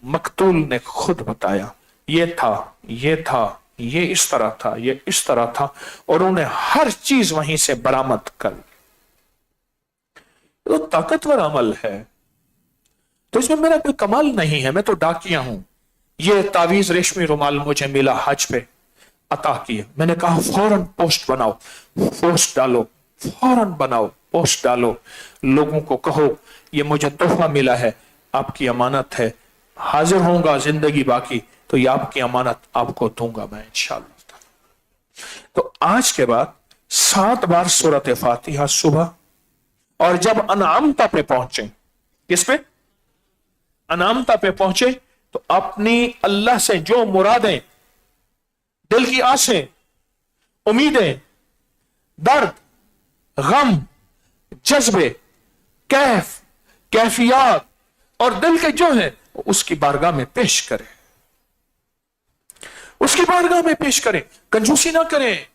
मकतूल ने खुद बताया ये था, ये था, ये इस तरह था, ये इस तरह था, और उन्हें हर चीज वहीं से बरामद कर। तो ताकतवर अमल है, तो इसमें मेरा कोई कमाल नहीं है, मैं तो डाकिया हूं। ये तावीज रेशमी रुमाल मुझे मिला हज पे, अता किया। मैंने कहा फौरन पोस्ट बनाओ, पोस्ट डालो, फौरन बनाओ, पोस्ट डालो, लोगों को कहो ये मुझे तोहफा मिला है, आपकी अमानत है, हाजिर होऊंगा जिंदगी बाकी तो ये आपकी अमानत आपको दूंगा मैं इंशाअल्लाह। तो आज के बाद 7 बार सूरत फातिहा सुबह, और जब अनामता पे पहुंचे, किस पे? अनामता पे पहुंचे, तो अपनी अल्लाह से जो मुरादें, दिल की आसें, उम्मीदें, दर्द, गम, जज्बे, कैफियत और दिल के जो है उसकी बारगाह में पेश करें, उसकी बारगाह में पेश करें, कंजूसी ना करें।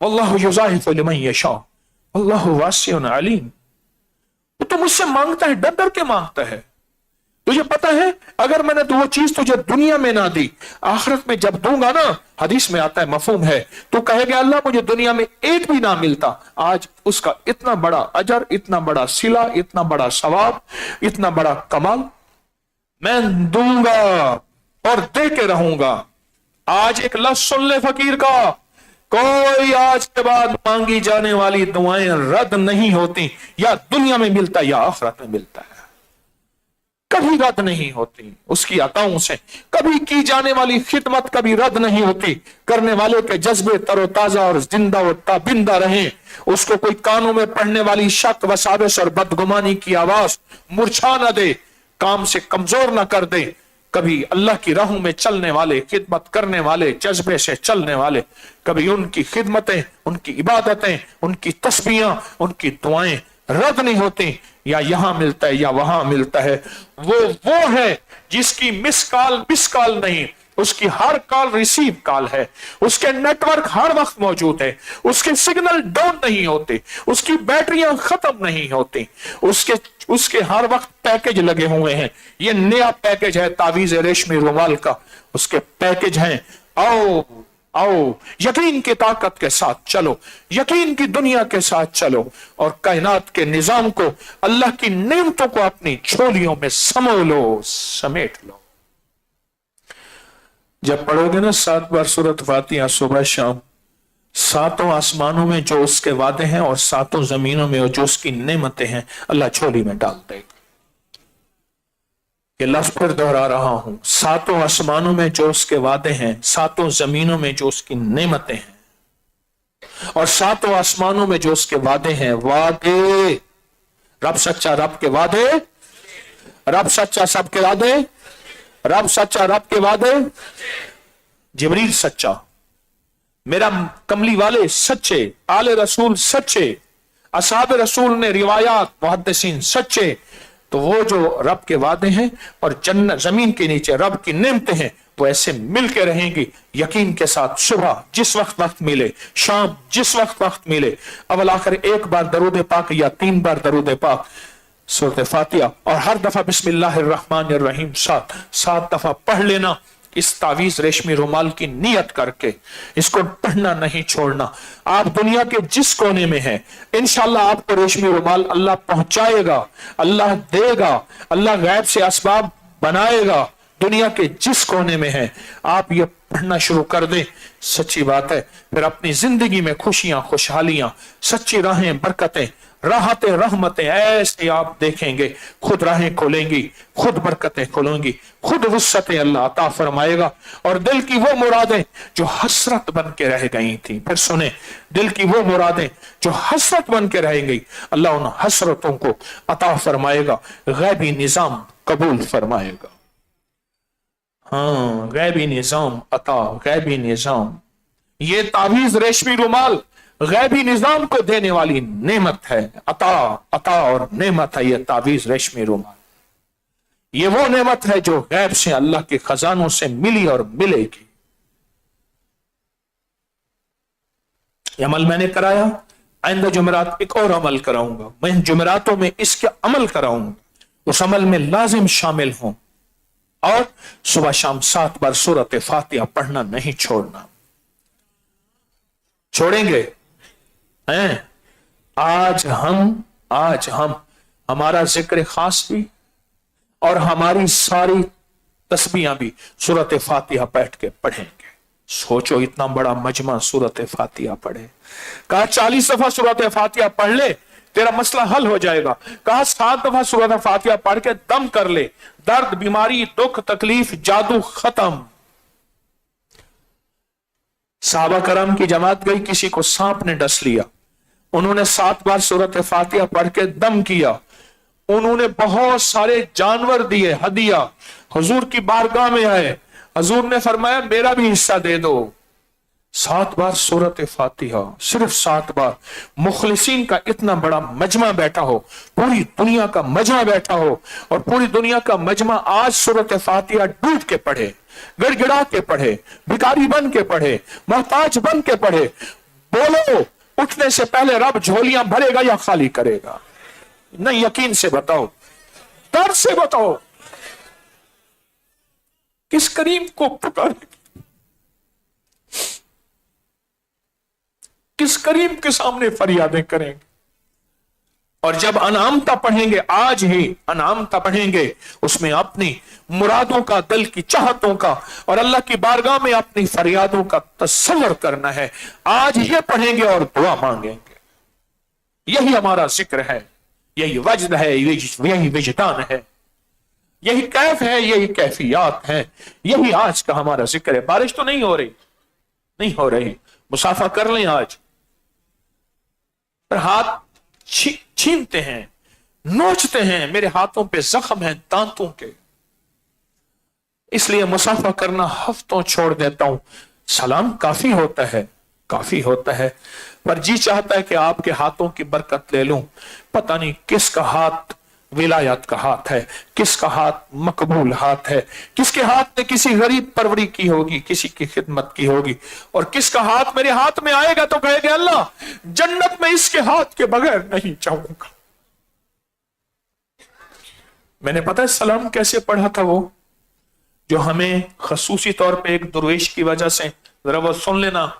वल्लाहु युज़ाइफ़ु लिमन यशा वल्लाहु वासिउन अलीम। तो मुझसे मांगता है, डर डर के मांगता है। तुझे पता है अगर मैंने तो वो चीज तुझे दुनिया में ना दी, आखिरत में जब दूंगा ना, हदीस में आता है, मफहूम है, तो कहेगा अल्लाह मुझे दुनिया में एक भी ना मिलता, आज उसका इतना बड़ा अजर, इतना बड़ा सिला, इतना बड़ा सवाब, इतना बड़ा कमाल मैं दूंगा और दे के रहूंगा। आज एक लफ्ज सुन ले फकीर का, कोई आज के बाद मांगी जाने वाली दुआएं रद्द नहीं होती, या दुनिया में मिलता या आखिरत में मिलता है, कभी रद्द नहीं होती। उसकी अताओं से कभी की जाने वाली खिदमत कभी रद्द नहीं होती। करने वाले के जज्बे तरोताजा और जिंदा और ताबिंदा रहे, उसको कोई कानों में पड़ने वाली शक, वसावस और बदगुमानी की आवाज मुरझा न दे, काम से कमजोर न कर दे। कभी अल्लाह की राहों में चलने वाले, खिदमत करने वाले, जज्बे से चलने वाले, कभी उनकी खिदमतें, उनकी इबादतें, उनकी तस्बीहां, उनकी दुआएं रद्द नहीं होती। या यहां मिलता है या वहां मिलता है। वो है जिसकी मिस कॉल नहीं, उसकी हर कॉल रिसीव कॉल है, उसके नेटवर्क हर वक्त मौजूद है, उसके सिग्नल डाउन नहीं होते, उसकी बैटरियां खत्म नहीं होती, उसके हर वक्त पैकेज लगे हुए हैं। ये नया पैकेज है तावीज रेशमी रुमाल का, उसके पैकेज हैं। आओ आओ, यकीन की ताकत के साथ चलो, यकीन की दुनिया के साथ चलो, और कायनात के निजाम को, अल्लाह की नेमतों को अपनी झोलियों में समो लो, समेट लो। जब पढ़ोगे ना 7 बार सूरत फातिहा सुबह शाम, 7 आसमानों में जो उसके वादे हैं और 7 जमीनों में जो उसकी नेमतें हैं, अल्लाह झोली में डाल देगा। ये लफ्ज फिर दोहरा रहा हूं, 7 आसमानों में जो उसके वादे हैं, 7 जमीनों में जो उसकी नेमतें हैं, और 7 आसमानों में जो उसके वादे हैं। वादे, रब सच्चा, रब के वादे, रब सच्चा, सबके वादे, रब सच्चा, रब के वादे। जिब्रील सच्चा, मेरा कमली वाले सच्चे, आले रसूल सच्चे, असहाब रसूल ने रिवायात, मुहद्दिसीन सच्चे। तो वो जो रब के वादे हैं और जन्नत, जमीन के नीचे रब की नेमतें हैं, वो ऐसे मिलके रहेंगी यकीन के साथ। सुबह जिस वक्त मिले, शाम जिस वक्त मिले, अवल आखिर 1 बार दरूद पाक या 3 बार दरूद पाक सूरत फातिहा, और हर दफा बिस्मिल्लाहिर्रहमानिर्रहीम 7 दफा पढ़ लेना। इस तावीज रेशमी रुमाल की नियत करके इसको पढ़ना नहीं छोड़ना। आप दुनिया के जिस कोने में हैं, इंशाअल्लाह आपको रेशमी रुमाल अल्लाह पहुंचाएगा, अल्लाह देगा, अल्लाह गैब से असबाब बनाएगा। दुनिया के जिस कोने में है, आप ये पढ़ना शुरू कर दें, सच्ची बात है, फिर अपनी जिंदगी में खुशियां, खुशहालियां, सच्ची राहें, बरकतें, राहतें, रहमतें ऐसे आप देखेंगे। खुद राहें खोलेंगी, खुद बरकतें खोलेंगी, खुद वुस्सतें अल्लाह अता फरमाएगा। और दिल की वो मुरादें जो हसरत बन के रह गई थी, फिर सुने, दिल की वो मुरादें जो हसरत बन के रह गई, अल्लाह उन हसरतों को अता फरमाएगा, गैबी निजाम कबूल फरमाएगा। हाँ, गैबी निजाम अता, गैबी निजाम। ये तावीज रेशमी रुमाल गैबी निजाम को देने वाली नेमत है। अता अता और नेमत है ये तावीज रेशमी रुमाल। ये वो नेमत है जो गैब से अल्लाह के खजानों से मिली और मिलेगी। ये अमल मैंने कराया, आइंदा जुमेरात एक और अमल कराऊंगा। मैं जुमेरातों में इसके अमल कराऊंगा, उस अमल में लाजिम शामिल हूं। और सुबह शाम 7 बार सूरत फातिहा पढ़ना नहीं छोड़ना। छोड़ेंगे हैं? आज हम हमारा जिक्र खास भी और हमारी सारी तस्बीहां भी सूरत फातिहा बैठ के पढ़ेंगे। सोचो इतना बड़ा मजमा सूरत फातिहा पढ़े। कहा 40 दफा सूरत फातिहा पढ़ ले, तेरा मसला हल हो जाएगा। कहा 7 दफा सूरत फातिहा पढ़ के दम कर ले, दर्द, बीमारी, दुख, तकलीफ, जादू खत्म। साहबा करम की जमात गई, किसी को सांप ने डस लिया, उन्होंने 7 बार सूरत फातिहा पढ़ के दम किया। उन्होंने बहुत सारे जानवर दिए हदिया, हुजूर की बारगाह में आए, हुजूर ने फरमाया मेरा भी हिस्सा दे दो। 7 बार सूरत फातिहा, सिर्फ 7 बार। मुखलिसीन का इतना बड़ा मजमा बैठा हो, पूरी दुनिया का मजमा बैठा हो, और पूरी दुनिया का मजमा आज सूरत फातिहा डूब के पढ़े, गिड़गिड़ा के पढ़े, भिखारी बन के पढ़े, मोहताज बन के पढ़े। बोलो, उठने से पहले रब झोलियां भरेगा या खाली करेगा? नहीं, यकीन से बताओ, डर से बताओ, किस करीम को पुकारेंगे? किस करीम के सामने फरियादें करेंगे? और जब अनामता पढ़ेंगे, आज ही अनामता पढ़ेंगे, उसमें अपनी मुरादों का, दिल की चाहतों का और अल्लाह की बारगाह में अपनी फरियादों का तसव्वुर करना है। आज ये पढ़ेंगे और दुआ मांगेंगे। यही हमारा जिक्र है, यही वजद है, यही विजदान है, यही कैफ है, यही कैफियत है, यही आज का हमारा जिक्र है। बारिश तो नहीं हो रही, नहीं हो रही, मुसाफा कर लें आज। पर हाथ छीनते हैं, नोचते हैं, मेरे हाथों पे जख्म है दांतों के, इसलिए मुसाफा करना हफ्तों छोड़ देता हूं। सलाम काफी होता है, काफी होता है, पर जी चाहता है कि आपके हाथों की बरकत ले लूं। पता नहीं किसका हाथ विलायत का हाथ है, किसका हाथ मकबूल हाथ है, किसके हाथ ने किसी गरीब परवरी की होगी, किसी की खिदमत की होगी, और किसका हाथ मेरे हाथ में आएगा तो कहेगा अल्लाह जन्नत में इसके हाथ के बगैर नहीं जाऊंगा। मैंने पता है सलाम कैसे पढ़ा था, वो जो हमें खसूसी तौर पे एक दुर्वेश की वजह से, जरा वो सुन लेना,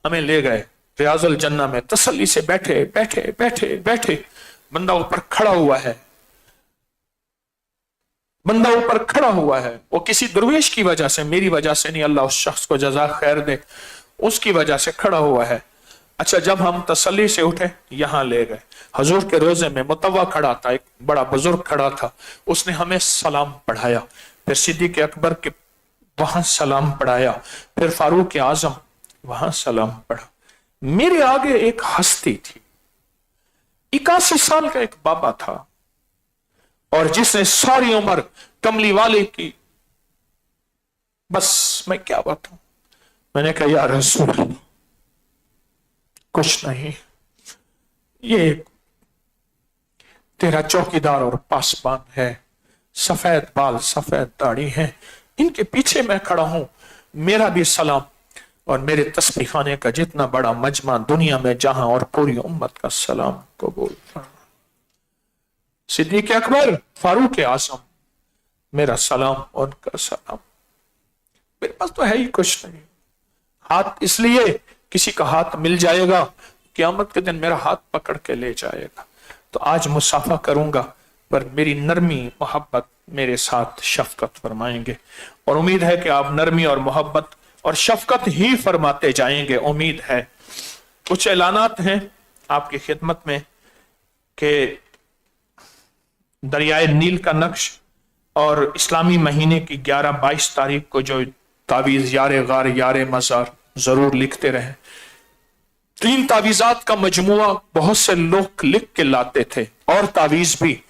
हमें ले गए रियाजुल जन्ना में, तसल्ली से बैठे बैठे बैठे बैठे, बंदा ऊपर खड़ा हुआ है, बंदा ऊपर खड़ा हुआ है, वो किसी दुर्वेश की वजह से, मेरी वजह से नहीं, अल्लाह उस शख्स को जज़ा खैर दे, उसकी वजह से खड़ा हुआ है। अच्छा, जब हम तसल्ली से उठे, यहां ले गए, हजूर के रोजे में मुतव्वा खड़ा था, एक बड़ा बुजुर्ग खड़ा था, उसने हमें सलाम पढ़ाया, फिर सिद्दीक़ अकबर के वहां सलाम पढ़ाया, फिर फारूक आजम वहां सलाम पढ़ा। मेरे आगे एक हस्ती थी, 81 साल का एक बाबा था, और जिसने सारी उम्र कमली वाले की, बस मैं क्या बताऊं। मैंने कहा या रसूल अल्लाह, कुछ नहीं, ये तेरा चौकीदार और पासबान है, सफेद बाल सफेद दाढ़ी है, इनके पीछे मैं खड़ा हूं, मेरा भी सलाम और मेरे तस्बीह खाने का जितना बड़ा मजमा दुनिया में जहां, और पूरी उम्मत का सलाम कबूल फरमा। सिद्दीक़ अकबर, फारूक आज़म, मेरा सलाम, उनका सलाम। मेरे पास तो है ही कुछ नहीं, हाथ इसलिए किसी का हाथ मिल जाएगा, क़यामत के दिन मेरा हाथ पकड़ के ले जाएगा। तो आज मुसाफा करूंगा, पर मेरी नरमी मोहब्बत मेरे साथ शफकत फरमाएंगे, और उम्मीद है कि आप नरमी और मोहब्बत और शफकत ही फरमाते जाएंगे, उम्मीद है। कुछ ऐलानात हैं आपकी खिदमत में कि दरियाए नील का नक्श और इस्लामी महीने की 11-22 तारीख को जो तावीज यारे गार यारे मजार जरूर लिखते रहे। 3 तावीजात का मजमुआ बहुत से लोग लिख के लाते थे, और तावीज भी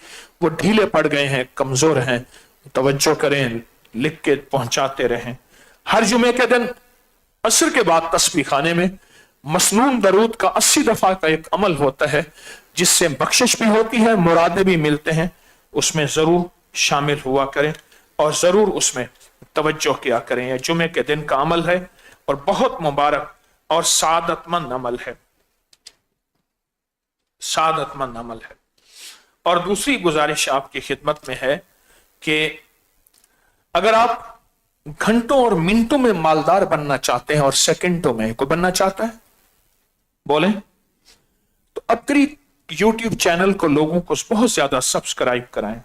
वो ढीले पड़ गए हैं, कमजोर हैं, तवज्जो करें, लिख के पहुंचाते रहें। हर जुमे के दिन असर के बाद तस्बीह खाने में मसनून दरूद का 80 दफा का एक अमल होता है जिससे बख्शिश भी होती है, मुरादे भी मिलते हैं। उसमें जरूर शामिल हुआ करें और जरूर उसमें तवज्जो किया करें। यह जुमे के दिन का अमल है और बहुत मुबारक और सादतमंद अमल है, सादतमंद अमल है। और दूसरी गुजारिश आपकी खिदमत में है कि अगर आप घंटों और मिनटों में मालदार बनना चाहते हैं और सेकंडों में कोई बनना चाहता है, बोलें, तो अपनी यूट्यूब चैनल को लोगों को बहुत ज्यादा सब्सक्राइब कराएं।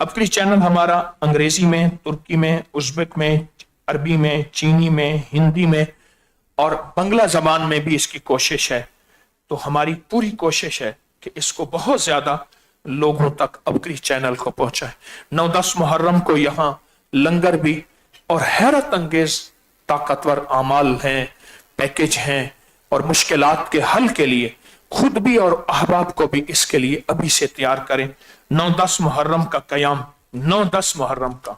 अपनी चैनल हमारा अंग्रेजी में, तुर्की में, उज़्बेक में, अरबी में, चीनी में, हिंदी में और बांग्ला जबान में भी इसकी कोशिश है। तो हमारी पूरी कोशिश है कि इसको बहुत ज्यादा लोगों तक अपनी चैनल को पहुंचाए। 9-10 मुहर्रम को यहाँ लंगर भी और हैरत अंगेज ताकतवर आमाल हैं, पैकेज हैं और मुश्किलात के हल के लिए खुद भी और अहबाब को भी इसके लिए अभी से तैयार करें। 9-10 मुहर्रम का कयाम, 9-10 मुहर्रम का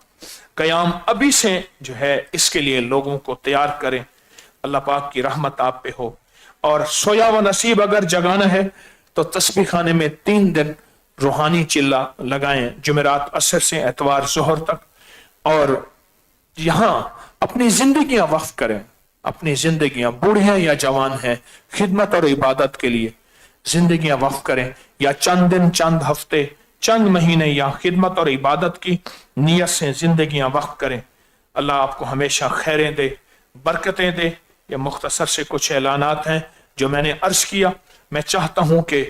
कयाम अभी से जो है इसके लिए लोगों को तैयार करें। अल्लाह पाक की रहमत आप पे हो। और सोया व नसीब अगर जगाना है तो तस्बीह खाने में 3 दिन रूहानी चिल्ला लगाएं, जुमेरात असर से एतवार जोहर तक। और यहां अपनी जिंदगियां वक्फ करें, अपनी जिंदगियां, बूढ़े हैं या जवान हैं, खिदमत और इबादत के लिए जिंदगियां वक्फ करें, या चंद दिन, चंद हफ्ते, चंद महीने या खिदमत और इबादत की नीयत से जिंदगियां वक्फ करें। अल्लाह आपको हमेशा खैरें दे, बरकतें दे। ये मुख्तसर से कुछ ऐलानात हैं जो मैंने अर्ज किया। मैं चाहता हूं कि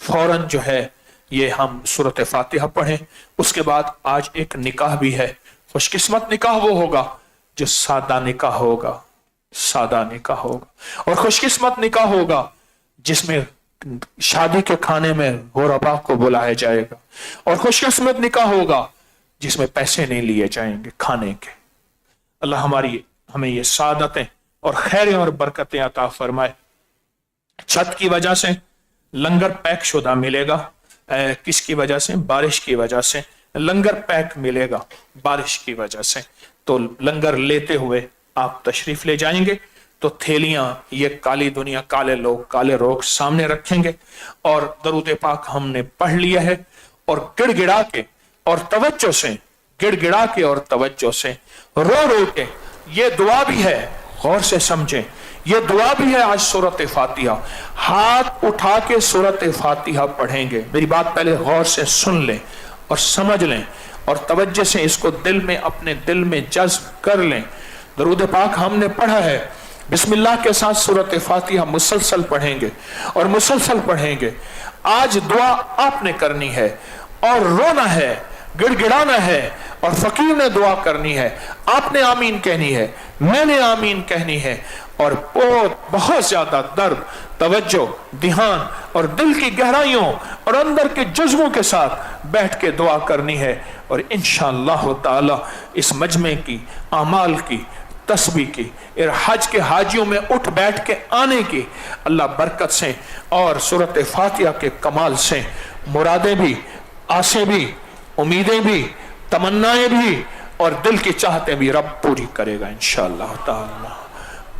फौरन जो है ये हम सूरत फातिहा पढ़ें। उसके बाद आज एक निकाह भी है। खुशकिस्मत निकाह वो होगा जो सादा निकाह होगा, सादा निकाह होगा। और खुशकिस्मत निकाह होगा जिसमें शादी के खाने में गोरबा को बुलाया जाएगा। और खुशकिस्मत निकाह होगा जिसमें पैसे नहीं लिए जाएंगे खाने के। अल्लाह हमें ये सादतें और खैरें और बरकतें अता फरमाए। छत की वजह से लंगर पैक शुदा मिलेगा। किसकी वजह से? बारिश की वजह से लंगर पैक मिलेगा, बारिश की वजह से। तो लंगर लेते हुए आप तशरीफ ले जाएंगे तो थैलियां, ये काली दुनिया, काले लोग, काले रोग सामने रखेंगे। और दरूद पाक हमने पढ़ लिया है और गिड़गिड़ा के और तवज्जो से, गिड़गिड़ा के और तवज्जो से, रो रो के, ये दुआ भी है, गौर से समझें, ये दुआ भी है। आज सूरत फातिहा, हाथ उठा के सूरत फातिहा पढ़ेंगे। मेरी बात पहले गौर से सुन लें और समझ लें और तवज्जो से इसको दिल में, अपने दिल में जज्ब कर लें। दरूद पाक हमने पढ़ा है, बिस्मिल्लाह के साथ सूरत फातिहा मुसलसल पढ़ेंगे और मुसलसल पढ़ेंगे। आज दुआ आपने करनी है और रोना है, गिड़गिड़ाना है और फकीर ने दुआ करनी है। आपने आमीन कहनी है, मैंने आमीन कहनी है। और बहुत ज्यादा दर्द, तवज्जो, ध्यान और दिल की गहराइयों और अंदर के जज्बों के साथ बैठ के दुआ करनी है। और इंशाअल्लाह ताला इस मजमे की, आमाल की, तस्बीह की, हज के हाजियों में उठ बैठ के आने की अल्लाह बरकत से और सूरत फातिहा के कमाल से मुरादें भी, आसें भी, उम्मीदें भी, तमन्नाएं भी और दिल की चाहतें भी रब पूरी करेगा, इंशाअल्लाह ताला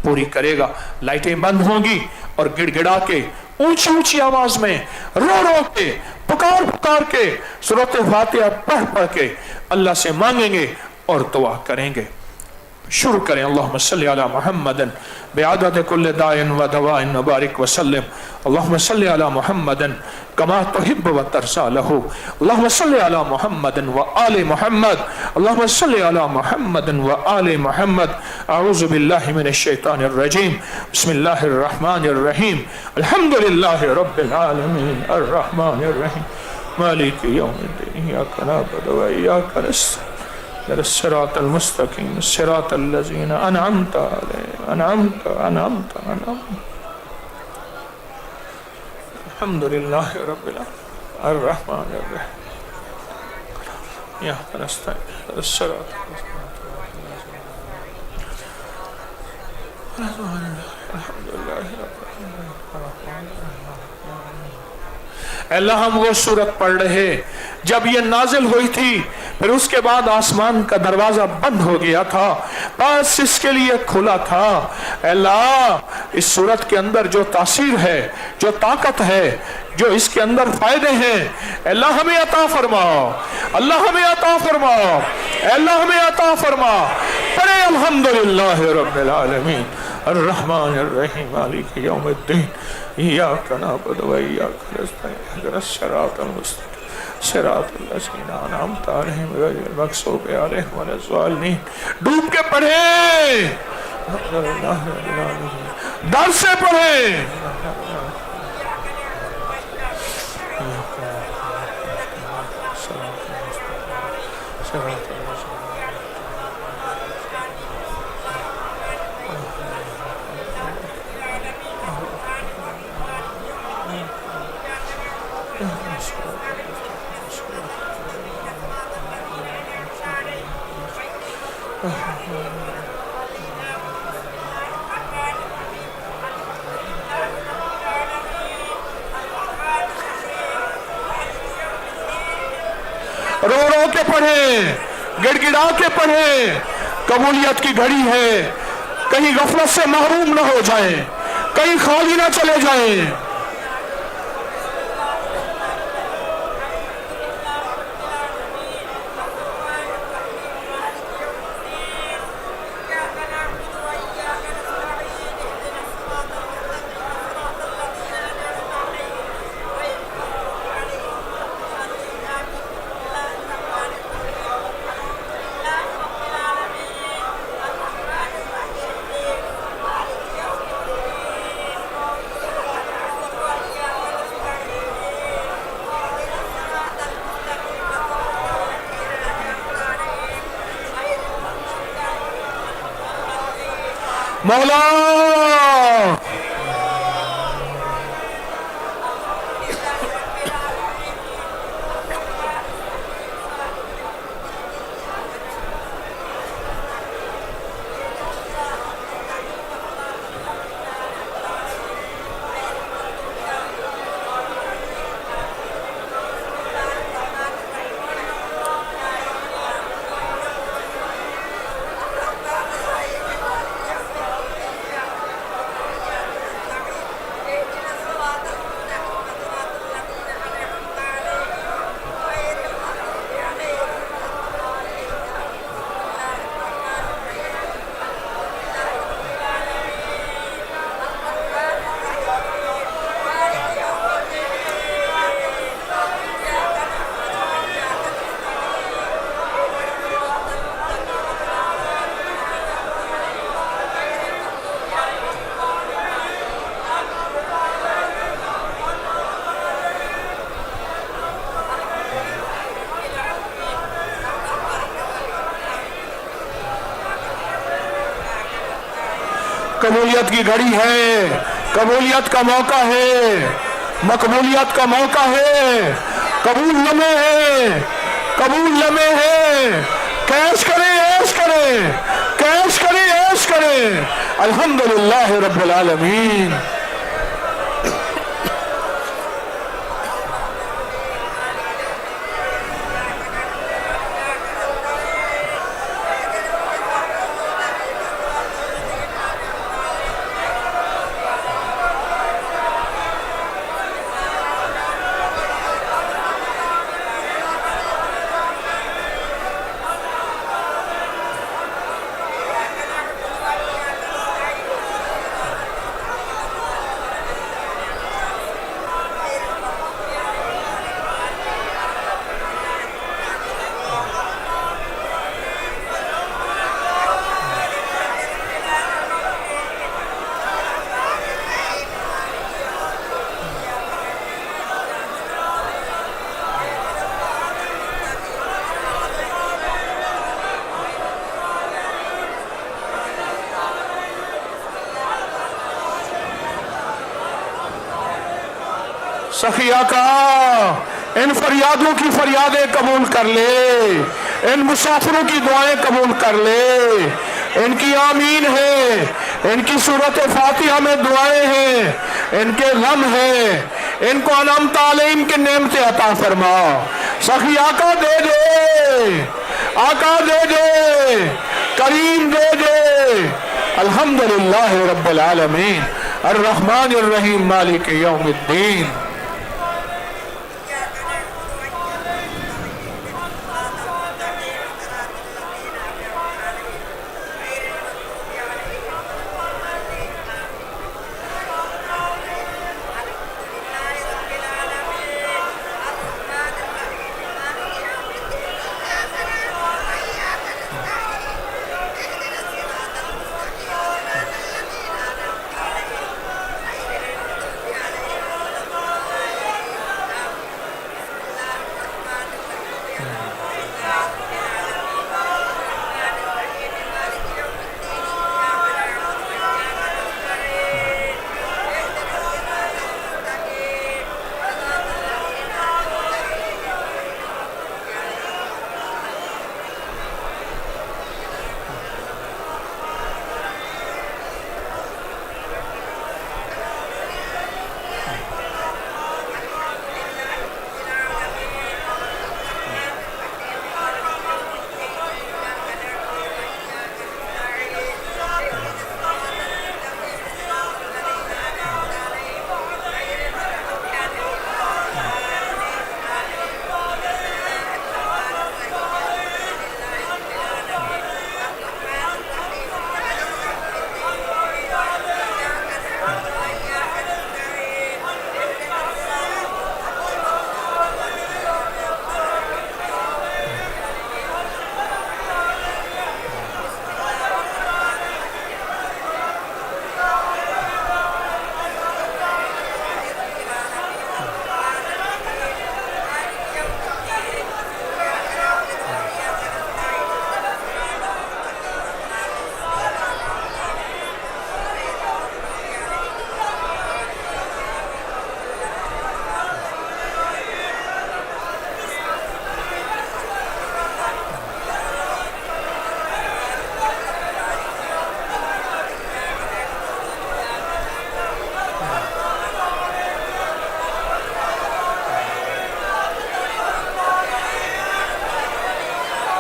पूरी करेगा। लाइटें बंद होंगी और गिड़गिड़ा के, ऊंची ऊंची आवाज में, रो रो के, पुकार पुकार के सूरत फातिहा पढ़ पढ़ के अल्लाह से मांगेंगे और दुआ करेंगे। शुरू करें। अल्लाहुम्मा सल्ली अला मुहम्मदन बिअदद कुल्ल दाइन व दवाइन व बारिक व सल्लिम। अल्लाहुम्मा सल्ली अला मुहम्मदन कमा तुहिब्बु व तरज़ा लहू। अल्लाहुम्मा सल्ली अला मुहम्मदन व आले मुहम्मद। अल्लाहुम्मा सल्ली अला मुहम्मदन व आले मुहम्मद। अऊज़ु बिल्लाहि मिनश शैतानिर रजीम। बिस्मिल्लाहिर रहमानिर रहीम। अल्हम्दुलिल्लाहि रब्बिल आलमीन अर्रहमानिर रहीम मालिकि यौमिद्दीन इय्याका नअबुदु व इय्याका नस्तईन सिरातल मुस्तकीम सिरातल लज़ीना अनअमत अलैहिम अनअमत अल्हम्दुलिल्लाहि रब्बिल आलमीन अर्रहमानिर रहीम इय्याका नस्तईन सिरातल मुस्तकीम अल्हम्दुलिल्लाहि रब्बिल आलमीन अल्लाह हम वो सूरत पढ़ रहे जब ये नाजिल हुई थी, फिर उसके बाद आसमान का दरवाजा बंद हो गया था, बस इसके लिए खुला था। अल्लाह इस सूरत के अंदर जो तासीर है, जो ताकत है, जो इसके अंदर फायदे हैं, अल्लाह हमें अता फरमाओ, अल्लाह हमें अता फरमाओ, अल्लाह हमें अता फरमा। पढ़े अल्हम्दुलिल्लाह रब्बिल आलमीन अर्रहमानिर रहीम मालिक यौमिद्दीन इय्याका नअबुदु व इय्याका नस्तईन इहदिनस सिरातल मुस्तकीम सिरातल लज़ीना अनअमता अलैहिम गैरिल मग़ज़ूबि अलैहिम वलज़्ज़ालिनीन। डूब के पढ़े, दर से पढ़े। रो रो के पढ़े, गिड़गिड़ा के पढ़े। कबूलियत की घड़ी है, कहीं गफलत से महरूम न हो जाए, कहीं खाली न चले जाएं। मौला कबूलियत की घड़ी है, कबूलियत का मौका है, मकबूलियत का मौका है, कबूल लम्हे है, कबूल लम्हे है। कैश करें, ऐश करें, कैश करें, ऐश करें। अल्हम्दुलिल्लाह रब्बिल आलमीन। सखिया का इन फरियादों की फरियादें कबूल कर ले, इन मुसाफिरों की दुआएं कबूल कर ले। इनकी आमीन है, इनकी सूरत फातिहा में दुआएं हैं, इनके गम है, ان کو انعمت علیہم کی نعمتیں عطا فرما. سخی آقا دے دے، آقا دے دے، کریم دے دے. الحمدللہ رب العالمین الرحمن الرحیم مالک یوم الدین.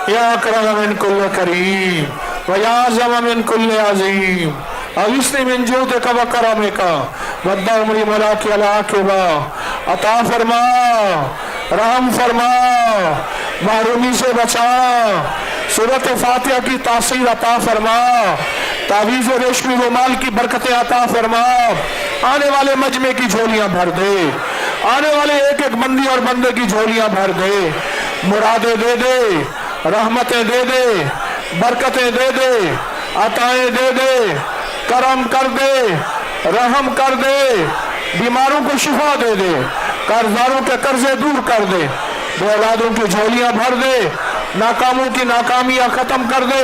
یا اکرم من کل کریم ویا اعظم من کل عظیم اغثنی من جودک و کرمک والدعمری ملاکی العاقبہ. عطا فرما، رحم فرما، محرومی سے بچا، سورۃ فاتحہ کی تاثیر عطا فرما، تعویذ ریشمی رومال کی برکتیں عطا فرما. آنے والے مجمع کی جھولیاں بھر دے، آنے والے ایک ایک بندی اور بندے کی جھولیاں بھر دے. مرادیں دے دے، رحمتیں دے دے، برکتیں دے دے، عطائیں دے دے، کرم کر دے، رحم کر دے، بیماروں کو شفا دے دے، قرضداروں کے قرضے دور کر دے، بے اولادوں کی جھولیاں بھر دے، ناکاموں کی ناکامیاں ختم کر دے،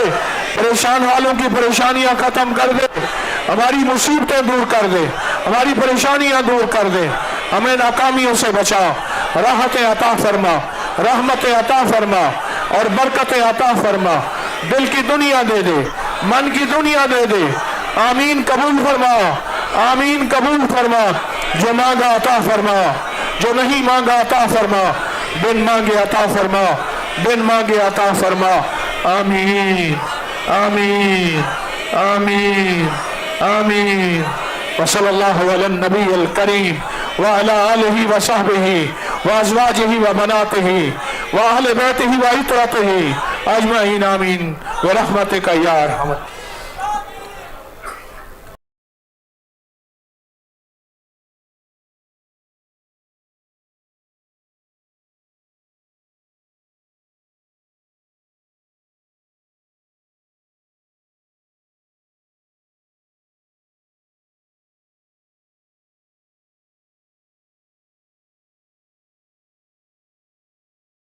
پریشان والوں کی پریشانیاں ختم کر دے، ہماری مصیبتیں دور کر دے، ہماری پریشانیاں دور کر دے، ہمیں ناکامیوں سے بچا، راحتیں عطا فرما، رحمتیں عطا فرما اور برکتیں عطا فرما. دل کی دنیا دے دے، من کی دنیا دے دے. آمین قبول فرما، آمین قبول فرما. جو مانگا عطا فرما، جو نہیں مانگا عطا فرما، بن مانگے عطا فرما، بن مانگے عطا فرما. آمین آمین آمین آمین. وصلی اللہ علی النبی الکریم وعلی آلہ وصحبہ وازواجہ وبناتہ وأهل بيته وعترته أجمعين آمين برحمتك يا أرحم